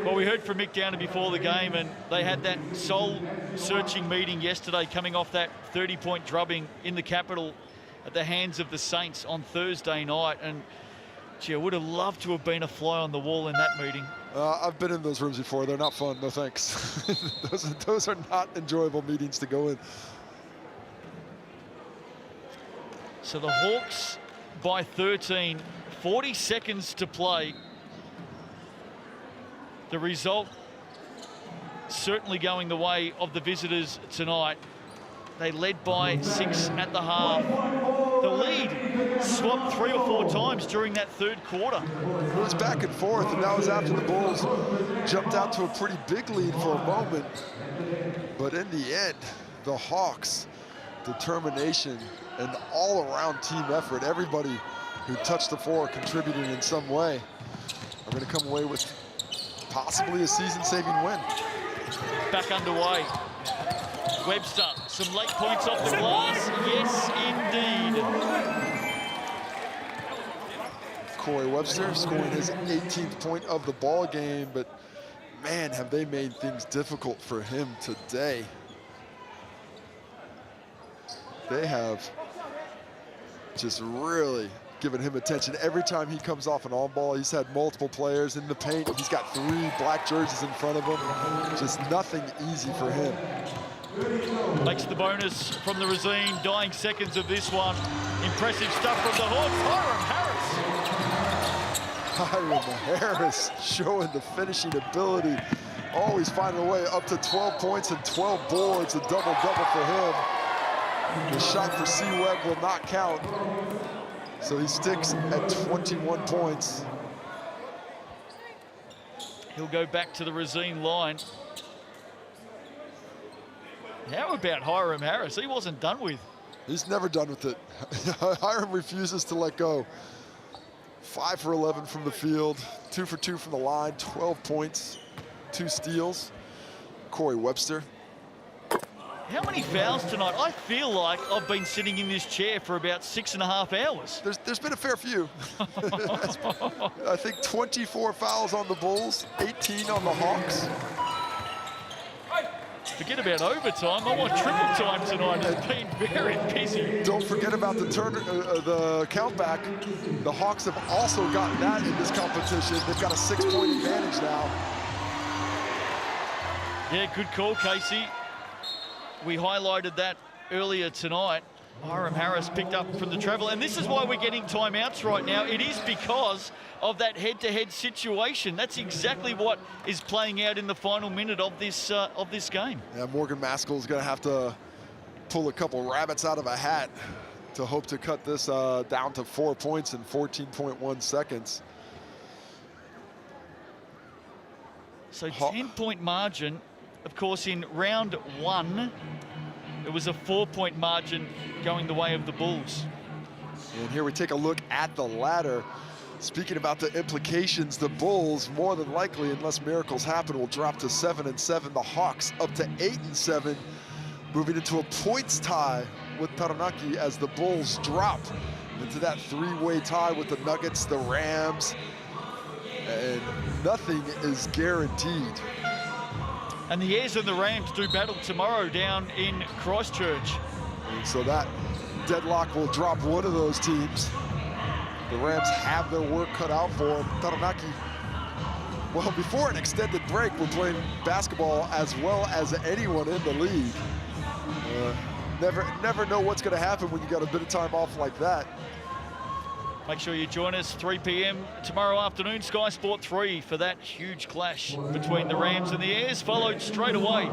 Speaker 1: Well, we heard from Mick Downer before the game, and they had that soul-searching meeting yesterday coming off that 30-point drubbing in the capital at the hands of the Saints on Thursday night. And, gee, I would have loved to have been a fly on the wall in that meeting.
Speaker 2: I've been in those rooms before. They're not fun, no thanks. those are not enjoyable meetings to go in.
Speaker 1: So the Hawks by 13, 40 seconds to play. The result certainly going the way of the visitors tonight. They led by 6 at the half. The lead swapped 3 or 4 times during that third quarter.
Speaker 2: It was back and forth, and that was after the Bulls jumped out to a pretty big lead for a moment. But in the end, the Hawks, determination and all-around team effort, everybody who touched the floor contributing in some way, are going to come away with possibly a season-saving win.
Speaker 1: Back underway. Webster, some late points off the glass. Yes, indeed.
Speaker 2: Corey Webster scoring his 18th point of the ball game, but man, have they made things difficult for him today. They have just really given him attention. Every time he comes off an on ball, he's had multiple players in the paint. He's got 3 black jerseys in front of him. Just nothing easy for him.
Speaker 1: Makes the bonus from the Razine. Dying seconds of this one. Impressive stuff from the Hawks.
Speaker 2: Hiram Harris showing the finishing ability. Always finding a way up to 12 points and 12 boards. A double-double for him. The shot for C-Webb will not count. So he sticks at 21 points.
Speaker 1: He'll go back to the Razine line. How about Hiram Harris? He wasn't done with.
Speaker 2: He's never done with it. Hiram refuses to let go. 5 for 11 from the field, 2 for 2 from the line, 12 points, 2 steals. Corey Webster.
Speaker 1: How many fouls tonight? I feel like I've been sitting in this chair for about 6.5 hours.
Speaker 2: There's been a fair few. I think 24 fouls on the Bulls, 18 on the Hawks.
Speaker 1: Forget about overtime. I want triple time tonight. It's been very busy.
Speaker 2: Don't forget about the countback. The Hawks have also gotten that in this competition. They've got a 6-point advantage now.
Speaker 1: Yeah, good call, Casey. We highlighted that earlier tonight. Hiram Harris picked up from the travel, and this is why we're getting timeouts right now. It is because of that head-to-head situation. That's exactly what is playing out in the final minute of this game.
Speaker 2: Yeah, Morgan Maskell's going to have to pull a couple rabbits out of a hat to hope to cut this down to 4 points in 14.1 seconds.
Speaker 1: So 10-point margin. Of course, in round 1, it was a 4-point margin going the way of the Bulls.
Speaker 2: And here we take a look at the ladder. Speaking about the implications, the Bulls, more than likely, unless miracles happen, will drop to 7-7. The Hawks up to 8-7, moving into a points tie with Taranaki as the Bulls drop into that 3-way tie with the Nuggets, the Rams, and nothing is guaranteed.
Speaker 1: And the Airs and the Rams do battle tomorrow down in Christchurch.
Speaker 2: And so that deadlock will drop one of those teams. The Rams have their work cut out for them. Taranaki, well, before an extended break, we're playing basketball as well as anyone in the league. Never know what's going to happen when you got a bit of time off like that.
Speaker 1: Make sure you join us 3 p.m. tomorrow afternoon, Sky Sport 3, for that huge clash between the Rams and the Airs, followed straight away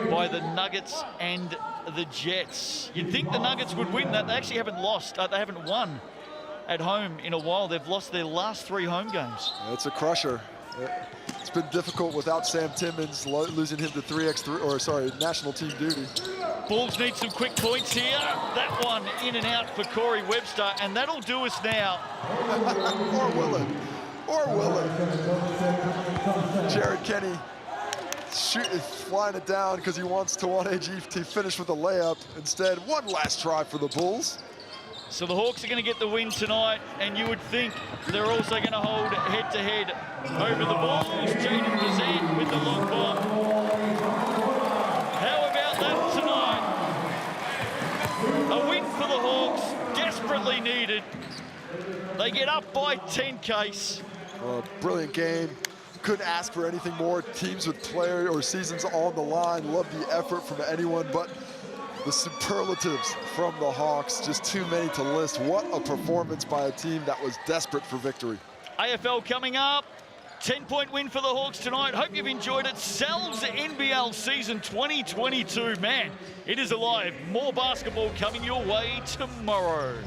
Speaker 1: by the Nuggets and the Jets. You'd think the Nuggets would win that. They actually haven't lost. They haven't won at home in a while. They've lost their last 3 home games.
Speaker 2: It's a crusher. It's been difficult without Sam Timmons, losing him to 3x3, or sorry, national team duty.
Speaker 1: Bulls need some quick points here. That one in and out for Corey Webster, and that'll do us now.
Speaker 2: Or will it? Or will it? Jared Kenny flying it down because he wants Tawane AG to finish with a layup. Instead, one last try for the Bulls.
Speaker 1: So the Hawks are going to get the win tonight, and you would think they're also going to hold head-to-head over the Bulls. Jaden Bazant with the long bomb. How about that tonight? A win for the Hawks, desperately needed. They get up by 10, Case.
Speaker 2: Brilliant game. Couldn't ask for anything more. Teams with player or seasons on the line. Love the effort from anyone, but the superlatives from the Hawks, just too many to list. What a performance by a team that was desperate for victory.
Speaker 1: AFL coming up. 10-point win for the Hawks tonight. Hope you've enjoyed it. Sells NBL season 2022. Man, it is alive. More basketball coming your way tomorrow.